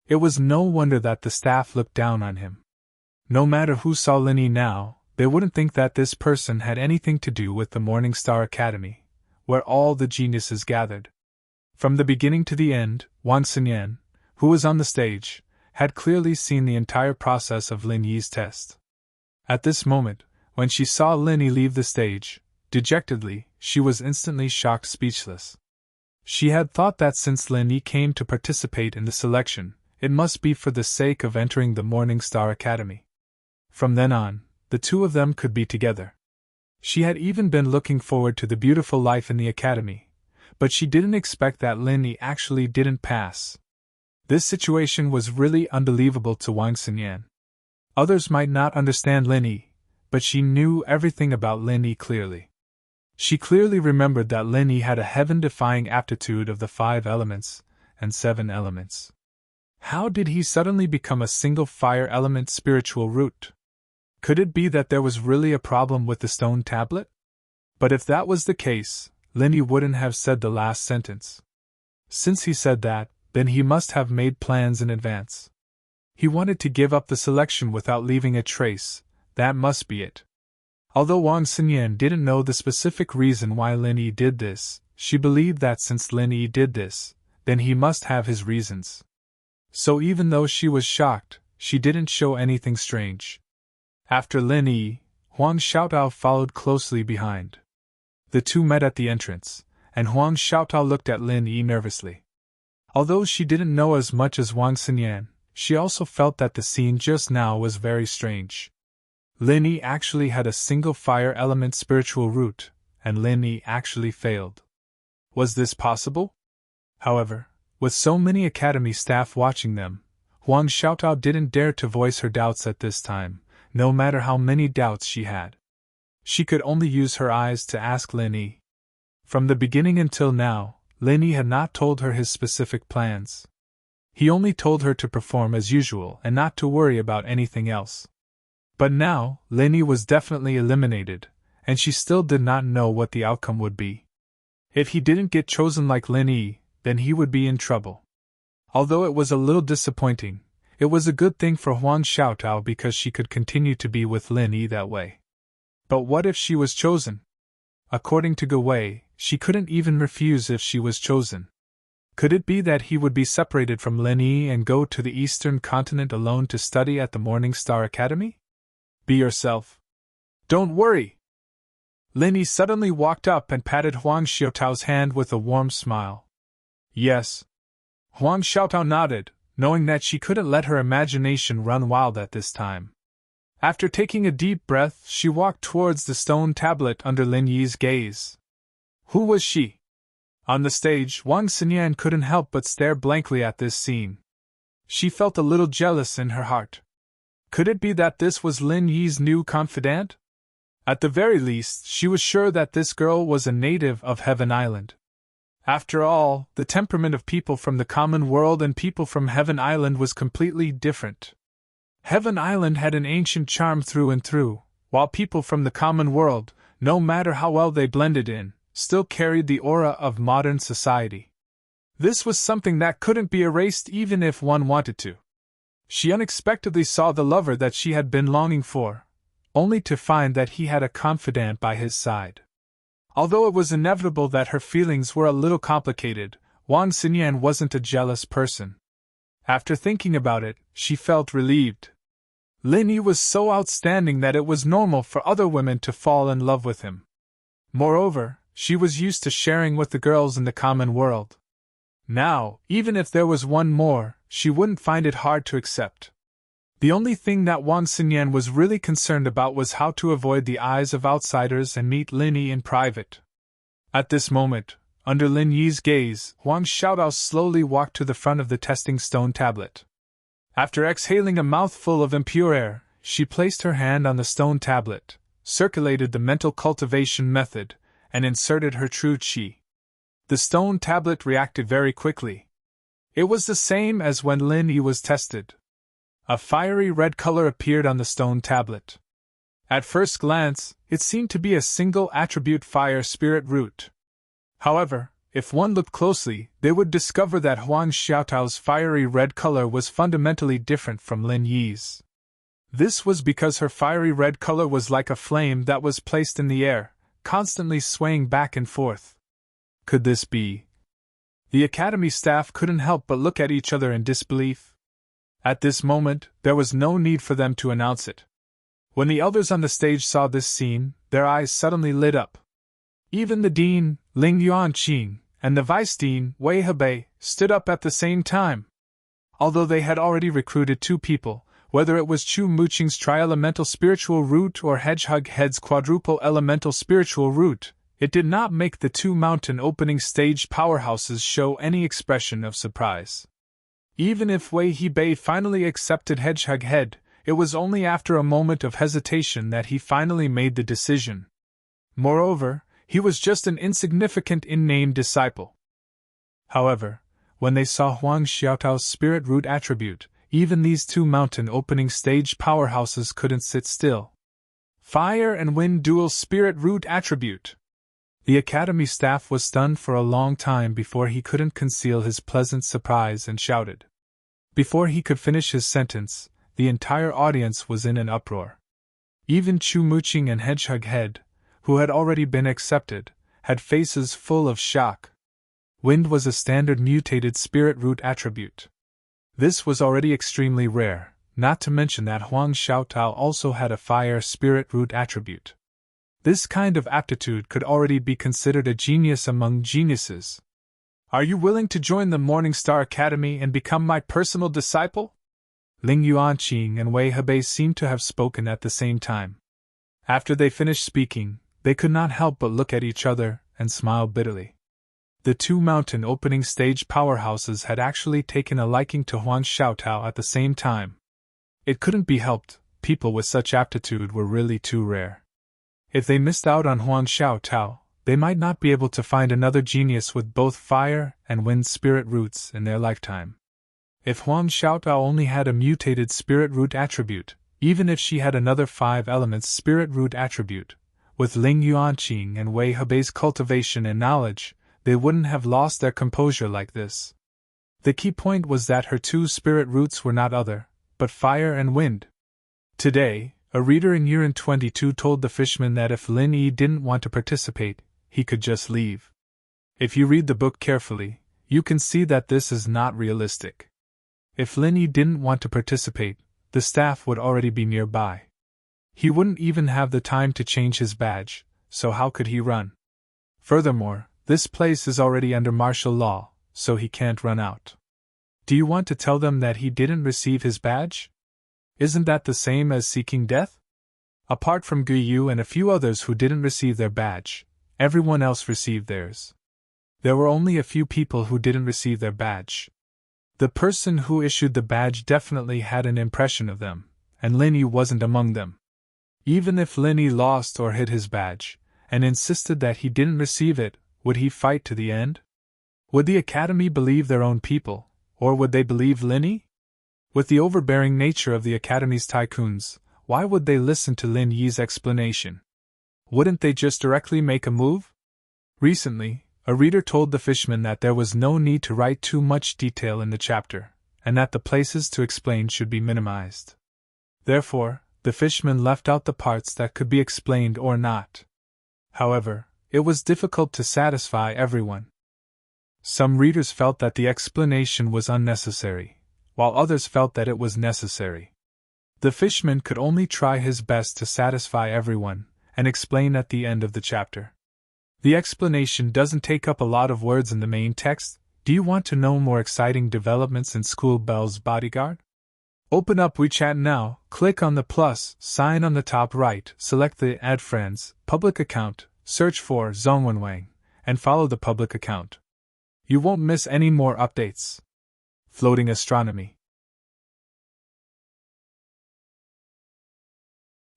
It was no wonder that the staff looked down on him. No matter who saw Lin Yi now, they wouldn't think that this person had anything to do with the Morning Star Academy, where all the geniuses gathered. From the beginning to the end, Wang Xinyan, who was on the stage, had clearly seen the entire process of Lin Yi's test. At this moment, when she saw Lin Yi leave the stage, dejectedly, she was instantly shocked speechless. She had thought that since Lin Yi came to participate in the selection, it must be for the sake of entering the Morning Star Academy. From then on, the two of them could be together. She had even been looking forward to the beautiful life in the academy, but she didn't expect that Lin Yi actually didn't pass. This situation was really unbelievable to Wang Xinyan. Others might not understand Lin Yi, but she knew everything about Lin Yi clearly. She clearly remembered that Lin Yi had a heaven-defying aptitude of the 5 elements and 7 elements. How did he suddenly become a single fire element spiritual root? Could it be that there was really a problem with the stone tablet? But if that was the case, Lin Yi wouldn't have said the last sentence. Since he said that, then he must have made plans in advance. He wanted to give up the selection without leaving a trace, that must be it. Although Wang Xinyan didn't know the specific reason why Lin Yi did this, she believed that since Lin Yi did this, then he must have his reasons. So even though she was shocked, she didn't show anything strange. After Lin Yi, Huang Xiaotao followed closely behind. The two met at the entrance, and Huang Xiaotao looked at Lin Yi nervously. Although she didn't know as much as Wang Xinyan, she also felt that the scene just now was very strange. Lin Yi actually had a single fire element spiritual root, and Lin Yi actually failed. Was this possible? However, with so many academy staff watching them, Huang Xiaotao didn't dare to voice her doubts at this time, no matter how many doubts she had. She could only use her eyes to ask Lin Yi. From the beginning until now, Lin Yi had not told her his specific plans. He only told her to perform as usual and not to worry about anything else. But now, Lin Yi was definitely eliminated, and she still did not know what the outcome would be. If he didn't get chosen like Lin Yi, then he would be in trouble. Although it was a little disappointing, it was a good thing for Huang Xiaotao because she could continue to be with Lin Yi that way. But what if she was chosen? According to Ge Wei, she couldn't even refuse if she was chosen. Could it be that he would be separated from Lin Yi and go to the Eastern continent alone to study at the Morning Star Academy? Be yourself. Don't worry. Lin Yi suddenly walked up and patted Huang Xiaotao's hand with a warm smile. Yes. Huang Xiaotao nodded, knowing that she couldn't let her imagination run wild at this time. After taking a deep breath, she walked towards the stone tablet under Lin Yi's gaze. Who was she? On the stage, Wang Xinyan couldn't help but stare blankly at this scene. She felt a little jealous in her heart. Could it be that this was Lin Yi's new confidant? At the very least, she was sure that this girl was a native of Heaven Island. After all, the temperament of people from the common world and people from Heaven Island was completely different. Heaven Island had an ancient charm through and through, while people from the common world, no matter how well they blended in, still carried the aura of modern society. This was something that couldn't be erased even if one wanted to. She unexpectedly saw the lover that she had been longing for, only to find that he had a confidant by his side. Although it was inevitable that her feelings were a little complicated, Wang Xinyan wasn't a jealous person. After thinking about it, she felt relieved. Lin Yi was so outstanding that it was normal for other women to fall in love with him. Moreover, she was used to sharing with the girls in the common world. Now, even if there was one more, she wouldn't find it hard to accept. The only thing that Wang Xinyan was really concerned about was how to avoid the eyes of outsiders and meet Lin Yi in private. At this moment, under Lin Yi's gaze, Huang Xiaotao slowly walked to the front of the testing stone tablet. After exhaling a mouthful of impure air, she placed her hand on the stone tablet, circulated the mental cultivation method, and inserted her true qi. The stone tablet reacted very quickly. It was the same as when Lin Yi was tested. A fiery red color appeared on the stone tablet. At first glance, it seemed to be a single attribute fire spirit root. However, if one looked closely, they would discover that Huang Xiaotao's fiery red color was fundamentally different from Lin Yi's. This was because her fiery red color was like a flame that was placed in the air, constantly swaying back and forth. Could this be? The academy staff couldn't help but look at each other in disbelief. At this moment, there was no need for them to announce it. When the elders on the stage saw this scene, their eyes suddenly lit up. Even the dean, Ling Yuanqing, and the vice dean, Wei Hebei, stood up at the same time. Although they had already recruited 2 people, whether it was Chu Muqing's tri-elemental spiritual root or Hedgehog Head's quadruple elemental spiritual root, it did not make the 2 mountain opening stage powerhouses show any expression of surprise. Even if Wei Hebei finally accepted Hedgehog Head, it was only after a moment of hesitation that he finally made the decision. Moreover, he was just an insignificant in-name disciple. However, when they saw Huang Xiaotao's spirit root attribute, even these 2 mountain opening stage powerhouses couldn't sit still. Fire and wind dual spirit root attribute. The academy staff was stunned for a long time before he couldn't conceal his pleasant surprise and shouted. Before he could finish his sentence, the entire audience was in an uproar. Even Chu Muqing and Hedgehog Head, who had already been accepted, had faces full of shock. Wind was a standard mutated spirit root attribute. This was already extremely rare, not to mention that Huang Xiaotao also had a fire spirit root attribute. This kind of aptitude could already be considered a genius among geniuses. Are you willing to join the Morning Star Academy and become my personal disciple? Ling Yuanqing and Wei Hebei seemed to have spoken at the same time. After they finished speaking, they could not help but look at each other and smile bitterly. The 2 mountain opening stage powerhouses had actually taken a liking to Huang Xiaotao at the same time. It couldn't be helped, people with such aptitude were really too rare. If they missed out on Huang Xiaotao, they might not be able to find another genius with both fire and wind spirit roots in their lifetime. If Huang Xiaotao only had a mutated spirit root attribute, even if she had another 5 elements spirit root attribute, with Ling Yuanqing and Wei Hebei's cultivation and knowledge, they wouldn't have lost their composure like this. The key point was that her 2 spirit roots were not other, but fire and wind. Today, a reader in Yuan 22 told the fishman that if Lin Yi didn't want to participate, he could just leave. If you read the book carefully, you can see that this is not realistic. If Lin Yi didn't want to participate, the staff would already be nearby. He wouldn't even have the time to change his badge, so how could he run? Furthermore, this place is already under martial law, so he can't run out. Do you want to tell them that he didn't receive his badge? Isn't that the same as seeking death? Apart from Guiyu and a few others who didn't receive their badge, everyone else received theirs. There were only a few people who didn't receive their badge. The person who issued the badge definitely had an impression of them, and Lin Yi wasn't among them. Even if Lin Yi lost or hid his badge, and insisted that he didn't receive it, would he fight to the end? Would the Academy believe their own people, or would they believe Lin Yi? With the overbearing nature of the Academy's tycoons, why would they listen to Lin Yi's explanation? Wouldn't they just directly make a move? Recently, a reader told the Fishman that there was no need to write too much detail in the chapter, and that the places to explain should be minimized. Therefore, the Fishman left out the parts that could be explained or not. However, it was difficult to satisfy everyone. Some readers felt that the explanation was unnecessary, while others felt that it was necessary. The Fishman could only try his best to satisfy everyone, and explain at the end of the chapter. The explanation doesn't take up a lot of words in the main text. Do you want to know more exciting developments in School Bell's Bodyguard? Open up WeChat now, click on the plus sign on the top right, select the Add Friends public account, search for Zhongwenwang, and follow the public account. You won't miss any more updates. Floating Astronomy.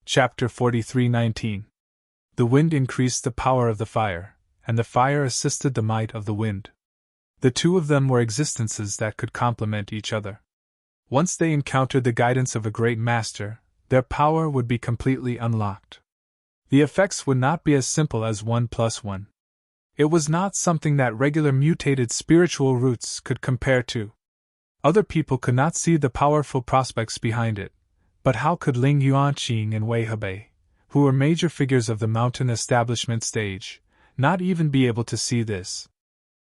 Chapter 43:19. The wind increased the power of the fire, and the fire assisted the might of the wind. The two of them were existences that could complement each other. Once they encountered the guidance of a great master, their power would be completely unlocked. The effects would not be as simple as 1 + 1. It was not something that regular mutated spiritual roots could compare to. Other people could not see the powerful prospects behind it, but how could Ling Yuanqing and Wei Hebei, who were major figures of the mountain establishment stage, not even be able to see this?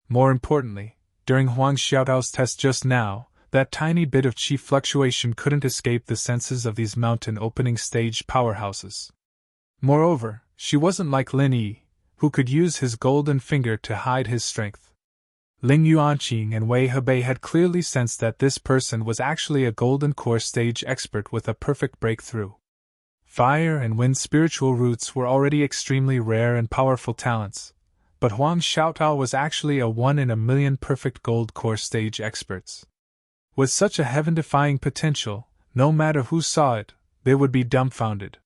More importantly, during Huang Xiaotao's test just now, that tiny bit of chi fluctuation couldn't escape the senses of these mountain opening stage powerhouses. Moreover, she wasn't like Lin Yi, who could use his golden finger to hide his strength. Ling Yuanqing and Wei Hebei had clearly sensed that this person was actually a golden core stage expert with a perfect breakthrough. Fire and wind spiritual roots were already extremely rare and powerful talents, but Huang Xiaotao was actually a 1 in a million perfect gold core stage experts. With such a heaven-defying potential, no matter who saw it, they would be dumbfounded.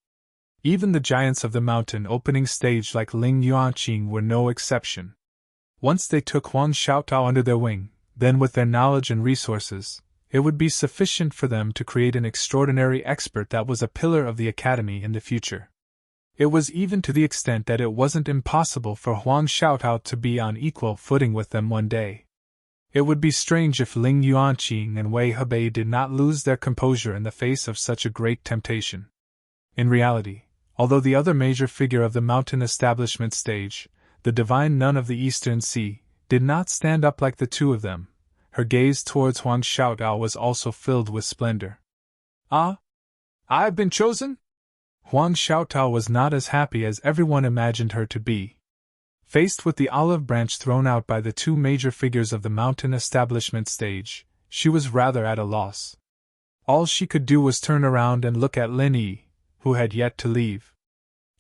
Even the giants of the mountain opening stage like Ling Yuanqing were no exception. Once they took Huang Xiaotao under their wing, then with their knowledge and resources, it would be sufficient for them to create an extraordinary expert that was a pillar of the academy in the future. It was even to the extent that it wasn't impossible for Huang Xiaotao to be on equal footing with them one day. It would be strange if Ling Yuanqing and Wei Hebei did not lose their composure in the face of such a great temptation. In reality, although the other major figure of the mountain establishment stage, the divine nun of the Eastern Sea, did not stand up like the two of them, her gaze towards Huang Xiaotao was also filled with splendor. Ah? I've been chosen? Huang Xiaotao was not as happy as everyone imagined her to be. Faced with the olive branch thrown out by the two major figures of the mountain establishment stage, she was rather at a loss. All she could do was turn around and look at Lin Yi, who had yet to leave.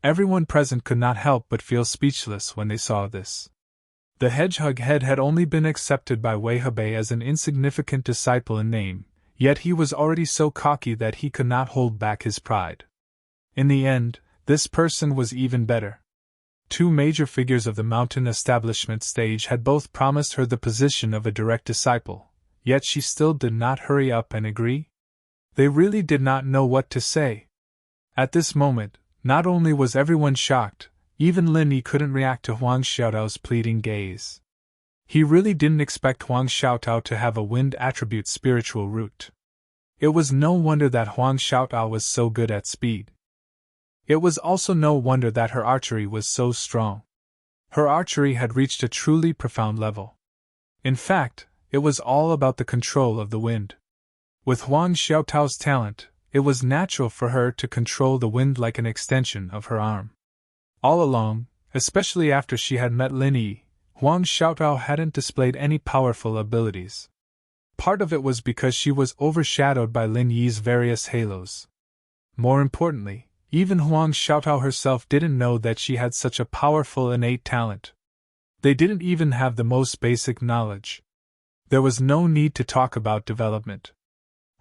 Everyone present could not help but feel speechless when they saw this. The hedgehog head had only been accepted by Wei Hebei as an insignificant disciple in name, yet he was already so cocky that he could not hold back his pride. In the end, this person was even better. Two major figures of the mountain establishment stage had both promised her the position of a direct disciple, yet she still did not hurry up and agree. They really did not know what to say. At this moment, not only was everyone shocked, even Lin Yi couldn't react to Huang Xiaotao's pleading gaze. He really didn't expect Huang Xiaotao to have a wind attribute spiritual root. It was no wonder that Huang Xiaotao was so good at speed. It was also no wonder that her archery was so strong. Her archery had reached a truly profound level. In fact, it was all about the control of the wind. With Huang Xiaotao's talent, it was natural for her to control the wind like an extension of her arm. All along, especially after she had met Lin Yi, Huang Xiaotao hadn't displayed any powerful abilities. Part of it was because she was overshadowed by Lin Yi's various halos. More importantly, even Huang Xiaotao herself didn't know that she had such a powerful innate talent. They didn't even have the most basic knowledge. There was no need to talk about development.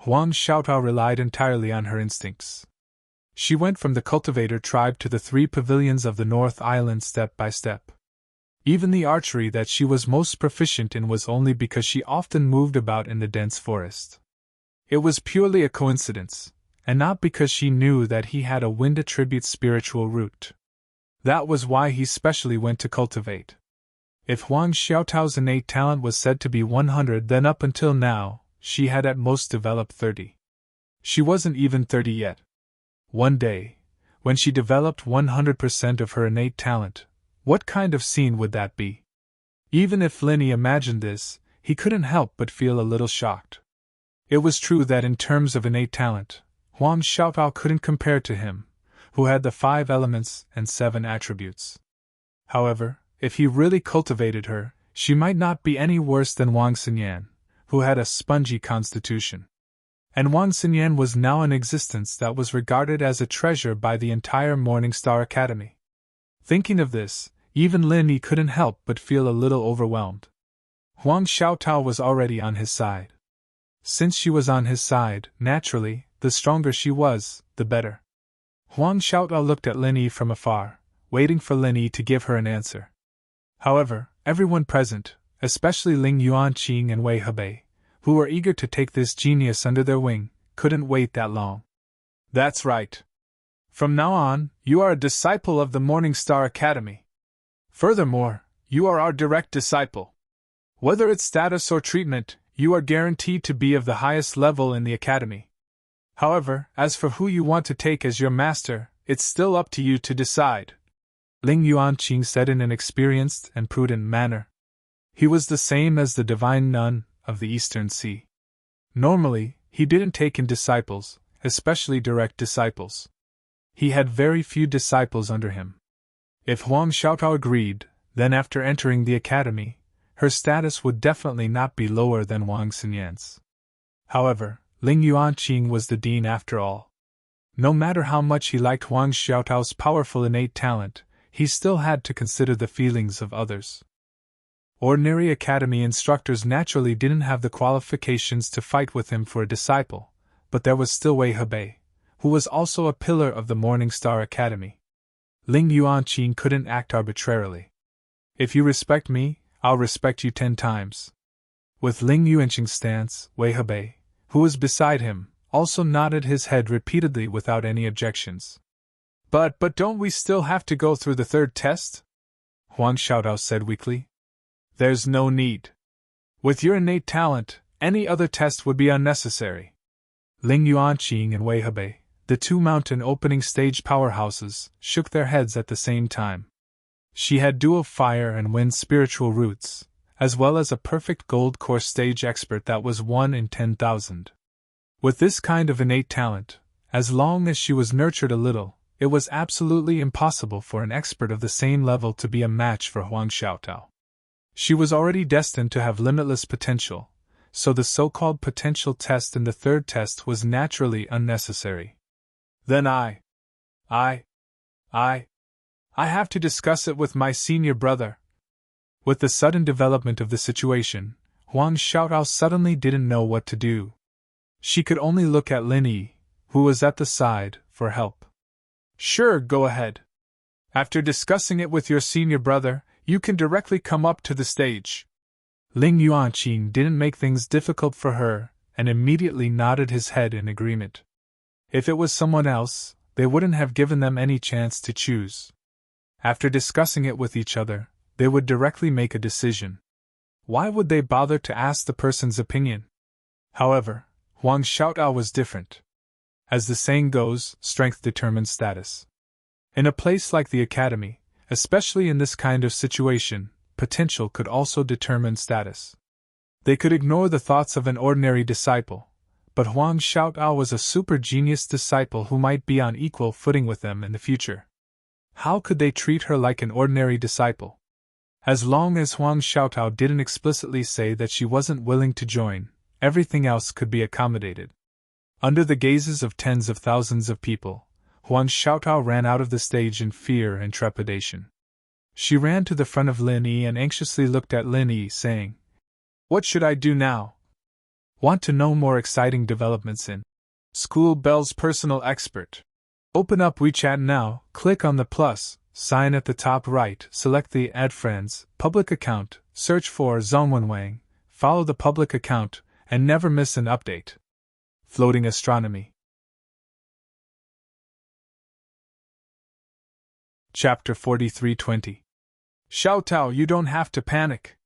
Huang Xiaotao relied entirely on her instincts. She went from the cultivator tribe to the 3 pavilions of the North Island step by step. Even the archery that she was most proficient in was only because she often moved about in the dense forest. It was purely a coincidence, and not because she knew that he had a wind attribute spiritual root. That was why he specially went to cultivate. If Huang Xiaotao's innate talent was said to be 100, then up until now, she had at most developed 30. She wasn't even 30 yet. One day, when she developed 100% of her innate talent, what kind of scene would that be? Even if Linny imagined this, he couldn't help but feel a little shocked. It was true that in terms of innate talent, Huang Xiaotao couldn't compare to him, who had the 5 elements and 7 attributes. However, if he really cultivated her, she might not be any worse than Wang Xinyan, who had a spongy constitution. And Wang Xinyan was now in existence that was regarded as a treasure by the entire Morning Star Academy. Thinking of this, even Lin Yi couldn't help but feel a little overwhelmed. Huang Xiaotao was already on his side. Since she was on his side, naturally, the stronger she was, the better. Huang Xiaotao looked at Lin Yi from afar, waiting for Lin Yi to give her an answer. However, everyone present, especially Ling Yuanqing and Wei Hebei, who were eager to take this genius under their wing, couldn't wait that long. That's right. From now on, you are a disciple of the Morning Star Academy. Furthermore, you are our direct disciple. Whether it's status or treatment, you are guaranteed to be of the highest level in the academy. However, as for who you want to take as your master, it's still up to you to decide, Ling Yuanqing said in an experienced and prudent manner. He was the same as the divine nun of the Eastern Sea. Normally, he didn't take in disciples, especially direct disciples. He had very few disciples under him. If Huang Xiaotao agreed, then after entering the academy, her status would definitely not be lower than Wang Xinyan's. However, Ling Yuanqing was the dean after all. No matter how much he liked Huang Xiaotao's powerful innate talent, he still had to consider the feelings of others. Ordinary academy instructors naturally didn't have the qualifications to fight with him for a disciple, but there was still Wei Hebei, who was also a pillar of the Morning Star Academy. Ling Yuanqing couldn't act arbitrarily. If you respect me, I'll respect you 10 times. With Ling Yuanqing's stance, Wei Hebei, who was beside him, also nodded his head repeatedly without any objections. But don't we still have to go through the 3rd test? Huang Xiaotao said weakly. There's no need. With your innate talent, any other test would be unnecessary. Ling Yuanqing and Wei Hebei, the 2 mountain opening stage powerhouses, shook their heads at the same time. She had dual fire and wind spiritual roots, as well as a perfect gold core stage expert that was 1 in 10,000. With this kind of innate talent, as long as she was nurtured a little, it was absolutely impossible for an expert of the same level to be a match for Huang Xiaotao. She was already destined to have limitless potential, so the so-called potential test in the 3rd test was naturally unnecessary. Then I have to discuss it with my senior brother. With the sudden development of the situation, Huang Xiaotao suddenly didn't know what to do. She could only look at Lin Yi, who was at the side, for help. Sure, go ahead. After discussing it with your senior brother, you can directly come up to the stage. Ling Yuanqing didn't make things difficult for her, and immediately nodded his head in agreement. If it was someone else, they wouldn't have given them any chance to choose. After discussing it with each other, they would directly make a decision. Why would they bother to ask the person's opinion? However, Huang Xiaotao was different. As the saying goes, strength determines status. In a place like the academy, especially in this kind of situation, potential could also determine status. They could ignore the thoughts of an ordinary disciple, but Huang Xiaotao was a super genius disciple who might be on equal footing with them in the future. How could they treat her like an ordinary disciple? As long as Huang Xiaotao didn't explicitly say that she wasn't willing to join, everything else could be accommodated. Under the gazes of tens of thousands of people, Huang Xiaotao ran out of the stage in fear and trepidation. She ran to the front of Lin Yi and anxiously looked at Lin Yi, saying, "What should I do now?" Want to know more exciting developments in School Bell's personal expert? Open up WeChat now, click on the plus sign at the top right, select the Add Friends public account, search for Zhongwenwang, follow the public account, and never miss an update. Floating Astronomy. Chapter 43:20. Xiao Tao, you don't have to panic.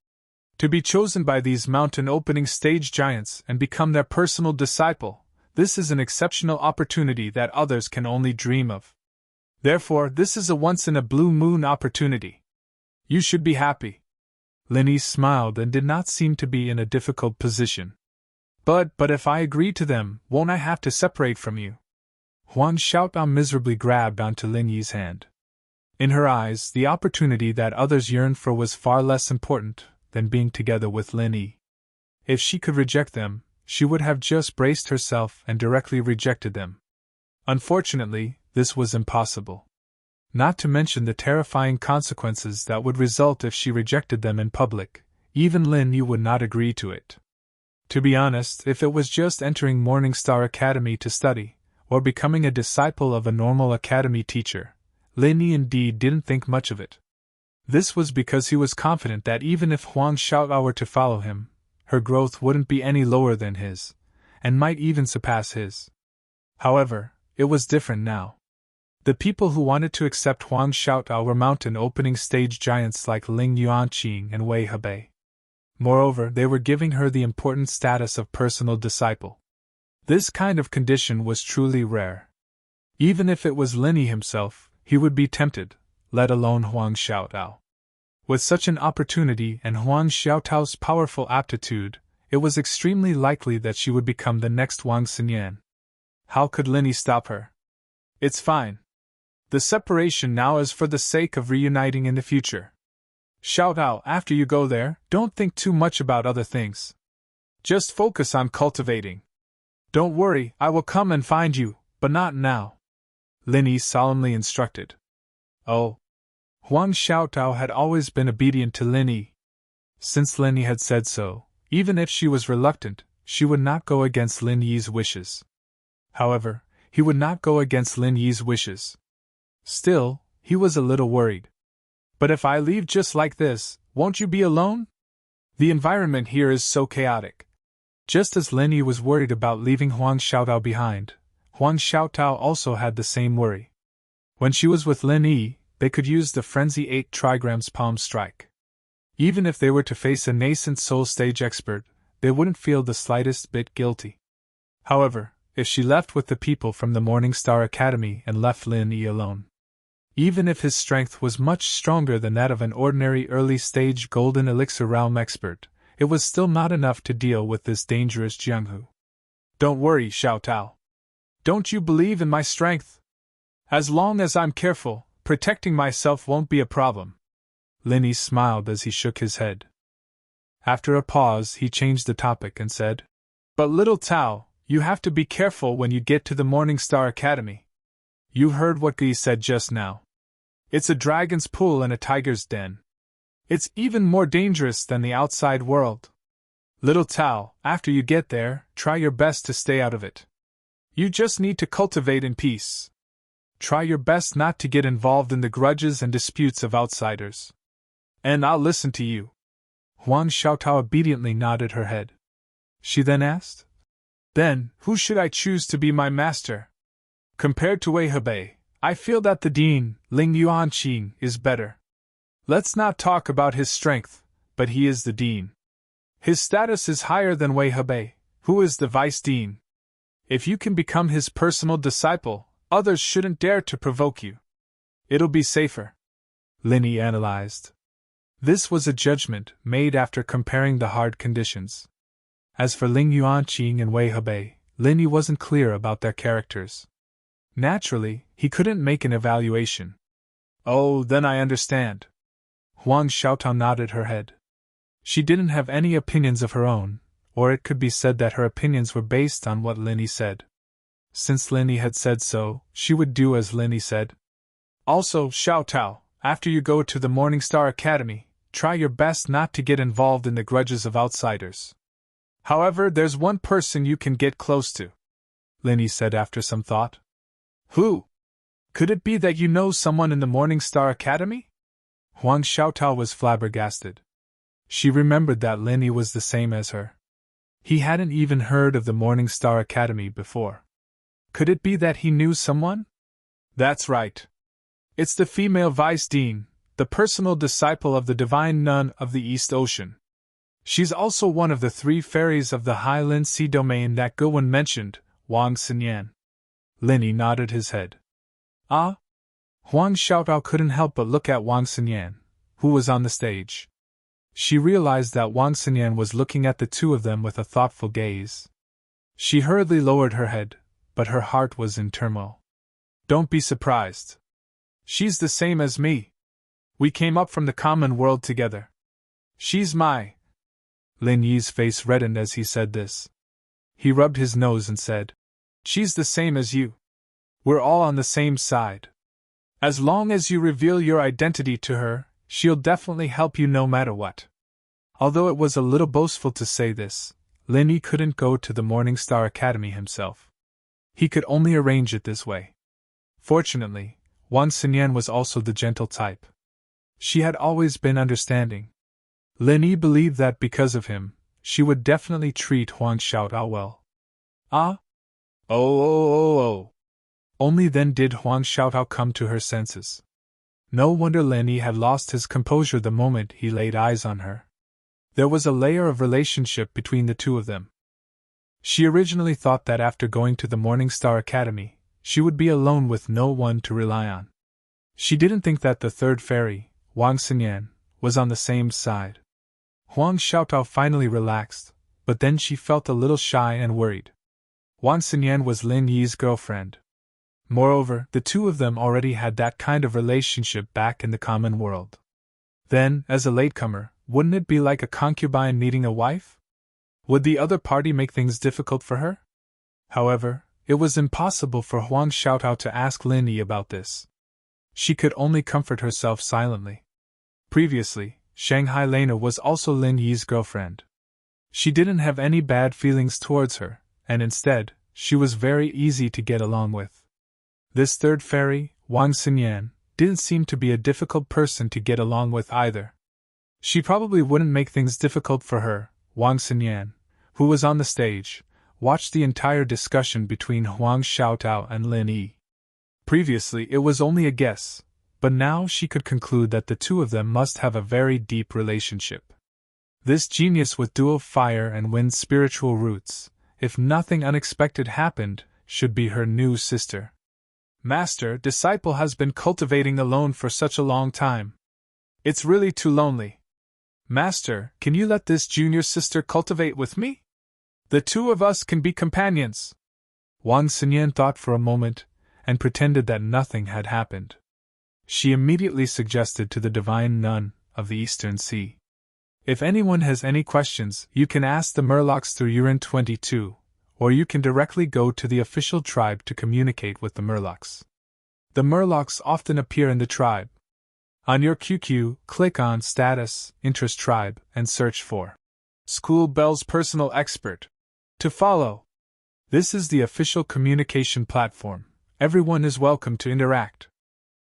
To be chosen by these mountain opening stage giants and become their personal disciple, this is an exceptional opportunity that others can only dream of. Therefore, this is a once-in-a-blue-moon opportunity. You should be happy. Linny smiled and did not seem to be in a difficult position. But if I agree to them, won't I have to separate from you? Huang Xiaotao miserably grabbed onto Lin Yi's hand. In her eyes, the opportunity that others yearned for was far less important than being together with Lin Yi. If she could reject them, she would have just braced herself and directly rejected them. Unfortunately, this was impossible. Not to mention the terrifying consequences that would result if she rejected them in public. Even Lin Yi would not agree to it. To be honest, if it was just entering Morningstar Academy to study, or becoming a disciple of a normal academy teacher, Lin Yi indeed didn't think much of it. This was because he was confident that even if Huang Xiaotao were to follow him, her growth wouldn't be any lower than his, and might even surpass his. However, it was different now. The people who wanted to accept Huang Xiaotao were mountain opening stage giants like Ling Yuanqing and Wei Hebei. Moreover, they were giving her the important status of personal disciple. This kind of condition was truly rare. Even if it was Lin Yi himself, he would be tempted, let alone Huang Xiaotao. With such an opportunity and Huang Xiaotao's powerful aptitude, it was extremely likely that she would become the next Wang Xinyan. How could Lin Yi stop her? It's fine. The separation now is for the sake of reuniting in the future. Xiaotao, after you go there, don't think too much about other things. Just focus on cultivating. Don't worry, I will come and find you, but not now. Lin Yi solemnly instructed. Oh. Huang Xiaotao had always been obedient to Lin Yi. Since Lin Yi had said so, even if she was reluctant, she would not go against Lin Yi's wishes. However, he would not go against Lin Yi's wishes. Still, he was a little worried. But if I leave just like this, won't you be alone? The environment here is so chaotic. Just as Lin Yi was worried about leaving Huang Xiaotao behind, Huang Xiaotao also had the same worry. When she was with Lin Yi, they could use the Frenzy 8 trigrams palm strike. Even if they were to face a nascent soul stage expert, they wouldn't feel the slightest bit guilty. However, if she left with the people from the Morningstar Academy and left Lin Yi alone, even if his strength was much stronger than that of an ordinary early-stage Golden Elixir realm expert, it was still not enough to deal with this dangerous Jianghu. Don't worry, Xiaotao. Don't you believe in my strength? As long as I'm careful, protecting myself won't be a problem. Lin Yi smiled as he shook his head. After a pause, he changed the topic and said, But little Tao, you have to be careful when you get to the Morningstar Academy. You heard what Guy said just now. It's a dragon's pool and a tiger's den. It's even more dangerous than the outside world. Little Tao, after you get there, try your best to stay out of it. You just need to cultivate in peace. Try your best not to get involved in the grudges and disputes of outsiders. And I'll listen to you. Huang Xiaotao obediently nodded her head. She then asked, Then, who should I choose to be my master? Compared to Wei Hebei, I feel that the dean, Ling Yuanqing, is better. Let's not talk about his strength, but he is the dean. His status is higher than Wei Hebei, who is the vice dean. If you can become his personal disciple, others shouldn't dare to provoke you. It'll be safer. Lin Yi analyzed. This was a judgment made after comparing the hard conditions. As for Ling Yuanqing and Wei Hebei, Lin Yi wasn't clear about their characters. Naturally, he couldn't make an evaluation. Oh, then I understand. Huang Xiaotao nodded her head. She didn't have any opinions of her own, or it could be said that her opinions were based on what Lin Yi said. Since Lin Yi had said so, she would do as Lin Yi said. Also, Xiaotao, after you go to the Morningstar Academy, try your best not to get involved in the grudges of outsiders. However, there's one person you can get close to, Linny said after some thought. Who? Could it be that you know someone in the Morning Star Academy? Huang Xiaotao was flabbergasted. She remembered that Linny was the same as her. He hadn't even heard of the Morning Star Academy before. Could it be that he knew someone? That's right. It's the female vice dean, the personal disciple of the divine nun of the East Ocean. She's also one of the 3 fairies of the Highland Sea domain that Gowon mentioned, Wang Xinyan. Linny nodded his head. Ah? Huang Xiaotao couldn't help but look at Wang Xinyan, who was on the stage. She realized that Wang Xinyan was looking at the two of them with a thoughtful gaze. She hurriedly lowered her head, but her heart was in turmoil. Don't be surprised. She's the same as me. We came up from the common world together. She's my... Lin Yi's face reddened as he said this. He rubbed his nose and said, She's the same as you. We're all on the same side. As long as you reveal your identity to her, she'll definitely help you no matter what. Although it was a little boastful to say this, Lin Yi couldn't go to the Morning Star Academy himself. He could only arrange it this way. Fortunately, Wang Xinyan was also the gentle type. She had always been understanding. Lin Yi believed that because of him, she would definitely treat Huang Xiaotao well. Ah? Oh. Only then did Huang Xiaotao come to her senses. No wonder Lin Yi had lost his composure the moment he laid eyes on her. There was a layer of relationship between the two of them. She originally thought that after going to the Morning Star Academy, she would be alone with no one to rely on. She didn't think that the 3rd fairy, Wang Xinyan, was on the same side. Huang Xiaotao finally relaxed, but then she felt a little shy and worried. Wang Xinyan was Lin Yi's girlfriend. Moreover, the two of them already had that kind of relationship back in the common world. Then, as a latecomer, wouldn't it be like a concubine needing a wife? Would the other party make things difficult for her? However, it was impossible for Huang Xiaotao to ask Lin Yi about this. She could only comfort herself silently. Previously, Shanghai Lena was also Lin Yi's girlfriend. She didn't have any bad feelings towards her, and instead, she was very easy to get along with. This 3rd fairy, Wang Xinyan, didn't seem to be a difficult person to get along with either. She probably wouldn't make things difficult for her. Wang Xinyan, who was on the stage, watched the entire discussion between Huang Xiaotao and Lin Yi. Previously it was only a guess, but now she could conclude that the two of them must have a very deep relationship. This genius with dual fire and wind spiritual roots, if nothing unexpected happened, should be her new sister. Master, disciple has been cultivating alone for such a long time. It's really too lonely. Master, can you let this junior sister cultivate with me? The two of us can be companions. Wang Xinyan thought for a moment, and pretended that nothing had happened. She immediately suggested to the divine nun of the Eastern Sea. If anyone has any questions, you can ask the Murlocs through Urin 22, or you can directly go to the official tribe to communicate with the Murlocs. The Murlocs often appear in the tribe. On your QQ, click on Status, Interest Tribe, and search for School Bell's Personal Expert to follow. This is the official communication platform. Everyone is welcome to interact.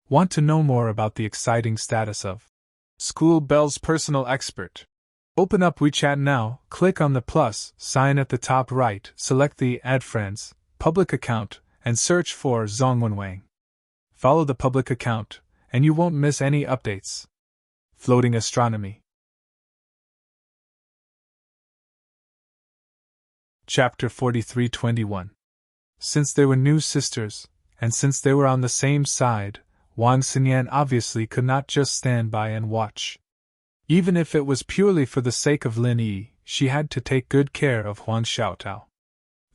Want to know more about the exciting status of School Bell's Personal Expert? Open up WeChat now, click on the plus sign at the top right, select the Add Friends public account, and search for Zhongwenwang. Follow the public account, and you won't miss any updates. Floating Astronomy. Chapter 43:21. Since they were new sisters, and since they were on the same side, Wang Xinyan obviously could not just stand by and watch. Even if it was purely for the sake of Lin Yi, she had to take good care of Huang Xiaotao.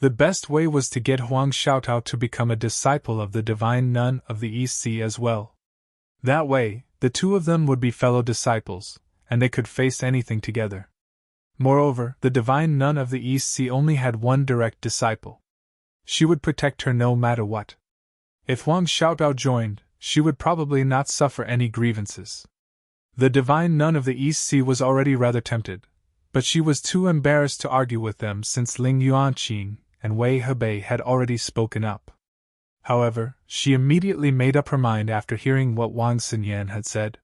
The best way was to get Huang Xiaotao to become a disciple of the divine nun of the East Sea as well. That way, the two of them would be fellow disciples, and they could face anything together. Moreover, the divine nun of the East Sea only had one direct disciple. She would protect her no matter what. If Huang Xiaotao joined, she would probably not suffer any grievances. The divine nun of the East Sea was already rather tempted, But she was too embarrassed to argue with them since Ling Yuanqing and Wei Hebei had already spoken up. However, she immediately made up her mind after hearing what Wang Xinyan had said.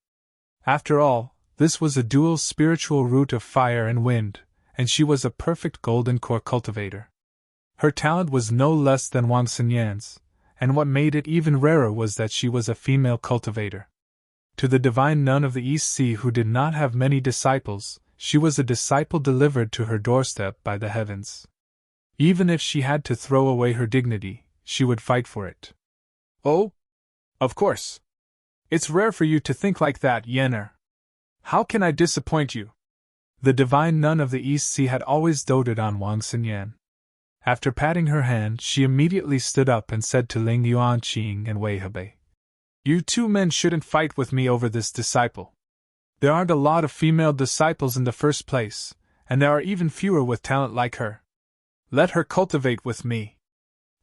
After all, this was a dual spiritual root of fire and wind, and she was a perfect golden core cultivator. Her talent was no less than Wang Xinyan's, and what made it even rarer was that she was a female cultivator. To the divine nun of the East Sea who did not have many disciples, she was a disciple delivered to her doorstep by the heavens. Even if she had to throw away her dignity, she would fight for it. Oh? Of course. It's rare for you to think like that, Yen'er. How can I disappoint you? The divine nun of the East Sea had always doted on Wang Xinyan. After patting her hand, she immediately stood up and said to Ling Yuanqing and Wei Hebei, "You two men shouldn't fight with me over this disciple. There aren't a lot of female disciples in the first place, and there are even fewer with talent like her. Let her cultivate with me."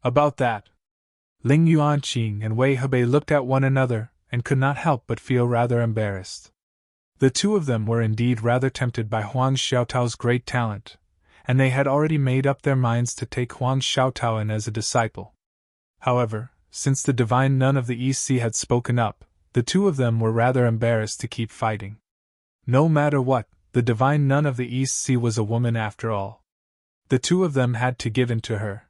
About that, Ling Yuanqing and Wei Hebei looked at one another and could not help but feel rather embarrassed. The two of them were indeed rather tempted by Huang Xiaotao's great talent, and they had already made up their minds to take Huang Xiaotao in as a disciple. However, since the divine nun of the East Sea had spoken up, the two of them were rather embarrassed to keep fighting. No matter what, the divine nun of the East Sea was a woman after all. The two of them had to give in to her.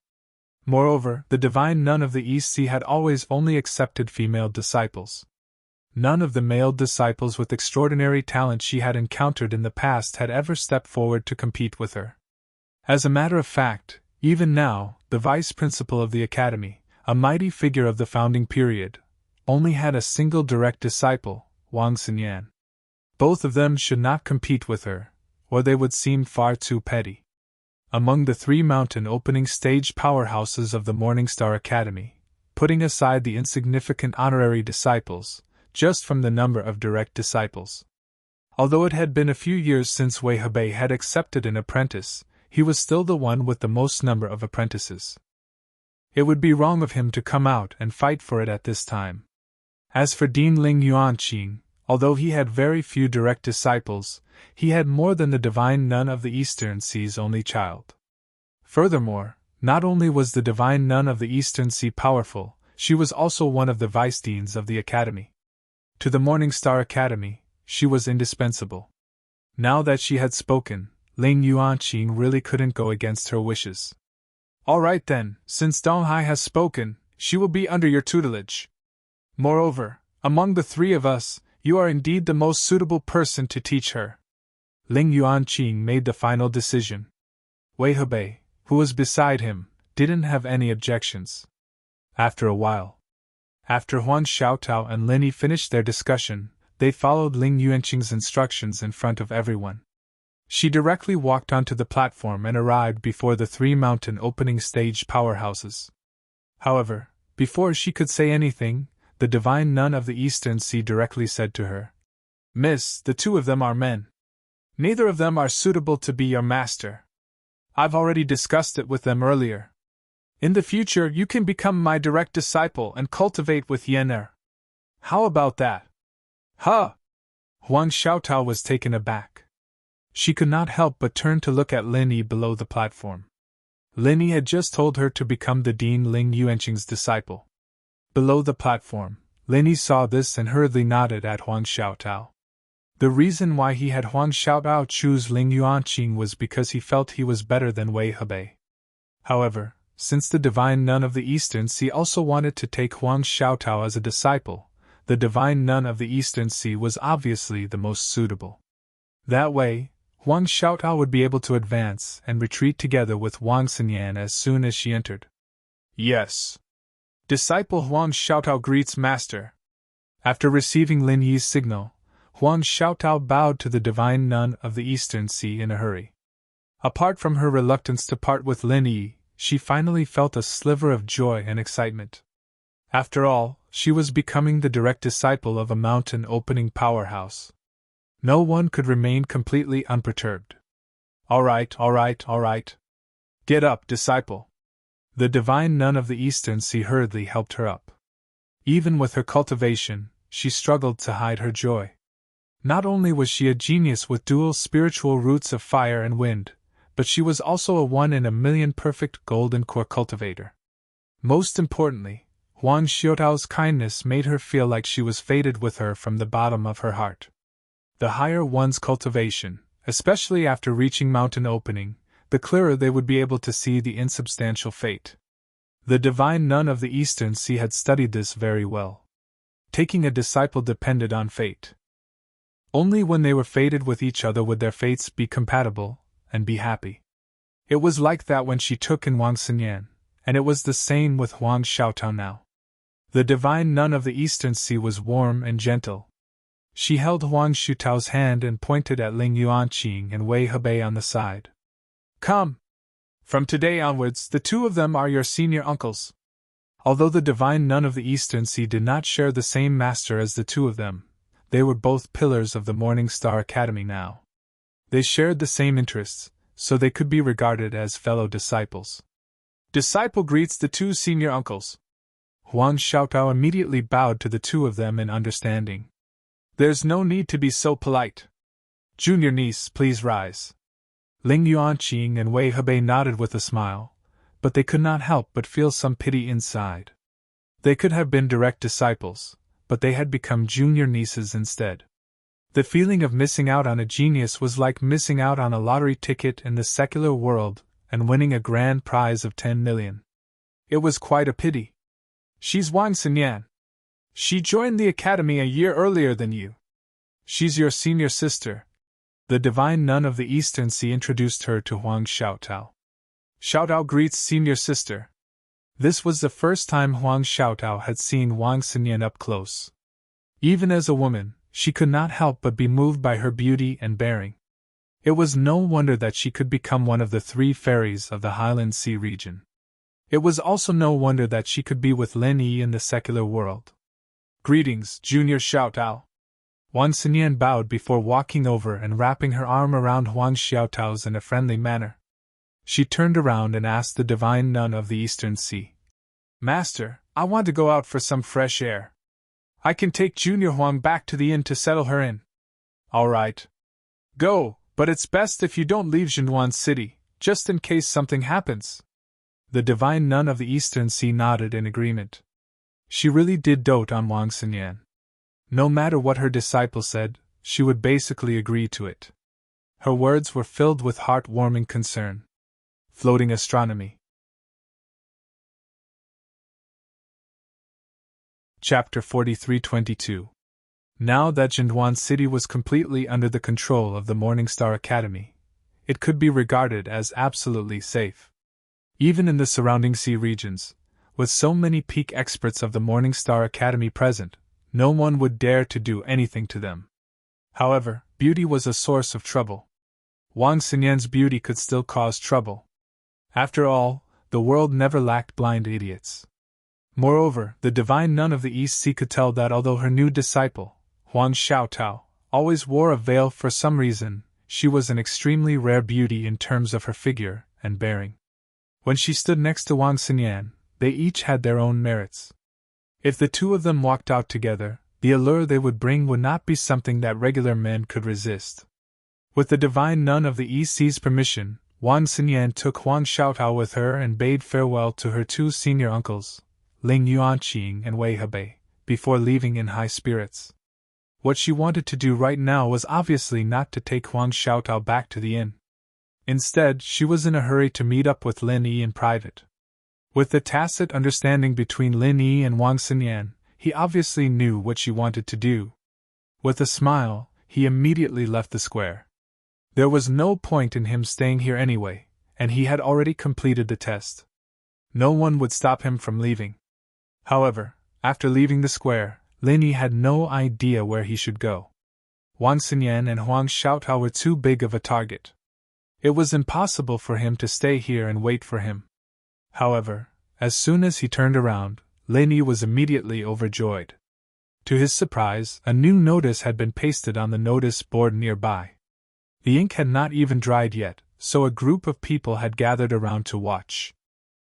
Moreover, the divine nun of the East Sea had always only accepted female disciples. None of the male disciples with extraordinary talent she had encountered in the past had ever stepped forward to compete with her. As a matter of fact, even now, the vice principal of the academy, a mighty figure of the founding period, only had a single direct disciple, Wang Xinyan. Both of them should not compete with her, or they would seem far too petty. Among the three mountain opening stage powerhouses of the Morningstar Academy, putting aside the insignificant honorary disciples, just from the number of direct disciples. Although it had been a few years since Wei Hebei had accepted an apprentice, he was still the one with the most number of apprentices. It would be wrong of him to come out and fight for it at this time. As for Dean Ling Yuanqing, although he had very few direct disciples, he had more than the divine nun of the Eastern Sea's only child. Furthermore, not only was the divine nun of the Eastern Sea powerful, she was also one of the vice-deans of the academy. To the Morningstar Academy, she was indispensable. Now that she had spoken, Ling Yuanqing really couldn't go against her wishes. "All right then, since Donghai has spoken, she will be under your tutelage. Moreover, among the three of us, you are indeed the most suitable person to teach her." Ling Yuanqing made the final decision. Wei Hebei, who was beside him, didn't have any objections. After a while, after Huang Xiaotao and Lin Yi finished their discussion, they followed Ling Yuanqing's instructions in front of everyone. She directly walked onto the platform and arrived before the three mountain opening stage powerhouses. However, before she could say anything, the divine nun of the Eastern Sea directly said to her, "Miss, the two of them are men. Neither of them are suitable to be your master. I've already discussed it with them earlier. In the future you can become my direct disciple and cultivate with Yen'er. How about that?" "Huh!" Huang Xiaotao was taken aback. She could not help but turn to look at Lin Yi below the platform. Lin Yi had just told her to become the Dean Ling Yuanqing's disciple. Below the platform, Lin Yi saw this and hurriedly nodded at Huang Xiaotao. The reason why he had Huang Xiaotao choose Ling Yuanqing was because he felt he was better than Wei Hebei. However, since the divine nun of the Eastern Sea also wanted to take Huang Xiaotao as a disciple, the divine nun of the Eastern Sea was obviously the most suitable. That way, Huang Xiaotao would be able to advance and retreat together with Wang Xinyan as soon as she entered. "Yes. Disciple Huang Xiaotao greets master." After receiving Lin Yi's signal, Huang Xiaotao bowed to the divine nun of the Eastern Sea in a hurry. Apart from her reluctance to part with Lin Yi, she finally felt a sliver of joy and excitement. After all, she was becoming the direct disciple of a mountain opening powerhouse. No one could remain completely unperturbed. All right. Get up, disciple." The divine nun of the Eastern Sea hurriedly helped her up. Even with her cultivation, she struggled to hide her joy. Not only was she a genius with dual spiritual roots of fire and wind, but she was also a 1 in a million perfect golden core cultivator. Most importantly, Huang Xiaotao's kindness made her feel like she was fated with her from the bottom of her heart. The higher one's cultivation, especially after reaching mountain opening, the clearer they would be able to see the insubstantial fate. The divine nun of the Eastern Sea had studied this very well. Taking a disciple depended on fate. Only when they were fated with each other would their fates be compatible and be happy. It was like that when she took in Wang Xinyan, and it was the same with Huang Xiaotao now. The divine nun of the Eastern Sea was warm and gentle. She held Huang Xiaotao's hand and pointed at Ling Yuanqing and Wei Hebei on the side. Come! From today onwards, the two of them are your senior uncles. Although the divine nun of the Eastern Sea did not share the same master as the two of them, they were both pillars of the Morning Star Academy now. They shared the same interests, so they could be regarded as fellow disciples. Disciple greets the two senior uncles. Huang Xiaotao immediately bowed to the two of them in understanding. There's no need to be so polite. Junior niece, please rise. Ling Yuanqing and Wei Hebei nodded with a smile, but they could not help but feel some pity inside. They could have been direct disciples, but they had become junior nieces instead. The feeling of missing out on a genius was like missing out on a lottery ticket in the secular world and winning a grand prize of 10 million. It was quite a pity. She's Wang Xinyan. She joined the academy a year earlier than you. She's your senior sister. The divine nun of the Eastern Sea introduced her to Huang Xiaotao. Xiaotao greets senior sister. This was the first time Huang Xiaotao had seen Wang Xinyan up close. Even as a woman, she could not help but be moved by her beauty and bearing. It was no wonder that she could become one of the 3 fairies of the Highland Sea region. It was also no wonder that she could be with Lin Yi in the secular world. Greetings, Junior Xiaotao. Wang Xinyan bowed before walking over and wrapping her arm around Huang Xiaotao's in a friendly manner. She turned around and asked the divine nun of the Eastern Sea. Master, I want to go out for some fresh air. I can take Junior Huang back to the inn to settle her in. All right. Go, but it's best if you don't leave Zhenduan City, just in case something happens. The divine nun of the Eastern Sea nodded in agreement. She really did dote on Wang Xinyan. No matter what her disciple said, she would basically agree to it. Her words were filled with heart-warming concern. Floating astronomy. Chapter 43-22. Now that Zhenduan City was completely under the control of the Morning Star Academy, it could be regarded as absolutely safe. Even in the surrounding sea regions, with so many peak experts of the Morning Star Academy present, no one would dare to do anything to them. However, beauty was a source of trouble. Wang Xinyan's beauty could still cause trouble. After all, the world never lacked blind idiots. Moreover, the divine nun of the East Sea could tell that although her new disciple, Huang Xiaotao, always wore a veil for some reason, she was an extremely rare beauty in terms of her figure and bearing. When she stood next to Wang Xinyan, they each had their own merits. If the two of them walked out together, the allure they would bring would not be something that regular men could resist. With the divine nun of the East Sea's permission, Wang Xinyan took Huang Xiaotao with her and bade farewell to her 2 senior uncles, Ling Yuanqing and Wei Hebei, before leaving in high spirits. What she wanted to do right now was obviously not to take Huang Xiaotao back to the inn. Instead, she was in a hurry to meet up with Lin Yi in private. With the tacit understanding between Lin Yi and Wang Xinyan, he obviously knew what she wanted to do. With a smile, he immediately left the square. There was no point in him staying here anyway, and he had already completed the test. No one would stop him from leaving. However, after leaving the square, Lin Yi had no idea where he should go. Wang Xinyan and Huang Xiaotao were too big of a target. It was impossible for him to stay here and wait for him. However, as soon as he turned around, Lin Yi was immediately overjoyed. To his surprise, a new notice had been pasted on the notice board nearby. The ink had not even dried yet, so a group of people had gathered around to watch.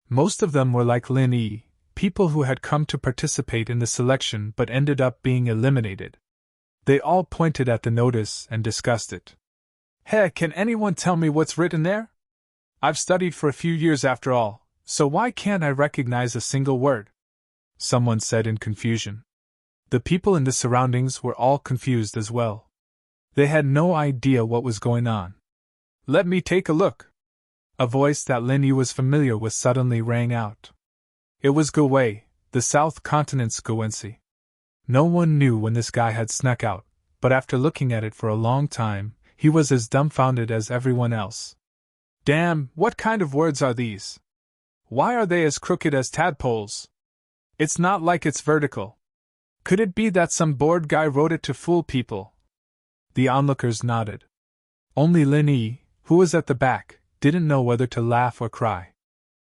Most of them were like Lin Yi, people who had come to participate in the selection but ended up being eliminated. They all pointed at the notice and discussed it. Hey, can anyone tell me what's written there? I've studied for a few years after all, so why can't I recognize a single word? Someone said in confusion. The people in the surroundings were all confused as well. They had no idea what was going on. Let me take a look. A voice that Lin Yi was familiar with suddenly rang out. It was Gowei, the South Continent's Gowensi. No one knew when this guy had snuck out, but after looking at it for a long time, he was as dumbfounded as everyone else. Damn, what kind of words are these? Why are they as crooked as tadpoles? It's not like it's vertical. Could it be that some bored guy wrote it to fool people? The onlookers nodded. Only Lin Yi, who was at the back, didn't know whether to laugh or cry.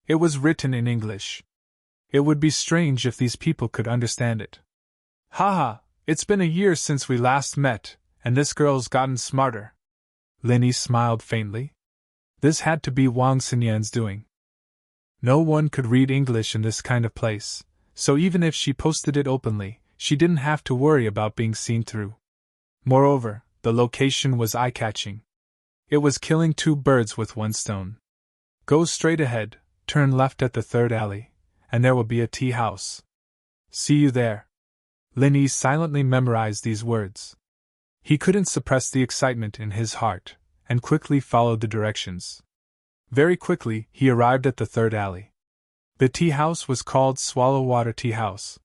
It was written in English. It would be strange if these people could understand it. Haha, it's been a year since we last met, and this girl's gotten smarter. Lin Yi smiled faintly. This had to be Wang Xinyan's doing. No one could read English in this kind of place, so even if she posted it openly, she didn't have to worry about being seen through. Moreover, the location was eye-catching. It was killing two birds with one stone. Go straight ahead, turn left at the third alley, and there will be a tea house. See you there. Lin Yi silently memorized these words. He couldn't suppress the excitement in his heart, and quickly followed the directions. Very quickly, he arrived at the third alley. The tea house was called Swallow Water Tea House.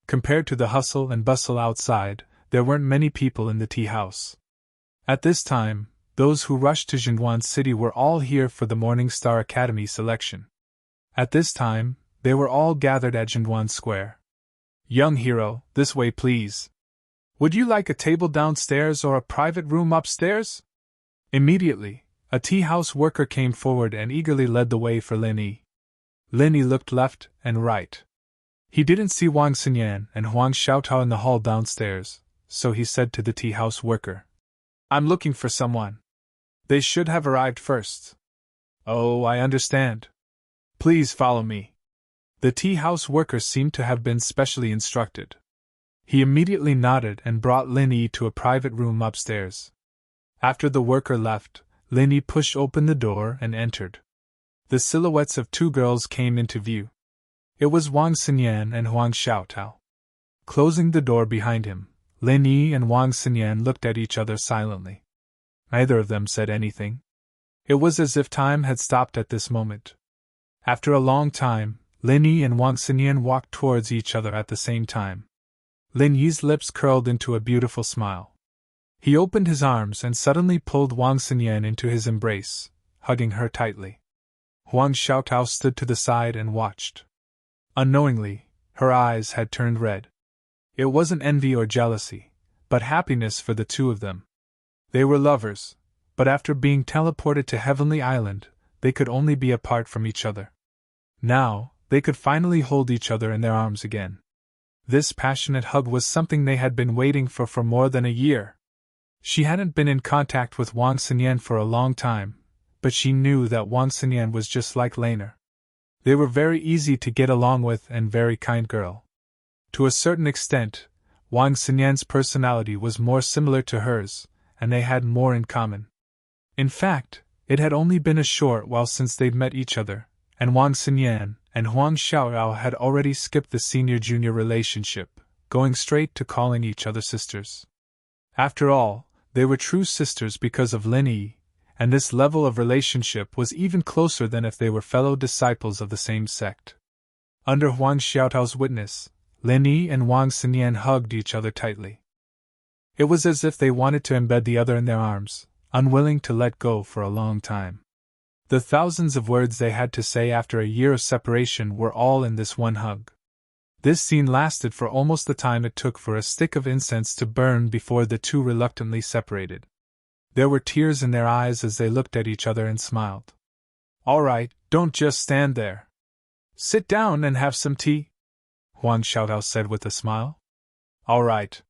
Compared to the hustle and bustle outside, there weren't many people in the tea house. At this time, those who rushed to Jinduan City were all here for the Morning Star Academy selection. At this time, they were all gathered at Jinduan Square. Young hero, this way please. Would you like a table downstairs or a private room upstairs? Immediately, a tea house worker came forward and eagerly led the way for Lin Yi. Lin Yi looked left and right. He didn't see Wang Xinyan and Huang Xiaotao in the hall downstairs, so he said to the tea house worker, I'm looking for someone. They should have arrived first. Oh, I understand. Please follow me. The tea house worker seemed to have been specially instructed. He immediately nodded and brought Lin Yi to a private room upstairs. After the worker left, Lin Yi pushed open the door and entered. The silhouettes of two girls came into view. It was Wang Xinyan and Huang Xiaotao. Closing the door behind him, Lin Yi and Wang Xinyan looked at each other silently. Neither of them said anything. It was as if time had stopped at this moment. After a long time, Lin Yi and Wang Xinyan walked towards each other at the same time. Lin Yi's lips curled into a beautiful smile. He opened his arms and suddenly pulled Wang Xinyan into his embrace, hugging her tightly. Huang Xiaotao stood to the side and watched. Unknowingly, her eyes had turned red. It wasn't envy or jealousy, but happiness for the two of them. They were lovers, but after being teleported to Heavenly Island, they could only be apart from each other. Now, they could finally hold each other in their arms again. This passionate hug was something they had been waiting for more than a year. She hadn't been in contact with Wang Xinyan for a long time, but she knew that Wang Xinyan was just like Laner. They were very easy to get along with and very kind girl. To a certain extent, Wang Xinyan's personality was more similar to hers, and they had more in common. In fact, it had only been a short while since they'd met each other, and Wang Xinyan and Huang Xiaoyao had already skipped the senior-junior relationship, going straight to calling each other sisters. After all, they were true sisters because of Lin Yi, and this level of relationship was even closer than if they were fellow disciples of the same sect. Under Huang Xiaotao's witness, Lin Yi and Wang Xinyan hugged each other tightly. It was as if they wanted to embed the other in their arms, unwilling to let go for a long time. The thousands of words they had to say after a year of separation were all in this one hug. This scene lasted for almost the time it took for a stick of incense to burn before the two reluctantly separated. There were tears in their eyes as they looked at each other and smiled. All right, don't just stand there. Sit down and have some tea, Huang Xiaotao said with a smile. All right.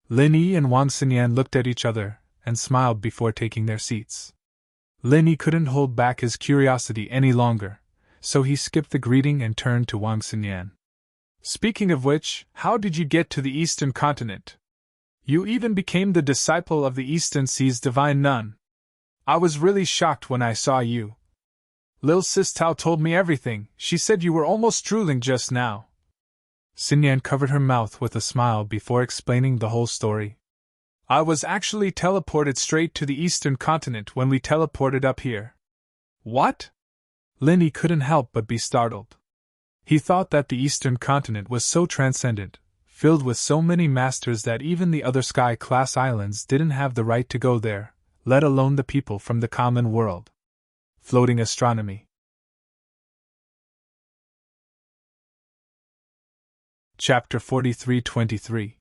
Lin Yi and Wang Xinyan looked at each other and smiled before taking their seats. Lin Yi couldn't hold back his curiosity any longer, so he skipped the greeting and turned to Wang Xinyan. Speaking of which, how did you get to the Eastern continent? You even became the disciple of the Eastern Sea's divine nun. I was really shocked when I saw you. Lil Sis Tao told me everything. She said you were almost drooling just now. Xinyan covered her mouth with a smile before explaining the whole story. I was actually teleported straight to the Eastern continent when we teleported up here. What? Linny couldn't help but be startled. He thought that the Eastern continent was so transcendent, filled with so many masters that even the other sky-class islands didn't have the right to go there, let alone the people from the common world. Floating astronomy. Chapter 43-23.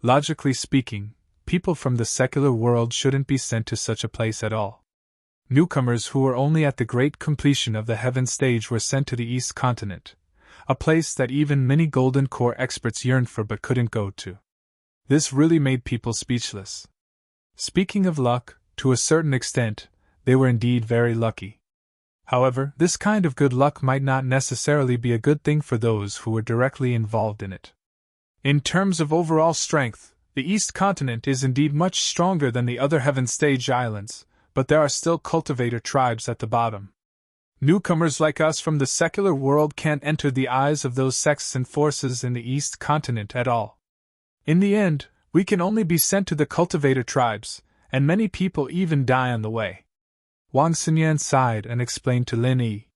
Logically speaking, people from the secular world shouldn't be sent to such a place at all. Newcomers who were only at the great completion of the heaven stage were sent to the East Continent, a place that even many Golden Core experts yearned for but couldn't go to. This really made people speechless. Speaking of luck, to a certain extent, they were indeed very lucky. However, this kind of good luck might not necessarily be a good thing for those who were directly involved in it. In terms of overall strength, the East Continent is indeed much stronger than the other Heaven Stage islands, but there are still cultivator tribes at the bottom. Newcomers like us from the secular world can't enter the eyes of those sects and forces in the East Continent at all. In the end, we can only be sent to the cultivator tribes, and many people even die on the way. Wang Xinyan sighed and explained to Lin Yi.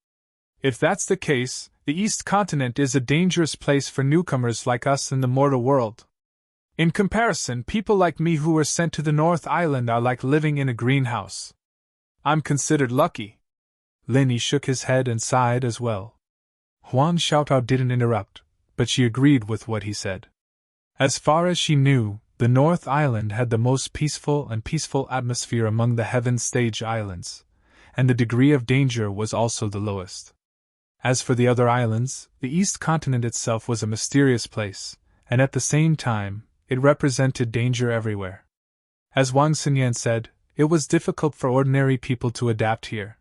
If that's the case, the East Continent is a dangerous place for newcomers like us in the mortal world. In comparison, people like me who were sent to the North Island are like living in a greenhouse. I'm considered lucky. Lin Yi shook his head and sighed as well. Huan Xiaotao didn't interrupt, but she agreed with what he said. As far as she knew, the North Island had the most peaceful atmosphere among the Heaven Stage islands, and the degree of danger was also the lowest. As for the other islands, the East Continent itself was a mysterious place, and at the same time, it represented danger everywhere. As Wang Xinyan said, it was difficult for ordinary people to adapt here.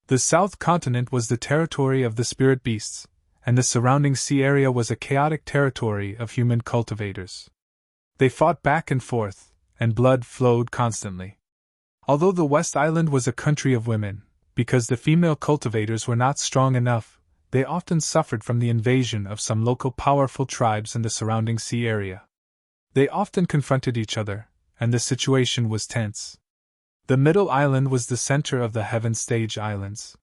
The South Continent was the territory of the spirit beasts, and the surrounding sea area was a chaotic territory of human cultivators. They fought back and forth, and blood flowed constantly. Although the West Island was a country of women, because the female cultivators were not strong enough, they often suffered from the invasion of some local powerful tribes in the surrounding sea area. They often confronted each other, and the situation was tense. The Middle Island was the center of the Heaven Stage Islands.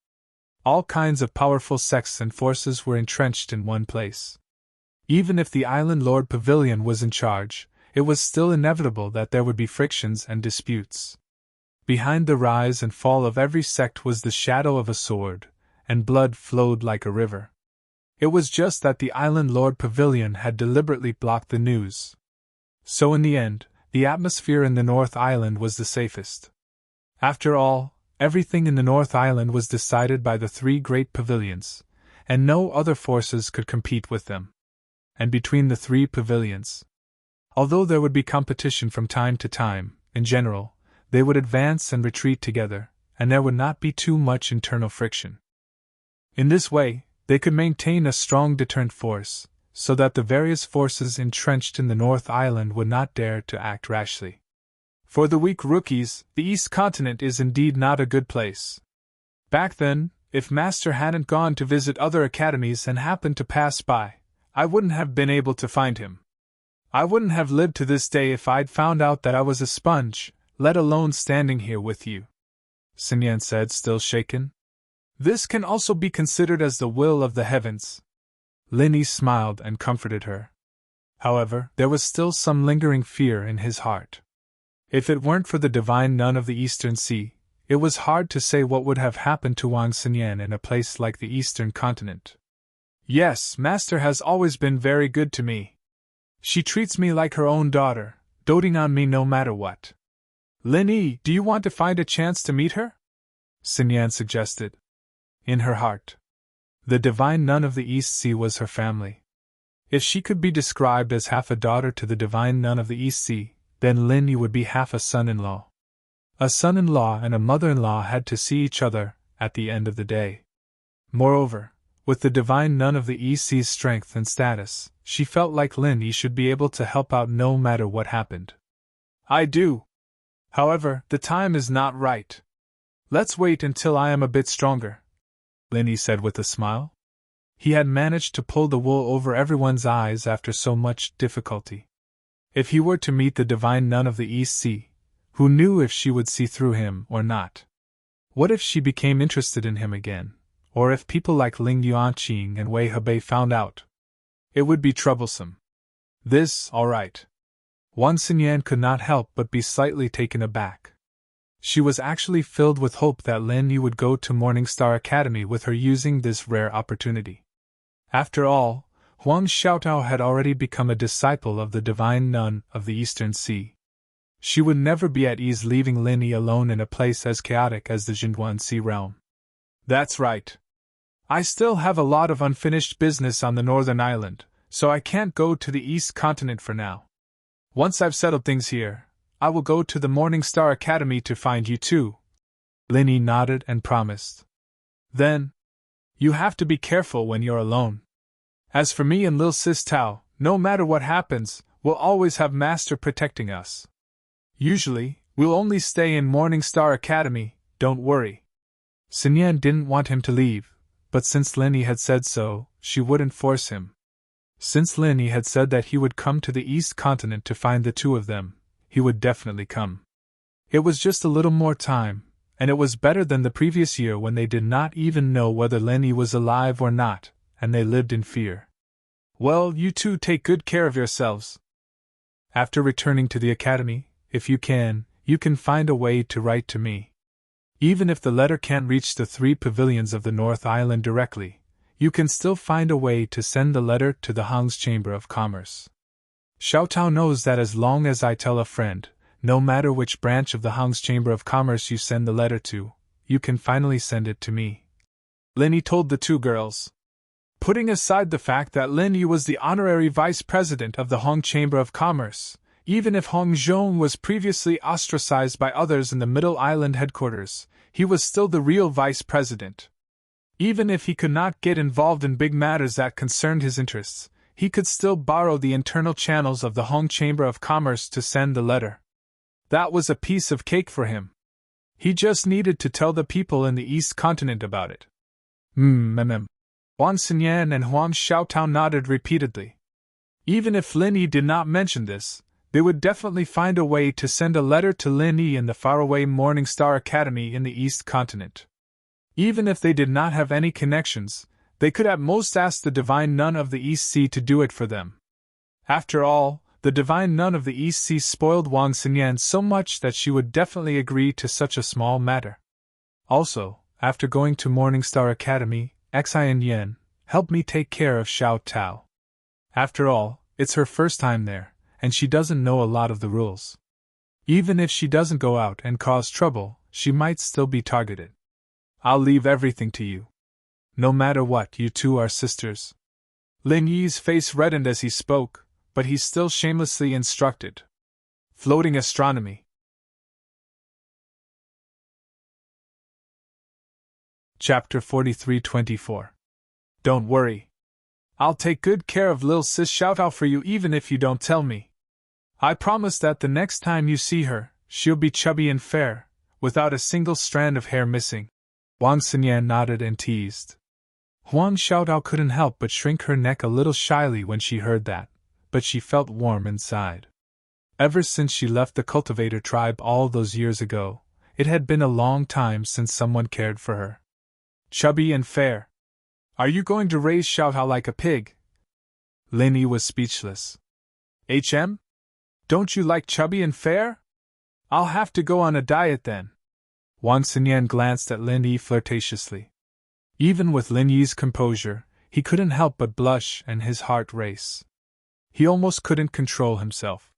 All kinds of powerful sects and forces were entrenched in one place. Even if the Island Lord Pavilion was in charge, it was still inevitable that there would be frictions and disputes. Behind the rise and fall of every sect was the shadow of a sword, and blood flowed like a river. It was just that the Island Lord Pavilion had deliberately blocked the news. So in the end, the atmosphere in the North Island was the safest. After all, everything in the North Island was decided by the three great pavilions, and no other forces could compete with them. And between the three pavilions, although there would be competition from time to time, in general, they would advance and retreat together, and there would not be too much internal friction. In this way, they could maintain a strong deterrent force, so that the various forces entrenched in the North Island would not dare to act rashly. For the weak rookies, the East Continent is indeed not a good place. Back then, if Master hadn't gone to visit other academies and happened to pass by, I wouldn't have been able to find him. I wouldn't have lived to this day if I'd found out that I was a sponge, let alone standing here with you. Xinyan said, still shaken. This can also be considered as the will of the heavens. Lin Yi smiled and comforted her. However, there was still some lingering fear in his heart. If it weren't for the divine nun of the Eastern Sea, it was hard to say what would have happened to Wang Xinyan in a place like the Eastern Continent. Yes, Master has always been very good to me. She treats me like her own daughter, doting on me no matter what. Lin Yi, do you want to find a chance to meet her? Xinyan suggested. In her heart, the divine nun of the East Sea was her family. If she could be described as half a daughter to the divine nun of the East Sea, then Lin Yi would be half a son-in-law. A son-in-law and a mother-in-law had to see each other at the end of the day. Moreover, with the divine nun of the East Sea's strength and status, she felt like Lin Yi should be able to help out no matter what happened. I do. However, the time is not right. Let's wait until I am a bit stronger, Linny said with a smile. He had managed to pull the wool over everyone's eyes after so much difficulty. If he were to meet the divine nun of the East Sea, who knew if she would see through him or not? What if she became interested in him again, or if people like Ling Yuanqing and Wei Hebei found out? It would be troublesome. This, all right. Wang Xinyan could not help but be slightly taken aback. She was actually filled with hope that Lin Yi would go to Morningstar Academy with her using this rare opportunity. After all, Huang Xiaotao had already become a disciple of the divine nun of the Eastern Sea. She would never be at ease leaving Lin Yi alone in a place as chaotic as the Jinduan Sea realm. That's right. I still have a lot of unfinished business on the northern island, so I can't go to the East Continent for now. Once I've settled things here, I will go to the Morningstar Academy to find you too. Lin Yi nodded and promised. Then, you have to be careful when you're alone. As for me and Lil Sis Tao, no matter what happens, we'll always have Master protecting us. Usually, we'll only stay in Morningstar Academy, don't worry. Xinyan didn't want him to leave, but since Lin Yi had said so, she wouldn't force him. Since Lin Yi had said that he would come to the East Continent to find the two of them, he would definitely come. It was just a little more time, and it was better than the previous year when they did not even know whether Lin Yi was alive or not, and they lived in fear. Well, you two take good care of yourselves. After returning to the academy, if you can find a way to write to me. Even if the letter can't reach the 3 pavilions of the North Island directly, you can still find a way to send the letter to the Hang's Chamber of Commerce. Xiaotao knows that as long as I tell a friend, no matter which branch of the Hang's Chamber of Commerce you send the letter to, you can finally send it to me. Lin Yi told the two girls. Putting aside the fact that Lin Yi was the honorary vice president of the Hong Chamber of Commerce, even if Hong Zhong was previously ostracized by others in the Middle Island headquarters, he was still the real vice president. Even if he could not get involved in big matters that concerned his interests, he could still borrow the internal channels of the Hong Chamber of Commerce to send the letter. That was a piece of cake for him. He just needed to tell the people in the East Continent about it. Wang Xinyan and Huang Xiaotao nodded repeatedly. Even if Lin Yi did not mention this, they would definitely find a way to send a letter to Lin Yi in the faraway Morningstar Academy in the East Continent. Even if they did not have any connections, they could at most ask the divine nun of the East Sea to do it for them. After all, the divine nun of the East Sea spoiled Wang Xinyan so much that she would definitely agree to such a small matter. Also, after going to Morningstar Academy, Xian Yan helped me take care of Xiao Tao. After all, it's her first time there, and she doesn't know a lot of the rules. Even if she doesn't go out and cause trouble, she might still be targeted. I'll leave everything to you. No matter what, you two are sisters. Lin Yi's face reddened as he spoke, but he still shamelessly instructed. Floating astronomy. Chapter 43-24. Don't worry. I'll take good care of Lil Sis Xiaotao for you even if you don't tell me. I promise that the next time you see her, she'll be chubby and fair, without a single strand of hair missing. Wang Xinyan nodded and teased. Huang Xiaotao couldn't help but shrink her neck a little shyly when she heard that, but she felt warm inside. Ever since she left the cultivator tribe all those years ago, it had been a long time since someone cared for her. Chubby and fair. Are you going to raise Xiaotao like a pig? Lin Yi was speechless. Don't you like chubby and fair? I'll have to go on a diet then. Wang Xinyan glanced at Lin Yi flirtatiously. Even with Lin Yi's composure, he couldn't help but blush and his heart race. He almost couldn't control himself.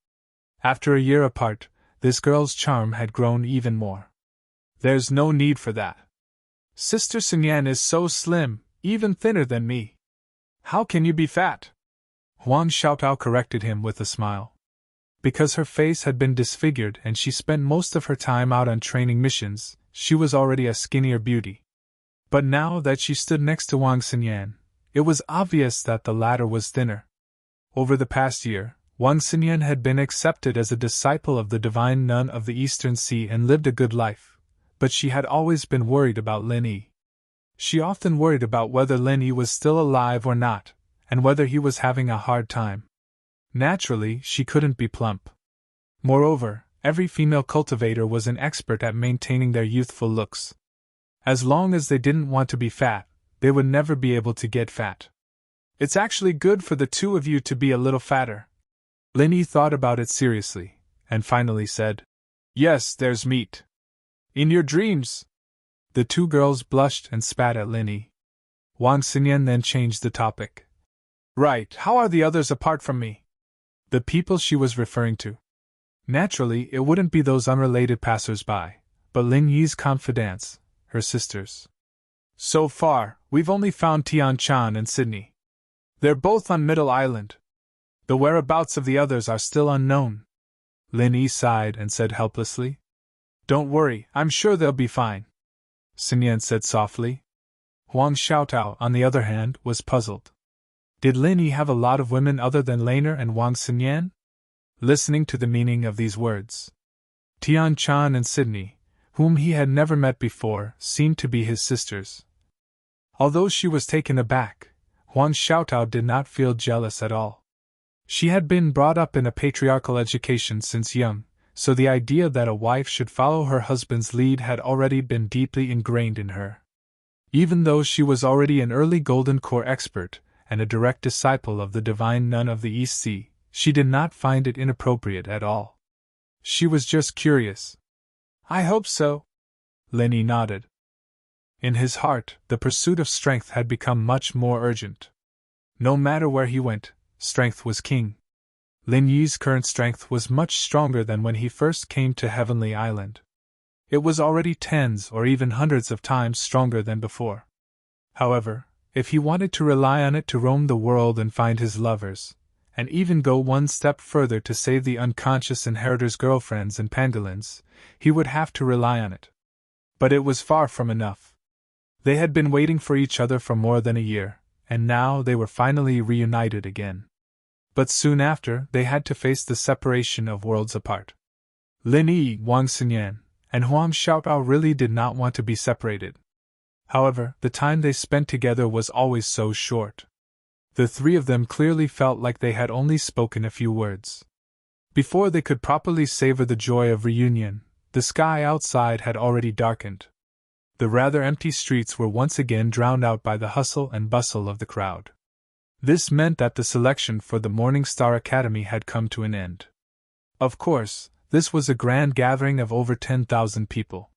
After a year apart, this girl's charm had grown even more. There's no need for that. Sister Xinyan is so slim, even thinner than me. How can you be fat? Huang Xiaotao corrected him with a smile. Because her face had been disfigured and she spent most of her time out on training missions, she was already a skinnier beauty. But now that she stood next to Wang Xinyan, it was obvious that the latter was thinner. Over the past year, Wang Xinyan had been accepted as a disciple of the divine nun of the Eastern Sea and lived a good life, but she had always been worried about Lin Yi. She often worried about whether Lin Yi was still alive or not, and whether he was having a hard time. Naturally, she couldn't be plump. Moreover, every female cultivator was an expert at maintaining their youthful looks. As long as they didn't want to be fat, they would never be able to get fat. It's actually good for the two of you to be a little fatter. Lin Yi thought about it seriously, and finally said, "Yes, there's meat. In your dreams." The two girls blushed and spat at Lin Yi. Wang Xinyan then changed the topic. "Right, how are the others apart from me?" The people she was referring to. Naturally, it wouldn't be those unrelated passers-by, but Lin Yi's confidants, her sisters. "So far, we've only found Tian Chan and Sydney. They're both on Middle Island. The whereabouts of the others are still unknown." Lin Yi sighed and said helplessly, "Don't worry, I'm sure they'll be fine," Xinyan said softly. Huang Xiaotao, on the other hand, was puzzled. Did Lin Yi have a lot of women other than Laner and Wang Xinyan? Listening to the meaning of these words, Tian Chan and Sydney, whom he had never met before, seemed to be his sisters. Although she was taken aback, Huang Xiaotao did not feel jealous at all. She had been brought up in a patriarchal education since young, so the idea that a wife should follow her husband's lead had already been deeply ingrained in her. Even though she was already an early Golden Core expert and a direct disciple of the divine nun of the East Sea, she did not find it inappropriate at all. She was just curious. "I hope so." Lin Yi nodded. In his heart, the pursuit of strength had become much more urgent. No matter where he went, strength was king. Lin Yi's current strength was much stronger than when he first came to Heavenly Island. It was already tens or even hundreds of times stronger than before. However, if he wanted to rely on it to roam the world and find his lovers, and even go one step further to save the unconscious inheritor's girlfriends and pangolins, he would have to rely on it. But it was far from enough. They had been waiting for each other for more than a year, and now they were finally reunited again. But soon after, they had to face the separation of worlds apart. Lin Yi, Wang Xinyan, and Huang Xiaotao really did not want to be separated. However, the time they spent together was always so short. The three of them clearly felt like they had only spoken a few words. Before they could properly savor the joy of reunion, the sky outside had already darkened. The rather empty streets were once again drowned out by the hustle and bustle of the crowd. This meant that the selection for the Morning Star Academy had come to an end. Of course, this was a grand gathering of over 10,000 people.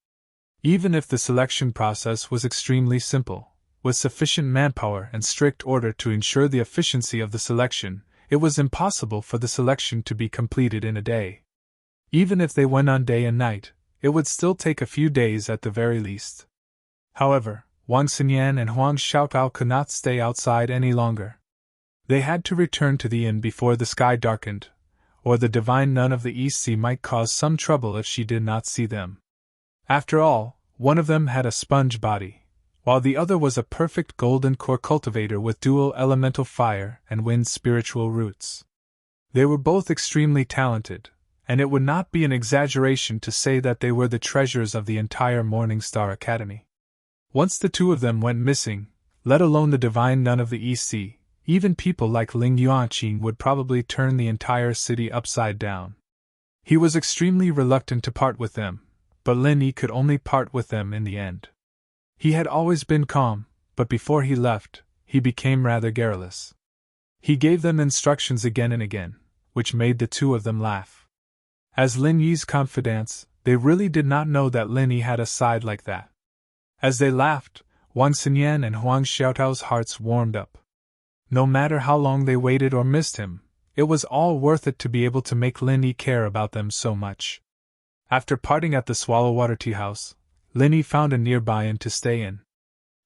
Even if the selection process was extremely simple, with sufficient manpower and strict order to ensure the efficiency of the selection, it was impossible for the selection to be completed in a day. Even if they went on day and night, it would still take a few days at the very least. However, Wang Xinyan and Huang Xiaotao could not stay outside any longer. They had to return to the inn before the sky darkened, or the divine nun of the East Sea might cause some trouble if she did not see them. After all, one of them had a sponge body, while the other was a perfect Golden Core cultivator with dual elemental fire and wind spiritual roots. They were both extremely talented, and it would not be an exaggeration to say that they were the treasures of the entire Morning Star Academy. Once the two of them went missing, let alone the divine nun of the East Sea, even people like Ling Yuanqing would probably turn the entire city upside down. He was extremely reluctant to part with them, but Lin Yi could only part with them in the end. He had always been calm, but before he left, he became rather garrulous. He gave them instructions again and again, which made the two of them laugh. As Lin Yi's confidants, they really did not know that Lin Yi had a side like that. As they laughed, Wang Xinyan and Huang Xiaotao's hearts warmed up. No matter how long they waited or missed him, it was all worth it to be able to make Lin Yi care about them so much. After parting at the Swallowwater Tea House, Lin Yi found a nearby inn to stay in.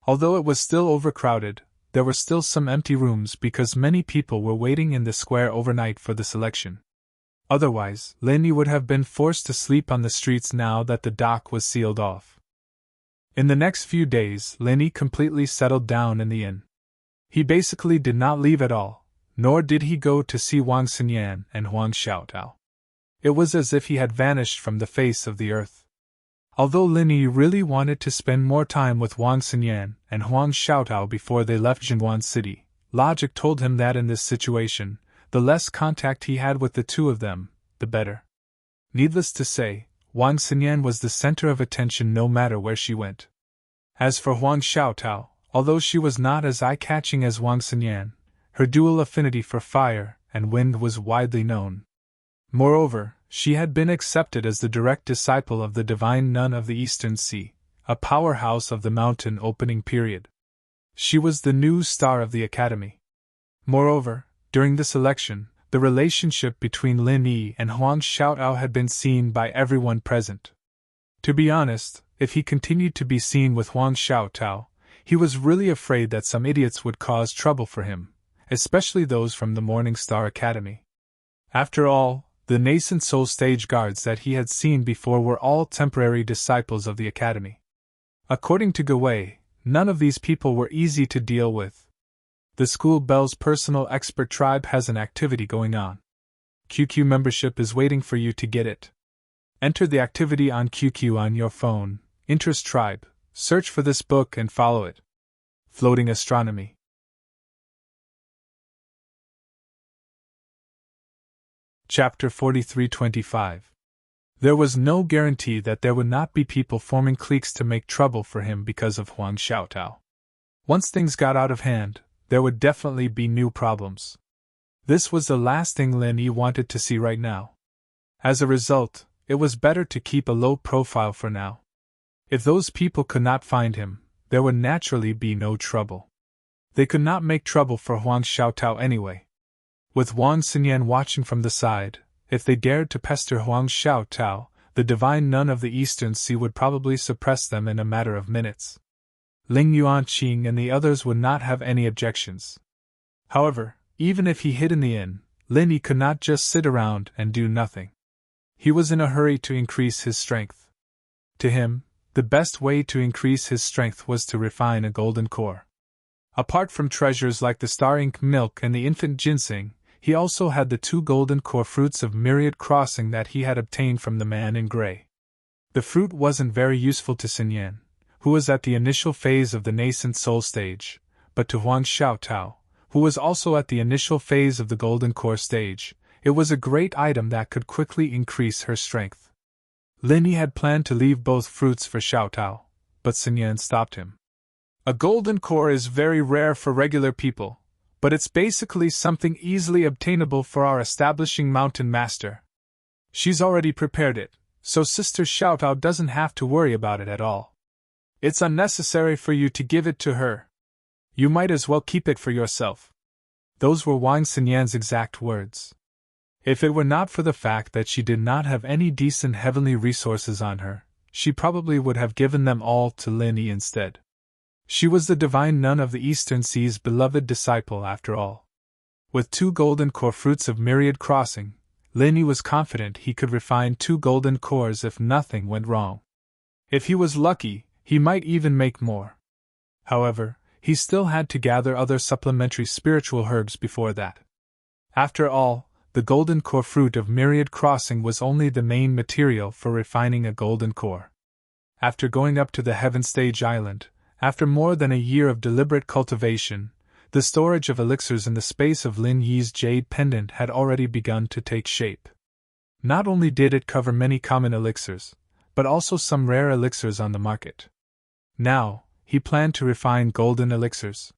Although it was still overcrowded, there were still some empty rooms because many people were waiting in the square overnight for the selection. Otherwise, Lin Yi would have been forced to sleep on the streets now that the dock was sealed off. In the next few days, Lin Yi completely settled down in the inn. He basically did not leave at all, nor did he go to see Wang Xinyan and Huang Xiaotao. It was as if he had vanished from the face of the earth. Although Lin Yi really wanted to spend more time with Wang Xinyan and Huang Xiaotao before they left Jinduan City, logic told him that in this situation, the less contact he had with the two of them, the better. Needless to say, Wang Xinyan was the center of attention no matter where she went. As for Huang Xiaotao, although she was not as eye-catching as Wang Xinyan, her dual affinity for fire and wind was widely known. Moreover, she had been accepted as the direct disciple of the divine nun of the Eastern Sea, a powerhouse of the mountain opening period. She was the new star of the academy. Moreover, during this election, the relationship between Lin Yi and Huang Xiaotao had been seen by everyone present. To be honest, if he continued to be seen with Huang Xiaotao, he was really afraid that some idiots would cause trouble for him, especially those from the Morning Star Academy. After all, the nascent soul stage guards that he had seen before were all temporary disciples of the academy. According to Gawei, none of these people were easy to deal with. The School Bell's personal expert tribe has an activity going on. QQ membership is waiting for you to get it. Enter the activity on QQ on your phone, Interest Tribe, search for this book and follow it. Floating Astronomy. Chapter 4325. There was no guarantee that there would not be people forming cliques to make trouble for him because of Huang Xiaotao. Once things got out of hand, there would definitely be new problems. This was the last thing Lin Yi wanted to see right now. As a result, it was better to keep a low profile for now. If those people could not find him, there would naturally be no trouble. They could not make trouble for Huang Xiaotao anyway. With Wang Xinyan watching from the side, if they dared to pester Huang Xiaotao, the divine nun of the Eastern Sea would probably suppress them in a matter of minutes. Ling Yuanqing and the others would not have any objections. However, even if he hid in the inn, Lin Yi could not just sit around and do nothing. He was in a hurry to increase his strength. To him, the best way to increase his strength was to refine a golden core. Apart from treasures like the star ink milk and the infant ginseng, he also had the 2 golden core fruits of myriad crossing that he had obtained from the man in gray. The fruit wasn't very useful to Xinyan, who was at the initial phase of the nascent soul stage, but to Huang Xiaotao, who was also at the initial phase of the golden core stage, it was a great item that could quickly increase her strength. Lin Yi had planned to leave both fruits for Xiaotao, but Xinyan stopped him. A golden core is very rare for regular people, but it's basically something easily obtainable for our establishing mountain master. She's already prepared it, so Sister Xiaotao doesn't have to worry about it at all. It's unnecessary for you to give it to her. You might as well keep it for yourself. Those were Wang Xinyan's exact words. If it were not for the fact that she did not have any decent heavenly resources on her, she probably would have given them all to Lin Yi instead. She was the divine nun of the Eastern Sea's beloved disciple after all. With 2 golden core fruits of myriad crossing, Lin Yi was confident he could refine 2 golden cores if nothing went wrong. If he was lucky, he might even make more. However, he still had to gather other supplementary spiritual herbs before that. After all, the golden core fruit of myriad crossing was only the main material for refining a golden core. After going up to the Heaven Stage Island, after more than a year of deliberate cultivation, the storage of elixirs in the space of Lin Yi's jade pendant had already begun to take shape. Not only did it cover many common elixirs, but also some rare elixirs on the market. Now, he planned to refine golden elixirs.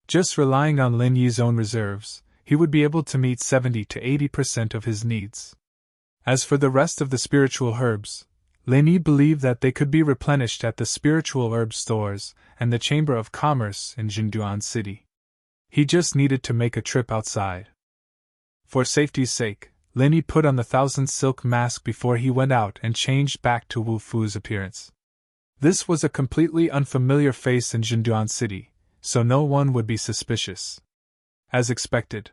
Just relying on Lin Yi's own reserves, he would be able to meet 70 to 80% of his needs. As for the rest of the spiritual herbs, Lin Yi believed that they could be replenished at the spiritual herb stores and the Chamber of Commerce in Jinduan City. He just needed to make a trip outside. For safety's sake, Lin Yi put on the 1,000 silk mask before he went out and changed back to Wu Fu's appearance. This was a completely unfamiliar face in Jinduan City, so no one would be suspicious. As expected,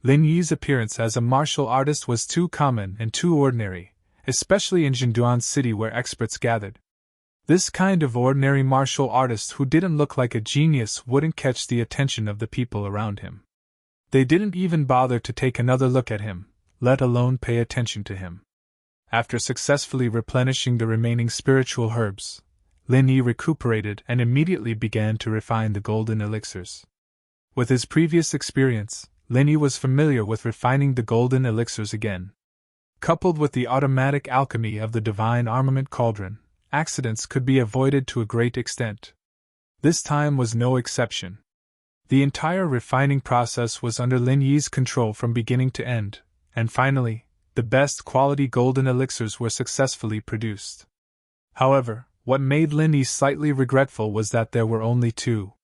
Lin Yi's appearance as a martial artist was too common and too ordinary, especially in Jinduan City where experts gathered. This kind of ordinary martial artist who didn't look like a genius wouldn't catch the attention of the people around him. They didn't even bother to take another look at him, let alone pay attention to him. After successfully replenishing the remaining spiritual herbs, Lin Yi recuperated and immediately began to refine the golden elixirs. With his previous experience, Lin Yi was familiar with refining the golden elixirs again. Coupled with the automatic alchemy of the divine armament cauldron, accidents could be avoided to a great extent. This time was no exception. The entire refining process was under Lin Yi's control from beginning to end, and finally, the best quality golden elixirs were successfully produced. However, what made Lin Yi slightly regretful was that there were only 2.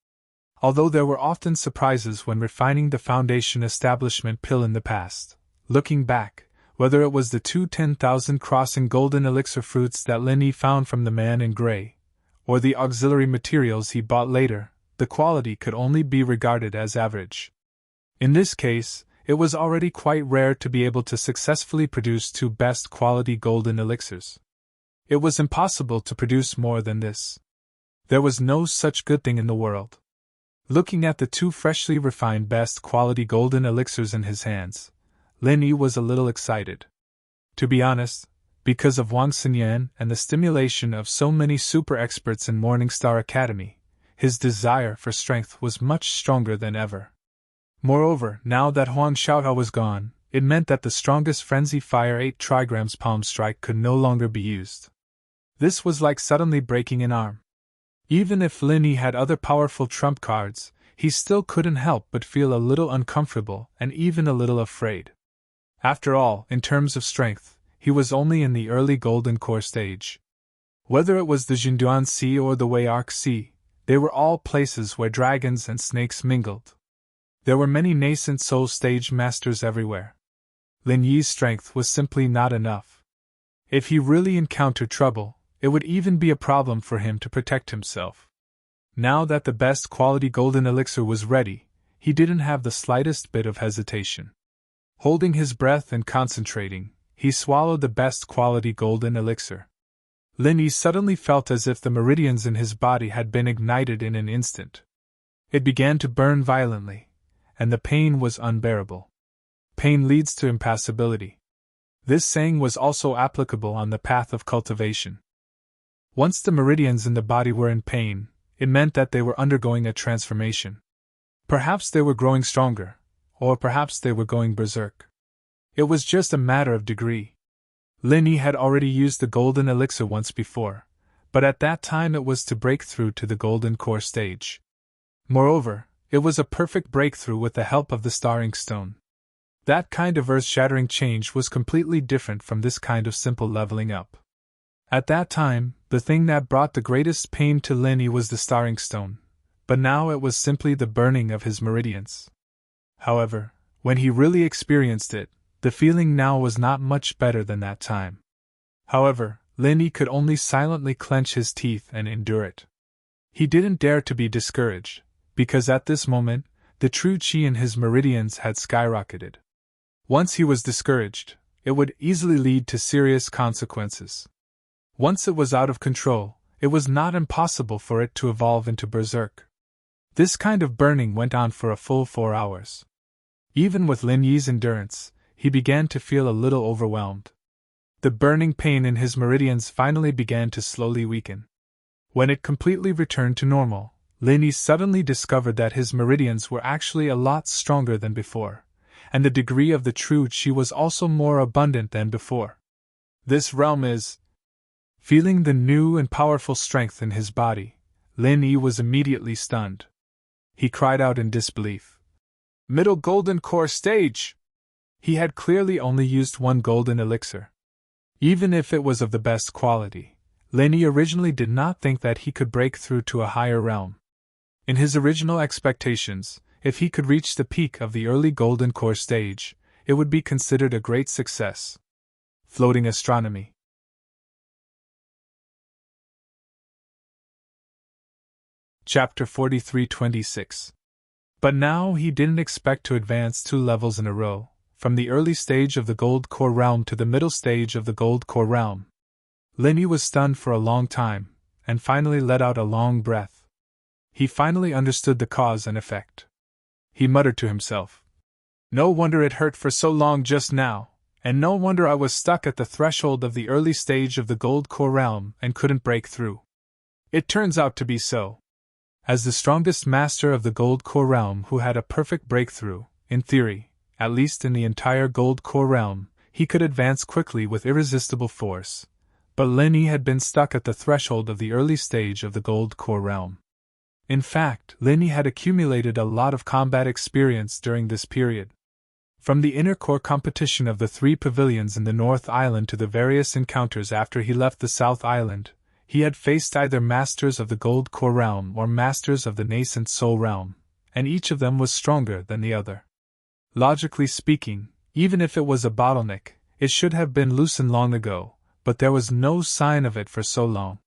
Although there were often surprises when refining the Foundation establishment pill in the past, looking back, whether it was the 2 10,000 crossing golden elixir fruits that Lin Yi found from the man in gray, or the auxiliary materials he bought later, the quality could only be regarded as average. In this case, it was already quite rare to be able to successfully produce 2 best quality golden elixirs. It was impossible to produce more than this. There was no such good thing in the world. Looking at the 2 freshly refined best quality golden elixirs in his hands, Lin Yi was a little excited. To be honest, because of Wang Xinyan and the stimulation of so many super experts in Morningstar Academy, his desire for strength was much stronger than ever. Moreover, now that Huang Xiaohao was gone, it meant that the strongest Frenzy Fire 8 trigrams Palm Strike could no longer be used. This was like suddenly breaking an arm. Even if Lin Yi had other powerful trump cards, he still couldn't help but feel a little uncomfortable and even a little afraid. After all, in terms of strength, he was only in the early Golden Core stage. Whether it was the Jinduan Sea or the Wei Arc Sea, they were all places where dragons and snakes mingled. There were many nascent soul stage masters everywhere. Lin Yi's strength was simply not enough. If he really encountered trouble, it would even be a problem for him to protect himself. Now that the best quality golden elixir was ready, he didn't have the slightest bit of hesitation. Holding his breath and concentrating, he swallowed the best quality golden elixir. Lin Yi suddenly felt as if the meridians in his body had been ignited in an instant. It began to burn violently, and the pain was unbearable. Pain leads to impassibility. This saying was also applicable on the path of cultivation. Once the meridians in the body were in pain, it meant that they were undergoing a transformation. Perhaps they were growing stronger, or perhaps they were going berserk. It was just a matter of degree. Lin Yi had already used the golden elixir once before, but at that time it was to break through to the golden core stage. Moreover, it was a perfect breakthrough with the help of the star ink stone. That kind of earth-shattering change was completely different from this kind of simple leveling up. At that time, the thing that brought the greatest pain to Lin Yi was the star ink stone, but now it was simply the burning of his meridians. However, when he really experienced it, the feeling now was not much better than that time. However, Lin Yi could only silently clench his teeth and endure it. He didn't dare to be discouraged, because at this moment, the true chi in his meridians had skyrocketed. Once he was discouraged, it would easily lead to serious consequences. Once it was out of control, it was not impossible for it to evolve into berserk. This kind of burning went on for a full 4 hours. Even with Lin Yi's endurance, he began to feel a little overwhelmed. The burning pain in his meridians finally began to slowly weaken. When it completely returned to normal, Lin Yi suddenly discovered that his meridians were actually a lot stronger than before, and the degree of the true chi was also more abundant than before. This realm is... Feeling the new and powerful strength in his body, Lin Yi was immediately stunned. He cried out in disbelief. Middle Golden Core Stage! He had clearly only used 1 golden elixir. Even if it was of the best quality, Lin Yi originally did not think that he could break through to a higher realm. In his original expectations, if he could reach the peak of the early Golden Core Stage, it would be considered a great success. Floating Astronomy. Chapter 43-26. But now he didn't expect to advance 2 levels in a row, from the early stage of the Gold Core Realm to the middle stage of the Gold Core Realm. Lin Yi was stunned for a long time, and finally let out a long breath. He finally understood the cause and effect. He muttered to himself, No wonder it hurt for so long just now, and no wonder I was stuck at the threshold of the early stage of the gold core realm and couldn't break through. It turns out to be so. As the strongest master of the gold core realm who had a perfect breakthrough, in theory, at least in the entire gold core realm, he could advance quickly with irresistible force. But Lin Yi had been stuck at the threshold of the early stage of the gold core realm. In fact, Lin Yi had accumulated a lot of combat experience during this period. From the inner core competition of the 3 pavilions in the North Island to the various encounters after he left the South Island, he had faced either masters of the gold core realm or masters of the nascent soul realm, and each of them was stronger than the other. Logically speaking, even if it was a bottleneck, it should have been loosened long ago, but there was no sign of it for so long.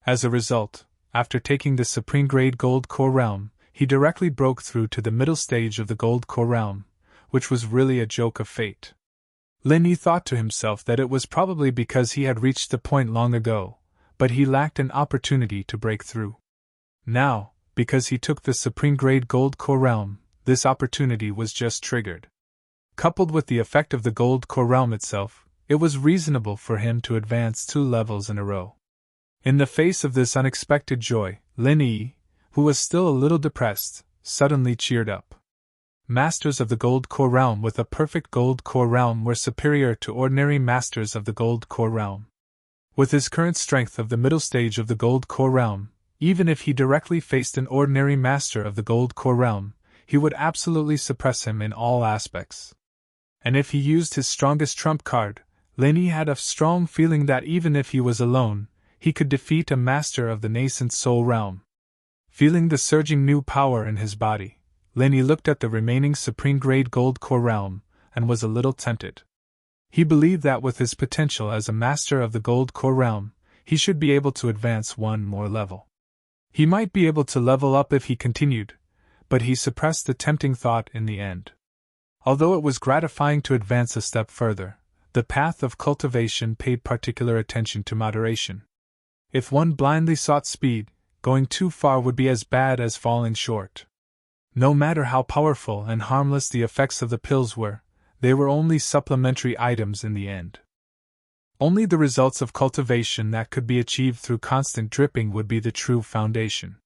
As a result, after taking the supreme grade gold core realm, he directly broke through to the middle stage of the gold core realm, which was really a joke of fate. Lin Yi thought to himself that it was probably because he had reached the point long ago, but he lacked an opportunity to break through. Now, because he took the supreme grade gold core realm, this opportunity was just triggered. Coupled with the effect of the gold core realm itself, it was reasonable for him to advance 2 levels in a row. In the face of this unexpected joy, Lin Yi, who was still a little depressed, suddenly cheered up. Masters of the gold core realm with a perfect gold core realm were superior to ordinary masters of the gold core realm. With his current strength of the middle stage of the gold core realm, even if he directly faced an ordinary master of the gold core realm, he would absolutely suppress him in all aspects. And if he used his strongest trump card, Lin Yi had a strong feeling that even if he was alone, he could defeat a master of the nascent soul realm. Feeling the surging new power in his body, Lin Yi looked at the remaining supreme grade gold core realm, and was a little tempted. He believed that with his potential as a master of the gold core realm, he should be able to advance 1 more level. He might be able to level up if he continued, but he suppressed the tempting thought in the end. Although it was gratifying to advance a step further, the path of cultivation paid particular attention to moderation. If one blindly sought speed, going too far would be as bad as falling short. No matter how powerful and harmless the effects of the pills were, they were only supplementary items in the end. Only the results of cultivation that could be achieved through constant dripping would be the true foundation.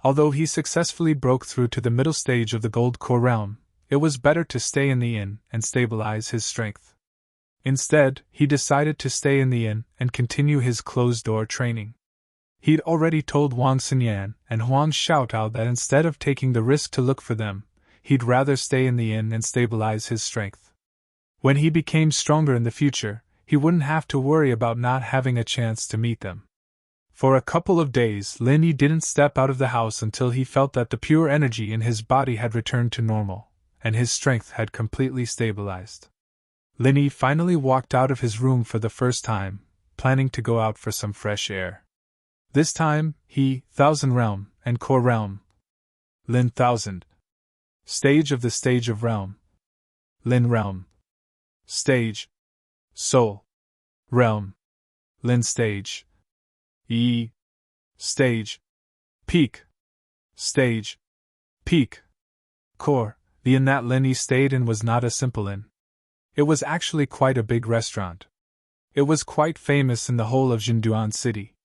Although he successfully broke through to the middle stage of the gold core realm, it was better to stay in the inn and stabilize his strength. Instead, he decided to stay in the inn and continue his closed-door training. He'd already told Wang Xinyan and Huang Xiaotao that instead of taking the risk to look for them, he'd rather stay in the inn and stabilize his strength. When he became stronger in the future, he wouldn't have to worry about not having a chance to meet them. For a couple of days, Lin Yi didn't step out of the house until he felt that the pure energy in his body had returned to normal, and his strength had completely stabilized. Lin Yi finally walked out of his room for the first time, planning to go out for some fresh air. This time, he, 1000 realm, and core realm. Lin 1000. Stage of the stage of realm. Lin realm. Stage. Soul. Realm. Lin stage. Yi. Stage. Peak. Stage. Peak. Core. The inn that Lin Yi stayed in was not a simple inn. It was actually quite a big restaurant. It was quite famous in the whole of Jinduan City.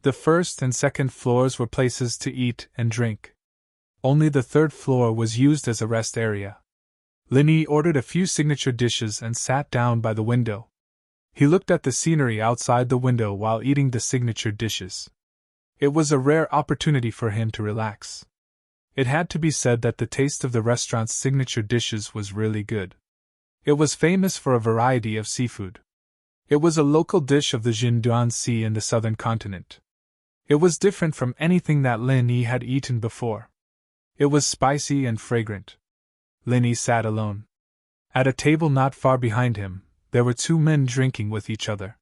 The first and second floors were places to eat and drink. Only the third floor was used as a rest area. Lin Yi ordered a few signature dishes and sat down by the window. He looked at the scenery outside the window while eating the signature dishes. It was a rare opportunity for him to relax. It had to be said that the taste of the restaurant's signature dishes was really good. It was famous for a variety of seafood. It was a local dish of the Jinduan Sea in the southern continent. It was different from anything that Lin Yi had eaten before. It was spicy and fragrant. Lin Yi sat alone. At a table not far behind him, there were 2 men drinking with each other.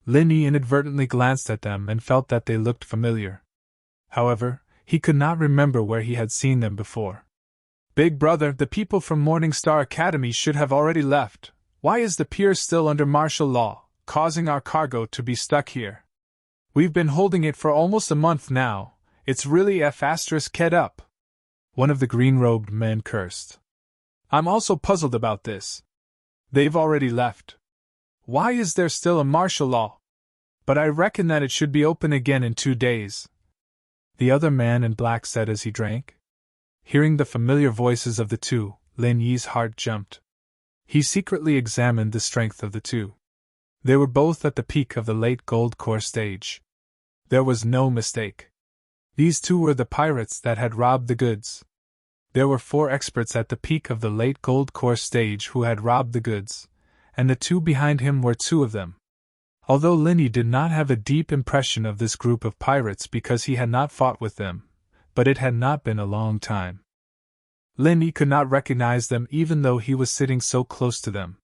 Lin Yi inadvertently glanced at them and felt that they looked familiar. However, he could not remember where he had seen them before. "Big brother, the people from Morning Star Academy should have already left. Why is the pier still under martial law, causing our cargo to be stuck here? We've been holding it for almost a month now. It's really f***ed up." One of the green-robed men cursed. I'm also puzzled about this. They've already left. Why is there still a martial law? But I reckon that it should be open again in 2 days, the other man in black said as he drank. Hearing the familiar voices of the two, Lin Yi's heart jumped. He secretly examined the strength of the two. They were both at the peak of the late gold core stage. There was no mistake. These two were the pirates that had robbed the goods. There were 4 experts at the peak of the late gold core stage who had robbed the goods, and the two behind him were 2 of them. Although Lin Yi did not have a deep impression of this group of pirates because he had not fought with them, but it had not been a long time. Lin Yi could not recognize them even though he was sitting so close to them.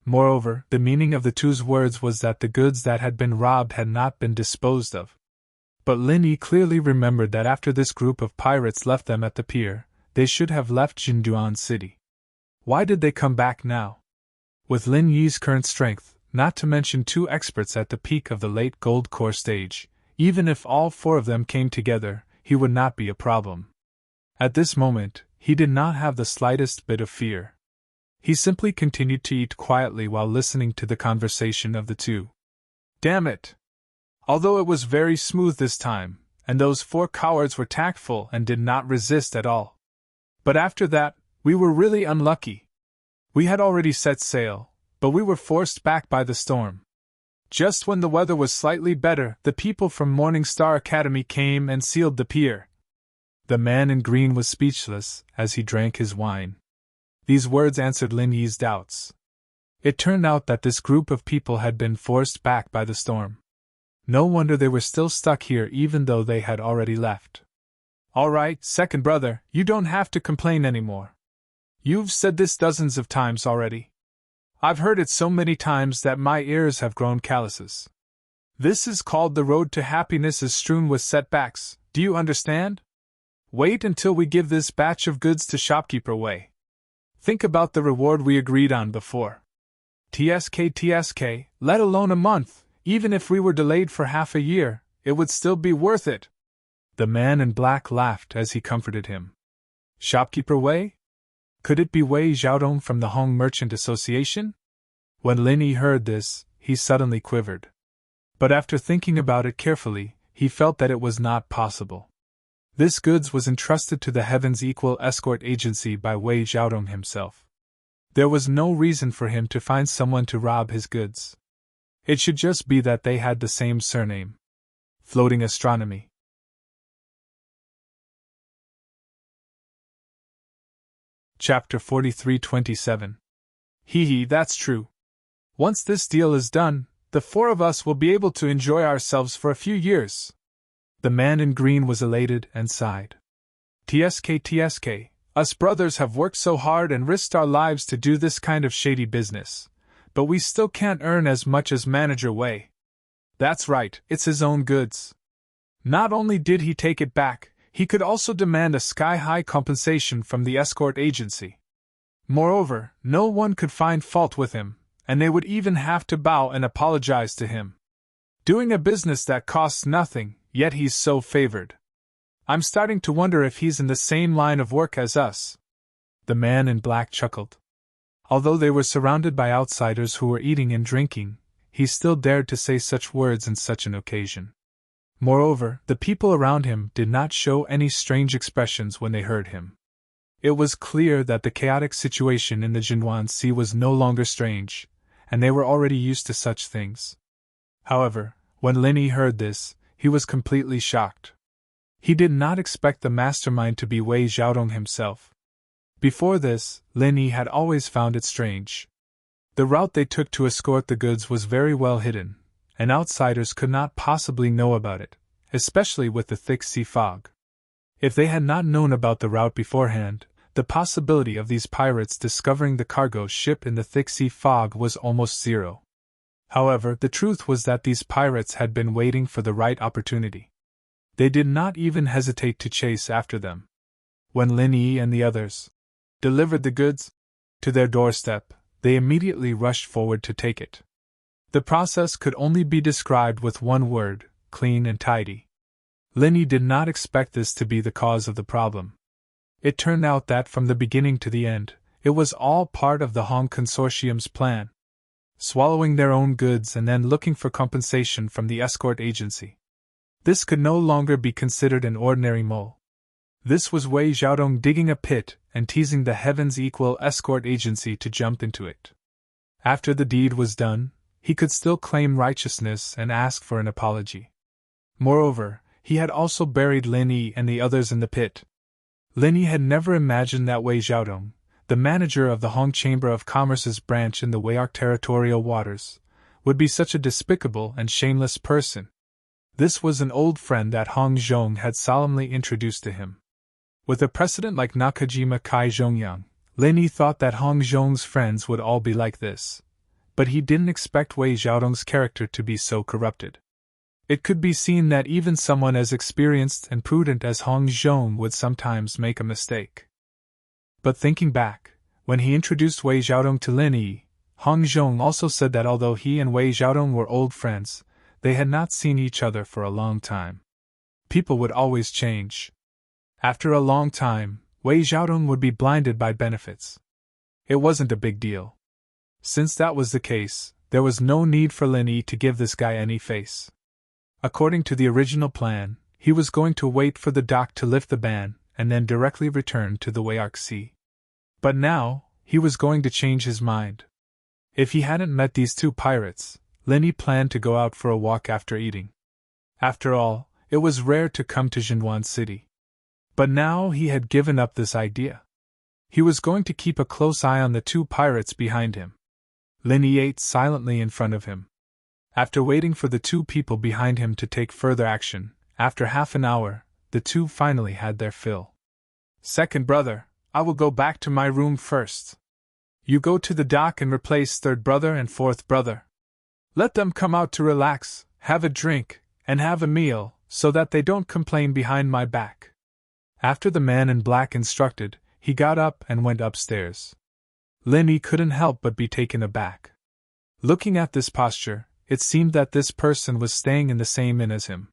Moreover, the meaning of the two's words was that the goods that had been robbed had not been disposed of. But Lin Yi clearly remembered that after this group of pirates left them at the pier, they should have left Jinduan City. Why did they come back now? With Lin Yi's current strength, not to mention 2 experts at the peak of the late gold core stage, even if all 4 of them came together, he would not be a problem. At this moment, he did not have the slightest bit of fear. He simply continued to eat quietly while listening to the conversation of the two. Damn it! Although it was very smooth this time, and those 4 cowards were tactful and did not resist at all. But after that, we were really unlucky. We had already set sail, but we were forced back by the storm. Just when the weather was slightly better, the people from Morning Star Academy came and sealed the pier. The man in green was speechless as he drank his wine. These words answered Lin Yi's doubts. It turned out that this group of people had been forced back by the storm. No wonder they were still stuck here even though they had already left. All right, second brother, you don't have to complain anymore. You've said this dozens of times already. I've heard it so many times that my ears have grown calluses. This is called the road to happiness is strewn with setbacks, do you understand? Wait until we give this batch of goods to shopkeeper Wei. Think about the reward we agreed on before. TSK, let alone a month, even if we were delayed for half a year, it would still be worth it. The man in black laughed as he comforted him. Shopkeeper Wei? Could it be Wei Xiaodong from the Hong Merchant Association? When Lin Yi heard this, he suddenly quivered. But after thinking about it carefully, he felt that it was not possible. This goods was entrusted to the Heaven's Equal Escort Agency by Wei Xiaodong himself. There was no reason for him to find someone to rob his goods. It should just be that they had the same surname. Floating Astronomy. Chapter 43-27. Hee, that's true. Once this deal is done, the 4 of us will be able to enjoy ourselves for a few years. The man in green was elated and sighed. TSK, us brothers have worked so hard and risked our lives to do this kind of shady business, but we still can't earn as much as Manager Wei. That's right, it's his own goods. Not only did he take it back, he could also demand a sky-high compensation from the escort agency. Moreover, no one could find fault with him, and they would even have to bow and apologize to him. Doing a business that costs nothing, yet he's so favored. I'm starting to wonder if he's in the same line of work as us. The man in black chuckled. Although they were surrounded by outsiders who were eating and drinking, he still dared to say such words in such an occasion. Moreover, the people around him did not show any strange expressions when they heard him. It was clear that the chaotic situation in the Jinduan Sea was no longer strange, and they were already used to such things. However, when Lin Yi heard this, he was completely shocked. He did not expect the mastermind to be Wei Xiaodong himself. Before this, Lin Yi had always found it strange. The route they took to escort the goods was very well hidden, and outsiders could not possibly know about it, especially with the thick sea fog. If they had not known about the route beforehand, the possibility of these pirates discovering the cargo ship in the thick sea fog was almost zero. However, the truth was that these pirates had been waiting for the right opportunity. They did not even hesitate to chase after them. When Lin Yi and the others delivered the goods to their doorstep, they immediately rushed forward to take it. The process could only be described with one word: clean and tidy. Lin Yi did not expect this to be the cause of the problem. It turned out that from the beginning to the end, It was all part of the Hong Consortium's plan. Swallowing their own goods and then looking for compensation from the escort agency. This could no longer be considered an ordinary mole. This was Wei Xiaodong digging a pit and teasing the Heavens Equal escort agency to jump into it. After the deed was done, he could still claim righteousness and ask for an apology. Moreover, he had also buried Lin Yi and the others in the pit. Lin Yi had never imagined that Wei Xiaodong, the manager of the Hong Chamber of Commerce's branch in the Wei'arc territorial waters, would be such a despicable and shameless person. This was an old friend that Hong Zhong had solemnly introduced to him. With a precedent like Nakajima Kai Zhongyang, Lin Yi thought that Hong Zhong's friends would all be like this, but he didn't expect Wei Xiaodong's character to be so corrupted. It could be seen that even someone as experienced and prudent as Hong Zhong would sometimes make a mistake. But thinking back, when he introduced Wei Xiaodong to Lin Yi, Hong Zhong also said that although he and Wei Xiaodong were old friends, they had not seen each other for a long time. People would always change. After a long time, Wei Xiaodong would be blinded by benefits. It wasn't a big deal. Since that was the case, there was no need for Lin Yi to give this guy any face. According to the original plan, he was going to wait for the dock to lift the ban and then directly return to the Wei'arc Sea. But now, he was going to change his mind. If he hadn't met these two pirates, Lin Yi planned to go out for a walk after eating. After all, it was rare to come to Jinwan City. But now he had given up this idea. He was going to keep a close eye on the two pirates behind him. Lin Yi ate silently in front of him. After waiting for the two people behind him to take further action, after half an hour, the two finally had their fill. "Second brother, I will go back to my room first. You go to the dock and replace third brother and fourth brother. Let them come out to relax, have a drink, and have a meal, so that they don't complain behind my back." After the man in black instructed, he got up and went upstairs. Lin Yi couldn't help but be taken aback. Looking at this posture, it seemed that this person was staying in the same inn as him.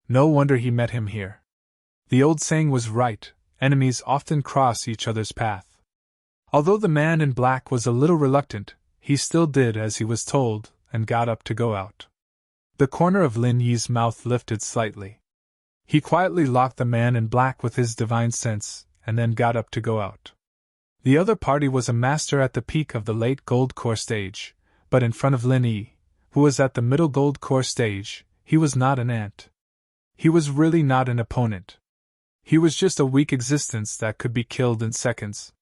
No wonder he met him here. The old saying was right, enemies often cross each other's path. Although the man in black was a little reluctant, he still did as he was told, and got up to go out. The corner of Lin Yi's mouth lifted slightly. He quietly locked the man in black with his divine sense, and then got up to go out. The other party was a master at the peak of the late gold core stage, but in front of Lin Yi, who was at the middle gold core stage, he was not an ant. He was really not an opponent. He was just a weak existence that could be killed in seconds.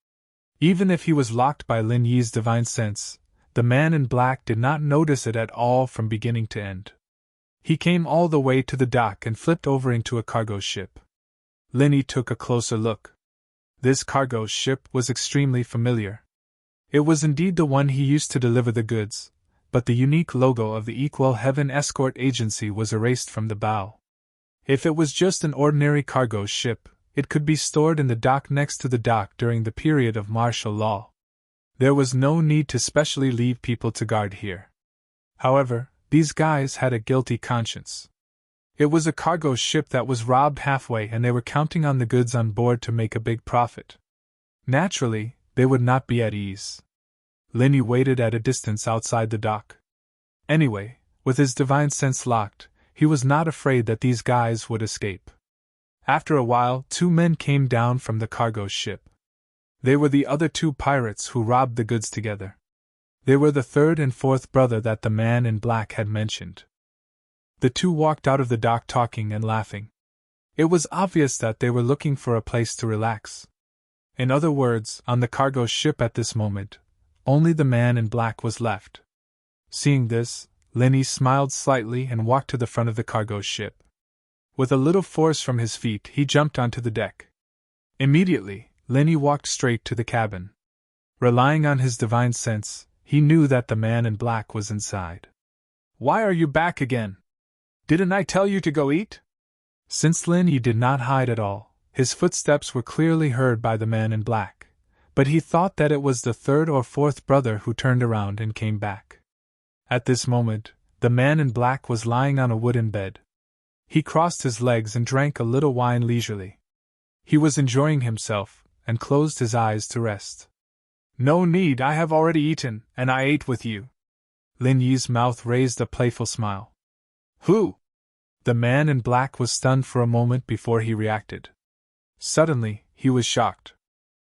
Even if he was locked by Lin Yi's divine sense, the man in black did not notice it at all from beginning to end. He came all the way to the dock and flipped over into a cargo ship. Lin Yi took a closer look. This cargo ship was extremely familiar. It was indeed the one he used to deliver the goods, but the unique logo of the Equal Heaven Escort Agency was erased from the bow. If it was just an ordinary cargo ship, it could be stored in the dock next to the dock during the period of martial law. There was no need to specially leave people to guard here. However, these guys had a guilty conscience. It was a cargo ship that was robbed halfway and they were counting on the goods on board to make a big profit. Naturally, they would not be at ease. Lin Yi waited at a distance outside the dock. Anyway, with his divine sense locked, he was not afraid that these guys would escape. After a while, two men came down from the cargo ship. They were the other two pirates who robbed the goods together. They were the third and fourth brother that the man in black had mentioned. The two walked out of the dock talking and laughing. It was obvious that they were looking for a place to relax. In other words, on the cargo ship at this moment, only the man in black was left. Seeing this, Lin Yi smiled slightly and walked to the front of the cargo ship. With a little force from his feet, he jumped onto the deck. Immediately, Lin Yi walked straight to the cabin. Relying on his divine sense, he knew that the man in black was inside. "Why are you back again? Didn't I tell you to go eat?" Since Lin Yi did not hide at all, his footsteps were clearly heard by the man in black, but he thought that it was the third or fourth brother who turned around and came back. At this moment, the man in black was lying on a wooden bed. He crossed his legs and drank a little wine leisurely. He was enjoying himself, and closed his eyes to rest. No need, I have already eaten, and I ate with you. Lin Yi's mouth raised a playful smile. Who? The man in black was stunned for a moment before he reacted. Suddenly, he was shocked.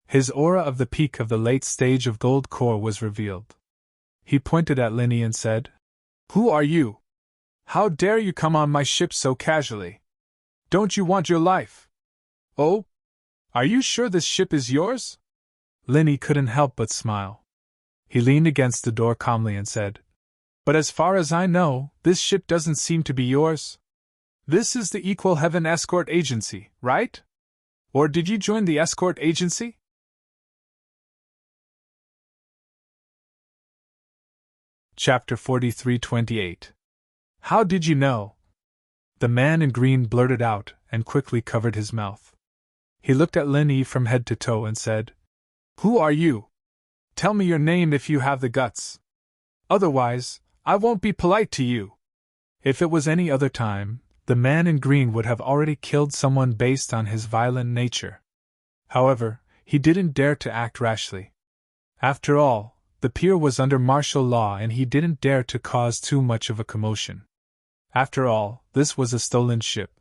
His aura of the peak of the late stage of gold core was revealed. He pointed at Lin Yi and said, Who are you? How dare you come on my ship so casually? Don't you want your life? Oh? Are you sure this ship is yours? Lin Yi couldn't help but smile. He leaned against the door calmly and said, But as far as I know, this ship doesn't seem to be yours. This is the Equal Heaven Escort Agency, right? Or did you join the escort agency? Chapter 43:28. How did you know? The man in green blurted out and quickly covered his mouth. He looked at Lin Yi from head to toe and said, Who are you? Tell me your name if you have the guts. Otherwise, I won't be polite to you. If it was any other time, the man in green would have already killed someone based on his violent nature. However, he didn't dare to act rashly. After all, the pier was under martial law and he didn't dare to cause too much of a commotion. After all, this was a stolen ship.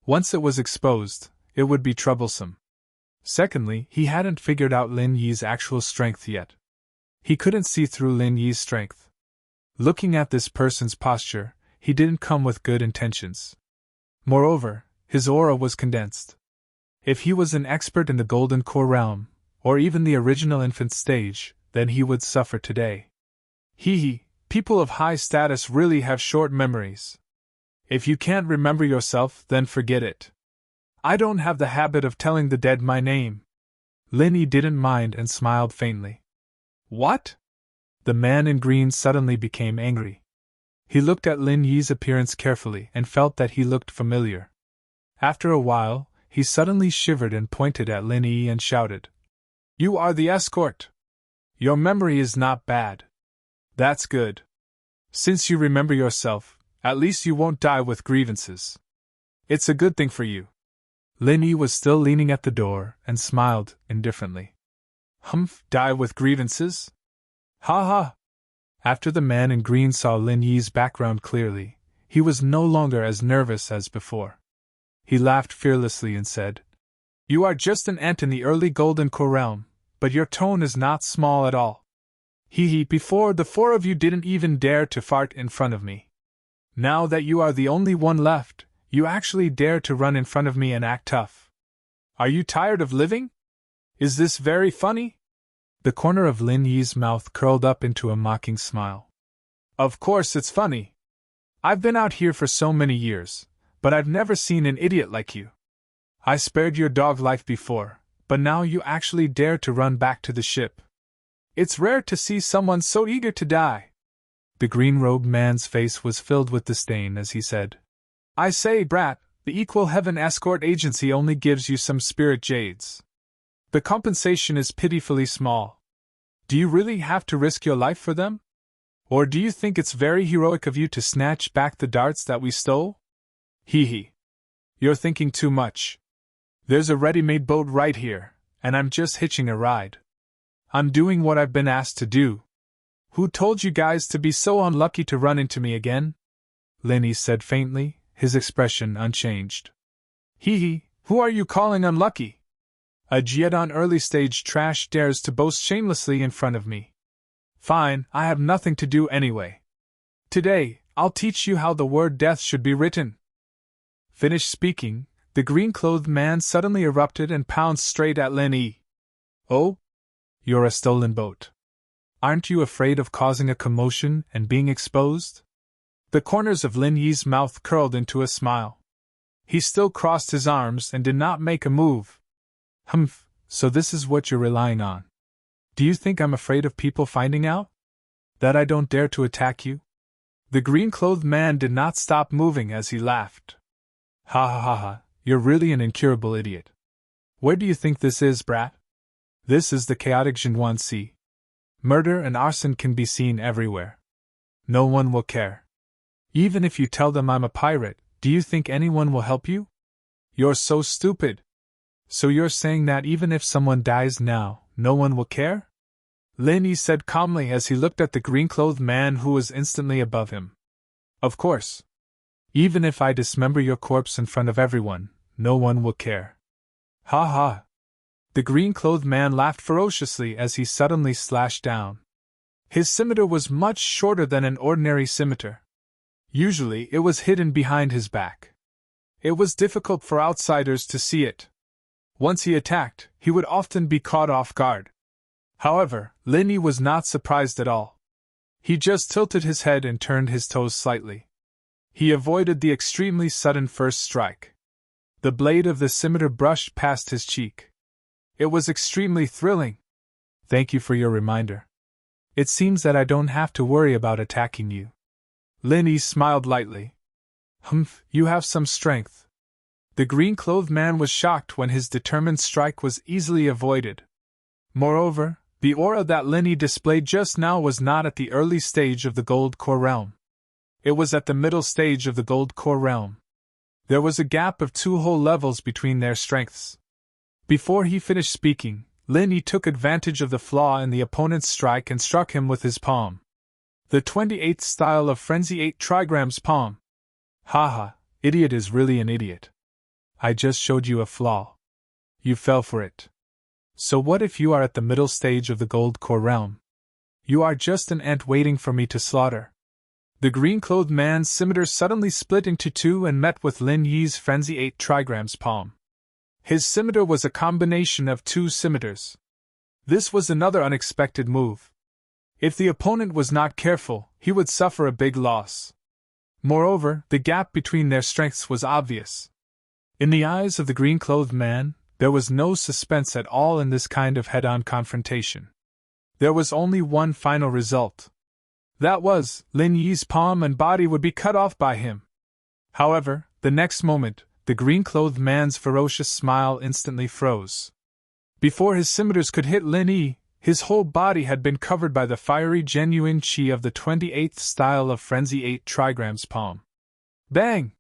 Once it was exposed, it would be troublesome. Secondly, he hadn't figured out Lin Yi's actual strength yet. He couldn't see through Lin Yi's strength. Looking at this person's posture, he didn't come with good intentions. Moreover, his aura was condensed. If he was an expert in the Golden Core realm, or even the original infant stage, then he would suffer today. People of high status really have short memories. If you can't remember yourself, then forget it. I don't have the habit of telling the dead my name. Lin Yi didn't mind and smiled faintly. What? The man in green suddenly became angry. He looked at Lin Yi's appearance carefully and felt that he looked familiar. After a while, he suddenly shivered and pointed at Lin Yi and shouted, You are the escort! Your memory is not bad. That's good. Since you remember yourself, at least you won't die with grievances. It's a good thing for you. Lin Yi was still leaning at the door and smiled indifferently. Die with grievances? Ha ha! After the man in green saw Lin Yi's background clearly, he was no longer as nervous as before. He laughed fearlessly and said, You are just an ant in the early Golden Core realm, but your tone is not small at all. Before the four of you didn't even dare to fart in front of me. Now that you are the only one left, you actually dare to run in front of me and act tough. Are you tired of living? Is this very funny? The corner of Lin Yi's mouth curled up into a mocking smile. Of course it's funny. I've been out here for so many years, but I've never seen an idiot like you. I spared your dog life before, but now you actually dare to run back to the ship. It's rare to see someone so eager to die. The green-robed man's face was filled with disdain as he said, I say, brat, the Equal Heaven Escort Agency only gives you some spirit jades. The compensation is pitifully small. Do you really have to risk your life for them? Or do you think it's very heroic of you to snatch back the darts that we stole? You're thinking too much. There's a ready-made boat right here, and I'm just hitching a ride. I'm doing what I've been asked to do. Who told you guys to be so unlucky to run into me again? Lin Yi said faintly, his expression unchanged. Who are you calling unlucky? A Jiedon early-stage trash dares to boast shamelessly in front of me. Fine, I have nothing to do anyway. Today, I'll teach you how the word death should be written. Finished speaking, the green-clothed man suddenly erupted and pounced straight at Lin Yi. Oh? You're a stolen boat. Aren't you afraid of causing a commotion and being exposed? The corners of Lin Yi's mouth curled into a smile. He still crossed his arms and did not make a move. So this is what you're relying on. Do you think I'm afraid of people finding out? That I don't dare to attack you? The green-clothed man did not stop moving as he laughed. Ha, you're really an incurable idiot. Where do you think this is, brat? This is the chaotic Jinwan Sea. Murder and arson can be seen everywhere. No one will care. Even if you tell them I'm a pirate, do you think anyone will help you? You're so stupid. So you're saying that even if someone dies now, no one will care? Lin Yi said calmly as he looked at the green-clothed man who was instantly above him. Of course. Even if I dismember your corpse in front of everyone, no one will care. Ha ha. The green-clothed man laughed ferociously as he suddenly slashed down. His scimitar was much shorter than an ordinary scimitar. Usually it was hidden behind his back. It was difficult for outsiders to see it. Once he attacked, he would often be caught off guard. However, Lin Yi was not surprised at all. He just tilted his head and turned his toes slightly. He avoided the extremely sudden first strike. The blade of the scimitar brushed past his cheek. It was extremely thrilling. Thank you for your reminder. It seems that I don't have to worry about attacking you. Lin Yi smiled lightly. Humph, you have some strength. The green-clothed man was shocked when his determined strike was easily avoided. Moreover, the aura that Lin Yi displayed just now was not at the early stage of the gold core realm. It was at the middle stage of the gold core realm. There was a gap of 2 whole levels between their strengths. Before he finished speaking, Lin Yi took advantage of the flaw in the opponent's strike and struck him with his palm. The 28th style of Frenzy 8 trigrams palm. Haha, idiot is really an idiot. I just showed you a flaw. You fell for it. So what if you are at the middle stage of the gold core realm? You are just an ant waiting for me to slaughter. The green-clothed man's scimitar suddenly split into 2 and met with Lin Yi's Frenzy 8 trigrams palm. His scimitar was a combination of 2 scimitars. This was another unexpected move. If the opponent was not careful, he would suffer a big loss. Moreover, the gap between their strengths was obvious. In the eyes of the green-clothed man, there was no suspense at all in this kind of head-on confrontation. There was only one final result. That was, Lin Yi's palm and body would be cut off by him. However, the next moment, the green-clothed man's ferocious smile instantly froze. Before his scimitars could hit Lin Yi, his whole body had been covered by the fiery genuine chi of the 28th style of Frenzy 8 trigrams palm. Bang!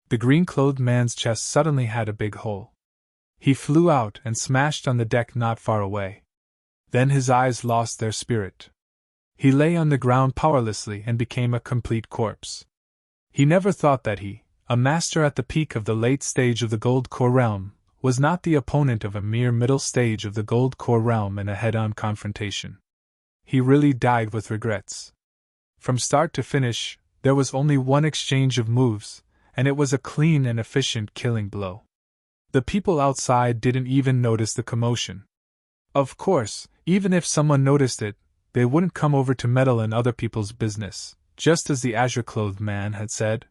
The green-clothed man's chest suddenly had a big hole. He flew out and smashed on the deck not far away. Then his eyes lost their spirit. He lay on the ground powerlessly and became a complete corpse. He never thought that he, a master at the peak of the late stage of the gold core realm, was not the opponent of a mere middle stage of the gold core realm in a head-on confrontation. He really died with regrets. From start to finish, there was only one exchange of moves, and it was a clean and efficient killing blow. The people outside didn't even notice the commotion. Of course, even if someone noticed it, they wouldn't come over to meddle in other people's business, just as the azure-clothed man had said.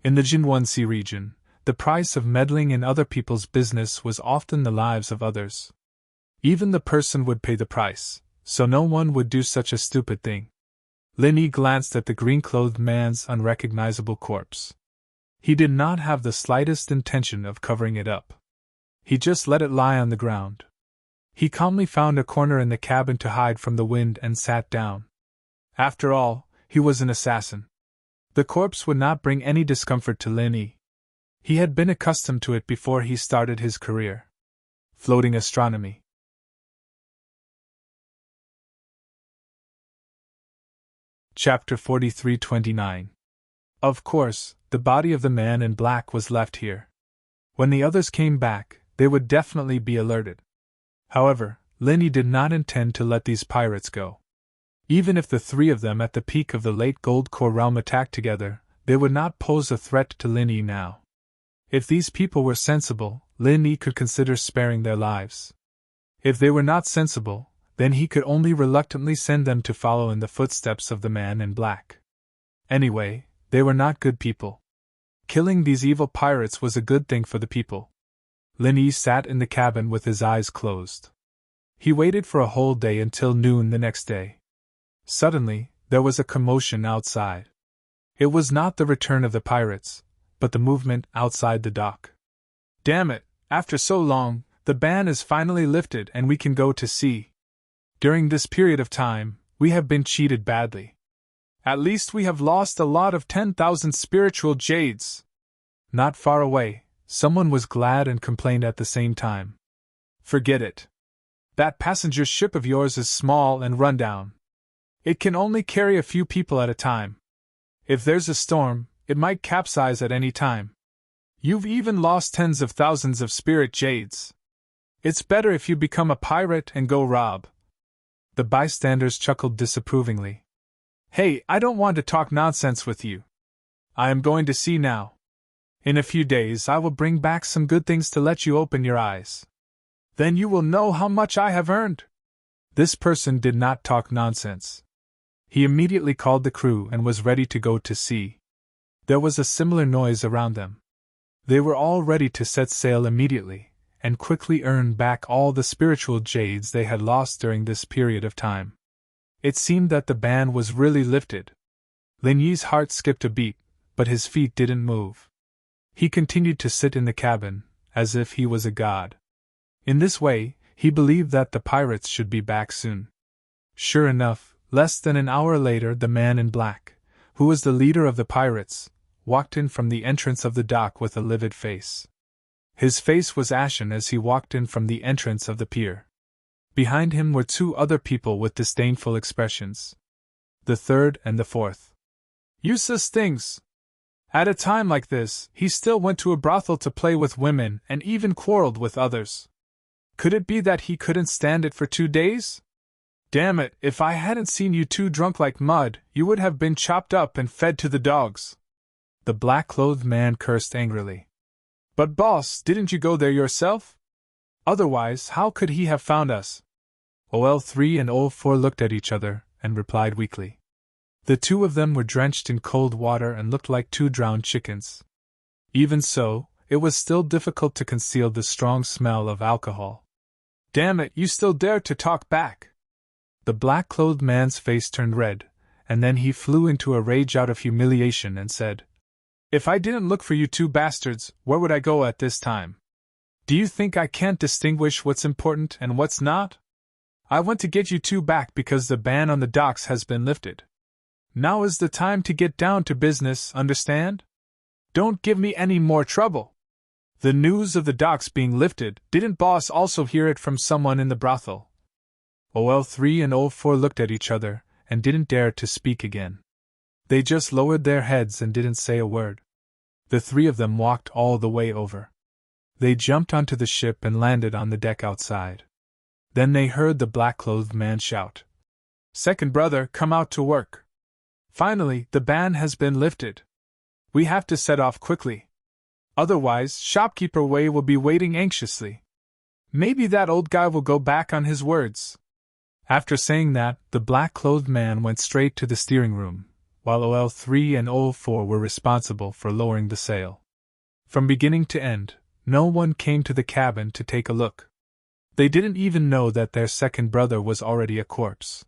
In the Jinwon-si region, the price of meddling in other people's business was often the lives of others. Even the person would pay the price, so no one would do such a stupid thing. Lin Yi glanced at the green-clothed man's unrecognizable corpse. He did not have the slightest intention of covering it up. He just let it lie on the ground. He calmly found a corner in the cabin to hide from the wind and sat down. After all, he was an assassin. The corpse would not bring any discomfort to Lin Yi. He had been accustomed to it before he started his career. Floating astronomy. Chapter 43-29. Of course, the body of the man in black was left here. When the others came back, they would definitely be alerted. However, Lin Yi did not intend to let these pirates go. Even if the 3 of them at the peak of the late gold core realm attacked together, they would not pose a threat to Lin Yi now. If these people were sensible, Lin Yi could consider sparing their lives. If they were not sensible, then he could only reluctantly send them to follow in the footsteps of the man in black. Anyway, they were not good people. Killing these evil pirates was a good thing for the people. Lin Yi sat in the cabin with his eyes closed. He waited for a whole day until noon the next day. Suddenly, there was a commotion outside. It was not the return of the pirates, but the movement outside the dock. Damn it, after so long, the ban is finally lifted and we can go to sea. During this period of time, we have been cheated badly. At least we have lost a lot of 10,000 spiritual jades. Not far away, someone was glad and complained at the same time. Forget it. That passenger ship of yours is small and run down. It can only carry a few people at a time. If there's a storm, it might capsize at any time. You've even lost tens of thousands of spirit jades. It's better if you become a pirate and go rob. The bystanders chuckled disapprovingly. Hey, I don't want to talk nonsense with you. I am going to sea now. In a few days I will bring back some good things to let you open your eyes. Then you will know how much I have earned. This person did not talk nonsense. He immediately called the crew and was ready to go to sea. There was a similar noise around them. They were all ready to set sail immediately, and quickly earn back all the spiritual jades they had lost during this period of time. It seemed that the ban was really lifted. Lin Yi's heart skipped a beat, but his feet didn't move. He continued to sit in the cabin, as if he was a god. In this way, he believed that the pirates should be back soon. Sure enough, less than an hour later the man in black, who was the leader of the pirates, walked in from the entrance of the dock with a livid face. His face was ashen as he walked in from the entrance of the pier. Behind him were two other people with disdainful expressions. The third and the fourth. Useless things! At a time like this, he still went to a brothel to play with women and even quarreled with others. Could it be that he couldn't stand it for 2 days? Damn it, if I hadn't seen you two drunk like mud, you would have been chopped up and fed to the dogs. The black-clothed man cursed angrily. But boss, didn't you go there yourself? Otherwise, how could he have found us? OL3 and OL4 looked at each other and replied weakly. The two of them were drenched in cold water and looked like two drowned chickens. Even so, it was still difficult to conceal the strong smell of alcohol. Damn it, you still dare to talk back! The black-clothed man's face turned red, and then he flew into a rage out of humiliation and said, If I didn't look for you two bastards, where would I go at this time? Do you think I can't distinguish what's important and what's not? I want to get you two back because the ban on the docks has been lifted. Now is the time to get down to business, understand? Don't give me any more trouble. The news of the docks being lifted, didn't boss also hear it from someone in the brothel? OL3 and OL4 looked at each other and didn't dare to speak again. They just lowered their heads and didn't say a word. The three of them walked all the way over. They jumped onto the ship and landed on the deck outside. Then they heard the black-clothed man shout, Second brother, come out to work. Finally, the ban has been lifted. We have to set off quickly. Otherwise, shopkeeper Wei will be waiting anxiously. Maybe that old guy will go back on his words. After saying that, the black-clothed man went straight to the steering room, while OL3 and OL4 were responsible for lowering the sail. From beginning to end, no one came to the cabin to take a look. They didn't even know that their second brother was already a corpse.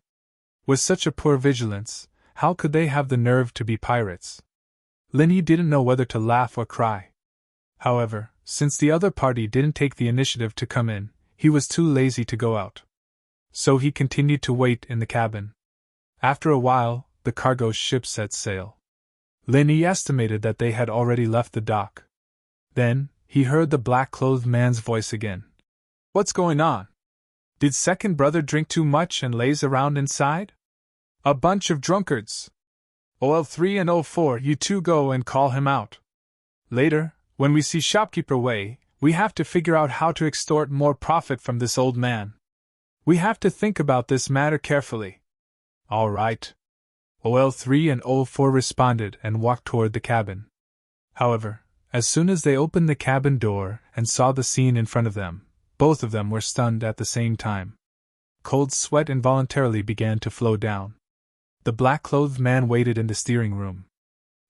With such a poor vigilance, how could they have the nerve to be pirates? Lin Yi didn't know whether to laugh or cry. However, since the other party didn't take the initiative to come in, he was too lazy to go out. So he continued to wait in the cabin. After a while, the cargo ship set sail. Lin Yi estimated that they had already left the dock. Then, he heard the black-clothed man's voice again. What's going on? Did second brother drink too much and laze around inside? A bunch of drunkards. OL3 and OL4, you two go and call him out. Later, when we see shopkeeper Wei, we have to figure out how to extort more profit from this old man. We have to think about this matter carefully. All right. OL3 and OL4 responded and walked toward the cabin. However, as soon as they opened the cabin door and saw the scene in front of them, both of them were stunned at the same time. Cold sweat involuntarily began to flow down. The black-clothed man waited in the steering room.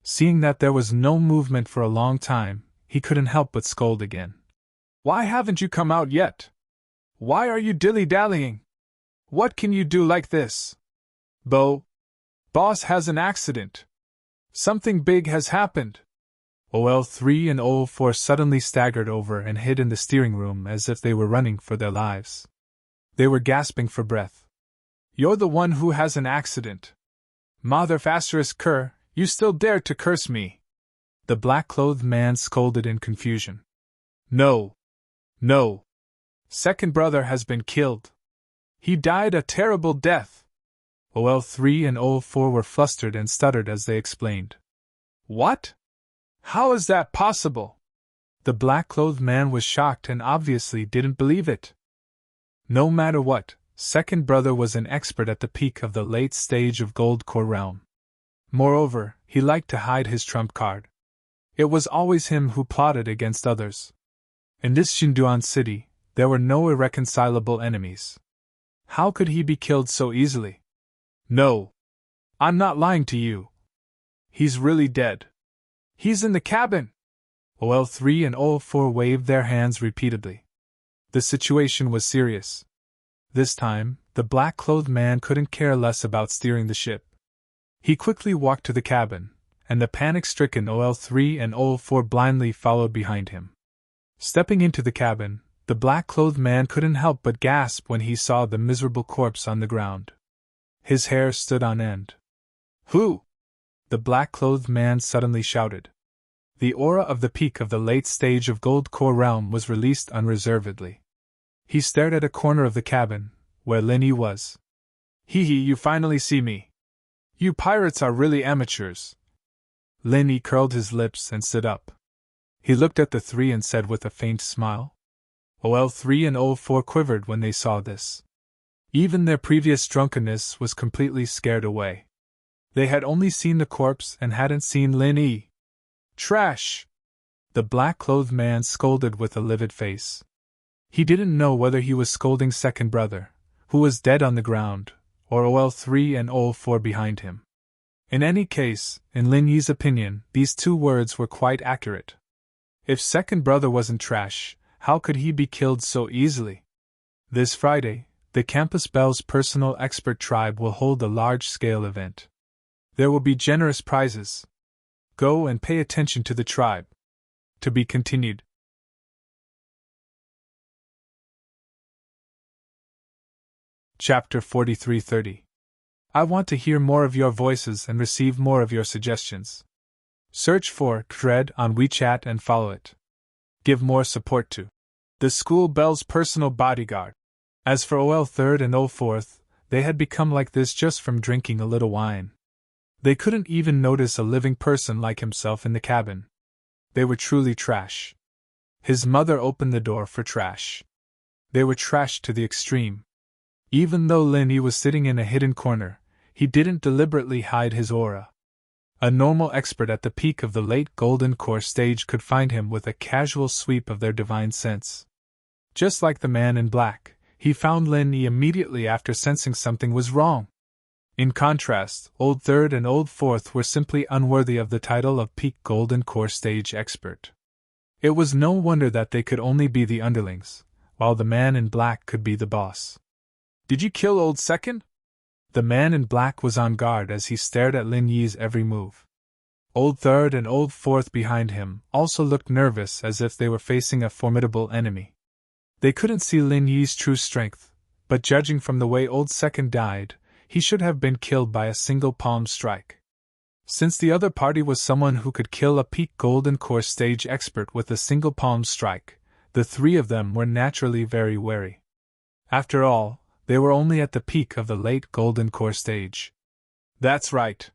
Seeing that there was no movement for a long time, he couldn't help but scold again. Why haven't you come out yet? Why are you dilly-dallying? What can you do like this? Boss has an accident. Something big has happened. OL3 and OL4 suddenly staggered over and hid in the steering room as if they were running for their lives. They were gasping for breath. You're the one who has an accident. Mother ***, you still dare to curse me. The black-clothed man scolded in confusion. No. Second brother has been killed. He died a terrible death. OL3 and OL4 were flustered and stuttered as they explained. What? How is that possible? The black-clothed man was shocked and obviously didn't believe it. No matter what, second brother was an expert at the peak of the late stage of Gold Core realm. Moreover, he liked to hide his trump card. It was always him who plotted against others. In this Xinduan city, there were no irreconcilable enemies. How could he be killed so easily? No. I'm not lying to you. He's really dead. He's in the cabin. OL3 and OL4 waved their hands repeatedly. The situation was serious. This time, the black-clothed man couldn't care less about steering the ship. He quickly walked to the cabin, and the panic-stricken OL3 and OL4 blindly followed behind him. Stepping into the cabin, the black-clothed man couldn't help but gasp when he saw the miserable corpse on the ground. His hair stood on end. Who? The black-clothed man suddenly shouted. The aura of the peak of the late stage of Gold Core realm was released unreservedly. He stared at a corner of the cabin, where Lin Yi was. Hee hee, you finally see me. You pirates are really amateurs. Lin Yi curled his lips and stood up. He looked at the three and said with a faint smile. OL3 and OL4 quivered when they saw this. Even their previous drunkenness was completely scared away. They had only seen the corpse and hadn't seen Lin Yi. Trash! The black-clothed man scolded with a livid face. He didn't know whether he was scolding second brother, who was dead on the ground, or OL3 and OL4 behind him. In any case, in Lin Yi's opinion, these two words were quite accurate. If second brother wasn't trash, how could he be killed so easily? This Friday, the Campus Belle's personal expert tribe will hold a large-scale event. There will be generous prizes. Go and pay attention to the tribe. To be continued. Chapter 4330. I want to hear more of your voices and receive more of your suggestions. Search for Cred on WeChat and follow it. Give more support to the School Belle's personal bodyguard. As for OL3rd and OL4th, they had become like this just from drinking a little wine. They couldn't even notice a living person like himself in the cabin. They were truly trash. His mother opened the door for trash. They were trash to the extreme. Even though Lin Yi was sitting in a hidden corner, he didn't deliberately hide his aura. A normal expert at the peak of the late Golden Core stage could find him with a casual sweep of their divine sense. Just like the man in black, he found Lin Yi immediately after sensing something was wrong. In contrast, Old Third and Old Fourth were simply unworthy of the title of Peak Golden Core Stage Expert. It was no wonder that they could only be the underlings, while the man in black could be the boss. Did you kill Old Second? The man in black was on guard as he stared at Lin Yi's every move. Old Third and Old Fourth behind him also looked nervous as if they were facing a formidable enemy. They couldn't see Lin Yi's true strength, but judging from the way Old Second died, he should have been killed by a single palm strike. Since the other party was someone who could kill a peak Golden Core stage expert with a single palm strike, the three of them were naturally very wary. After all, they were only at the peak of the late Golden Core stage. That's right.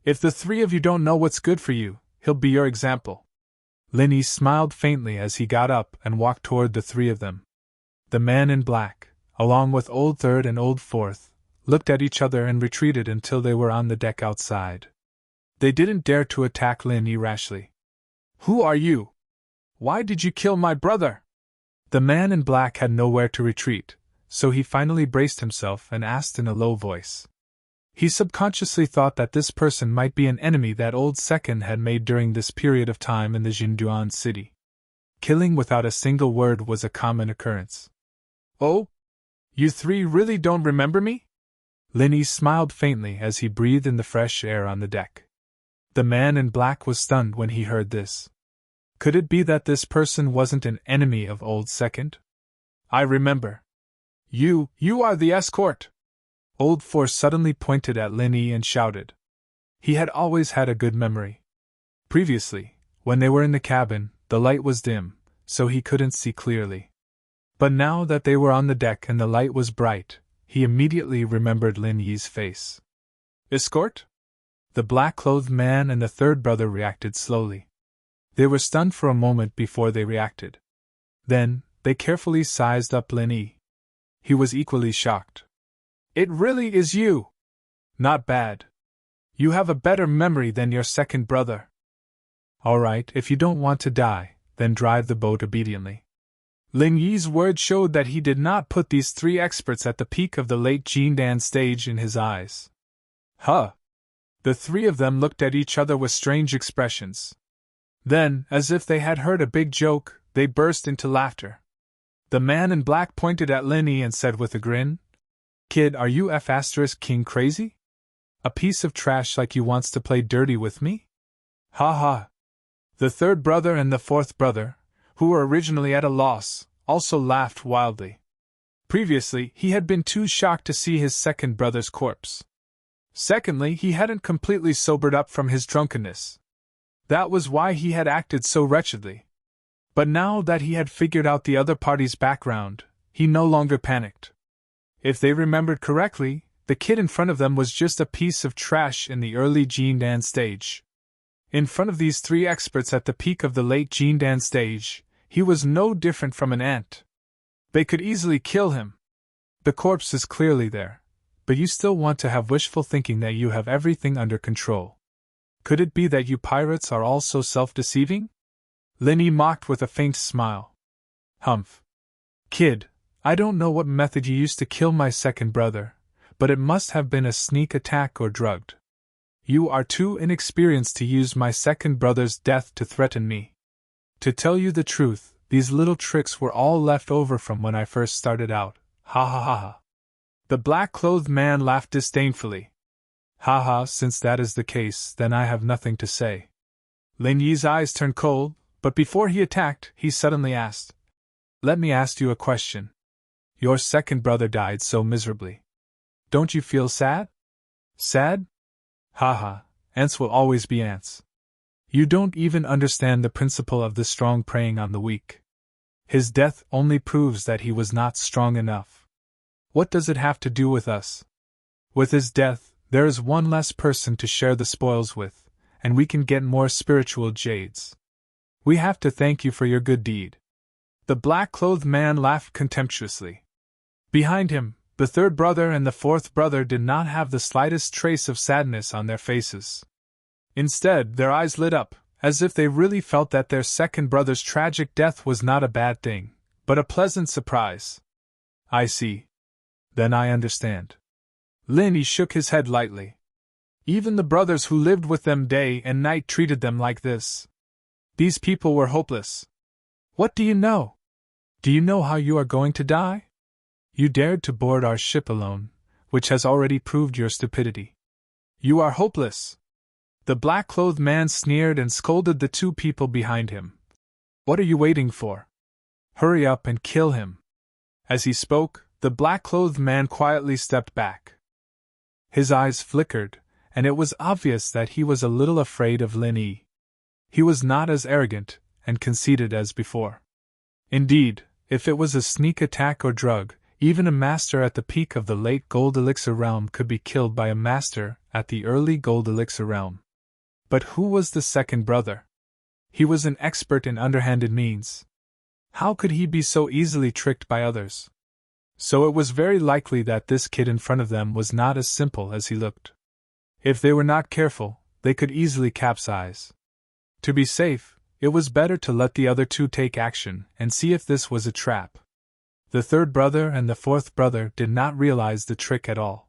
If the three of you don't know what's good for you, he'll be your example. Lin Yi smiled faintly as he got up and walked toward the three of them. The man in black, along with Old Third and Old Fourth, looked at each other and retreated until they were on the deck outside. They didn't dare to attack Lin Yi rashly. Who are you? Why did you kill my brother? The man in black had nowhere to retreat, so he finally braced himself and asked in a low voice. He subconsciously thought that this person might be an enemy that Old Second had made during this period of time in the Xinduan city. Killing without a single word was a common occurrence. Oh? You three really don't remember me? Lin Yi smiled faintly as he breathed in the fresh air on the deck. The man in black was stunned when he heard this. Could it be that this person wasn't an enemy of Old Second? I remember. You are the escort! Old Four suddenly pointed at Lin Yi and shouted. He had always had a good memory. Previously, when they were in the cabin, the light was dim, so he couldn't see clearly. But now that they were on the deck and the light was bright, he immediately remembered Lin Yi's face. Escort? The black-clothed man and the third brother reacted slowly. They were stunned for a moment before they reacted. Then, they carefully sized up Lin Yi. He was equally shocked. It really is you! Not bad. You have a better memory than your second brother. All right, if you don't want to die, then drive the boat obediently. Lin Yi's words showed that he did not put these three experts at the peak of the late Jindan stage in his eyes. Huh! The three of them looked at each other with strange expressions. Then, as if they had heard a big joke, they burst into laughter. The man in black pointed at Lin Yi and said with a grin, "Kid, are you F***king crazy? A piece of trash like you wants to play dirty with me? Ha ha!" The third brother and the fourth brother, who were originally at a loss, also laughed wildly. Previously, he had been too shocked to see his second brother's corpse. Secondly, he hadn't completely sobered up from his drunkenness. That was why he had acted so wretchedly. But now that he had figured out the other party's background, he no longer panicked. If they remembered correctly, the kid in front of them was just a piece of trash in the early Jindan stage. In front of these three experts at the peak of the late Jindan stage, he was no different from an ant. They could easily kill him. The corpse is clearly there, but you still want to have wishful thinking that you have everything under control. Could it be that you pirates are all so self-deceiving? Lin Yi mocked with a faint smile. Humph. Kid, I don't know what method you used to kill my second brother, but it must have been a sneak attack or drugged. You are too inexperienced to use my second brother's death to threaten me. To tell you the truth, these little tricks were all left over from when I first started out. Ha ha ha ha. The black-clothed man laughed disdainfully. Ha ha, since that is the case, then I have nothing to say. Lin Yi's eyes turned cold, but before he attacked, he suddenly asked, "Let me ask you a question. Your second brother died so miserably. Don't you feel sad?" Sad? Ha ha, ants will always be ants. You don't even understand the principle of the strong preying on the weak. His death only proves that he was not strong enough. What does it have to do with us? With his death, there is one less person to share the spoils with, and we can get more spiritual jades. We have to thank you for your good deed. The black-clothed man laughed contemptuously. Behind him, the third brother and the fourth brother did not have the slightest trace of sadness on their faces. Instead, their eyes lit up, as if they really felt that their second brother's tragic death was not a bad thing, but a pleasant surprise. I see. Then I understand. Lin Yi shook his head lightly. Even the brothers who lived with them day and night treated them like this. These people were hopeless. What do you know? Do you know how you are going to die? You dared to board our ship alone, which has already proved your stupidity. You are hopeless. The black-clothed man sneered and scolded the two people behind him. What are you waiting for? Hurry up and kill him. As he spoke, the black-clothed man quietly stepped back. His eyes flickered, and it was obvious that he was a little afraid of Lin Yi. He was not as arrogant and conceited as before. Indeed, if it was a sneak attack or drug, even a master at the peak of the late Gold Elixir realm could be killed by a master at the early Gold Elixir realm. But who was the second brother? He was an expert in underhanded means. How could he be so easily tricked by others? So it was very likely that this kid in front of them was not as simple as he looked. If they were not careful, they could easily capsize. To be safe, it was better to let the other two take action and see if this was a trap. The third brother and the fourth brother did not realize the trick at all.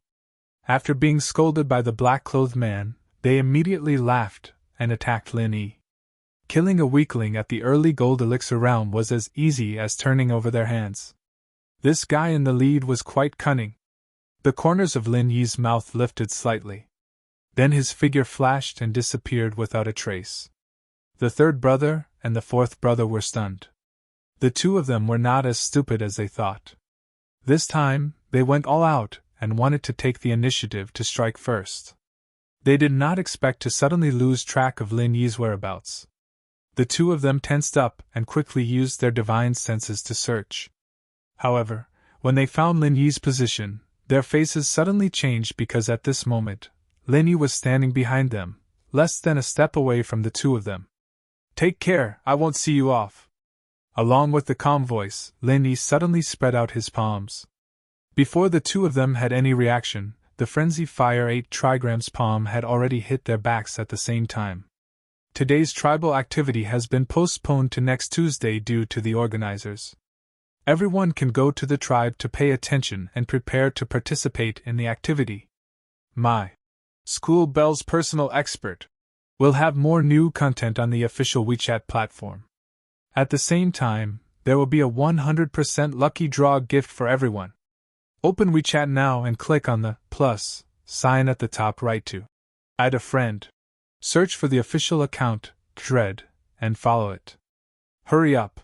After being scolded by the black-clothed man, they immediately laughed and attacked Lin Yi. Killing a weakling at the early Gold Elixir realm was as easy as turning over their hands. This guy in the lead was quite cunning. The corners of Lin Yi's mouth lifted slightly. Then his figure flashed and disappeared without a trace. The third brother and the fourth brother were stunned. The two of them were not as stupid as they thought. This time, they went all out and wanted to take the initiative to strike first. They did not expect to suddenly lose track of Lin Yi's whereabouts. The two of them tensed up and quickly used their divine senses to search. However, when they found Lin Yi's position, Their faces suddenly changed because at this moment, Linny was standing behind them, less than a step away from the two of them. Take care, I won't see you off. Along with the calm voice, Linny suddenly spread out his palms. Before the two of them had any reaction, the Frenzy Fire 8 Trigram's palm had already hit their backs at the same time. Today's tribal activity has been postponed to next Tuesday due to the organizers. Everyone can go to the tribe to pay attention and prepare to participate in the activity. My School Bell's personal expert will have more new content on the official WeChat platform. At the same time, there will be a 100% lucky draw gift for everyone. Open WeChat now and click on the plus sign at the top right to add a friend. Search for the official account, Dread, and follow it. Hurry up.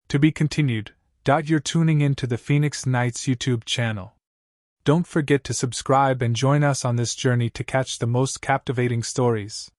To be continued. You're tuning in to the Phoenix Knights YouTube channel. Don't forget to subscribe and join us on this journey to catch the most captivating stories.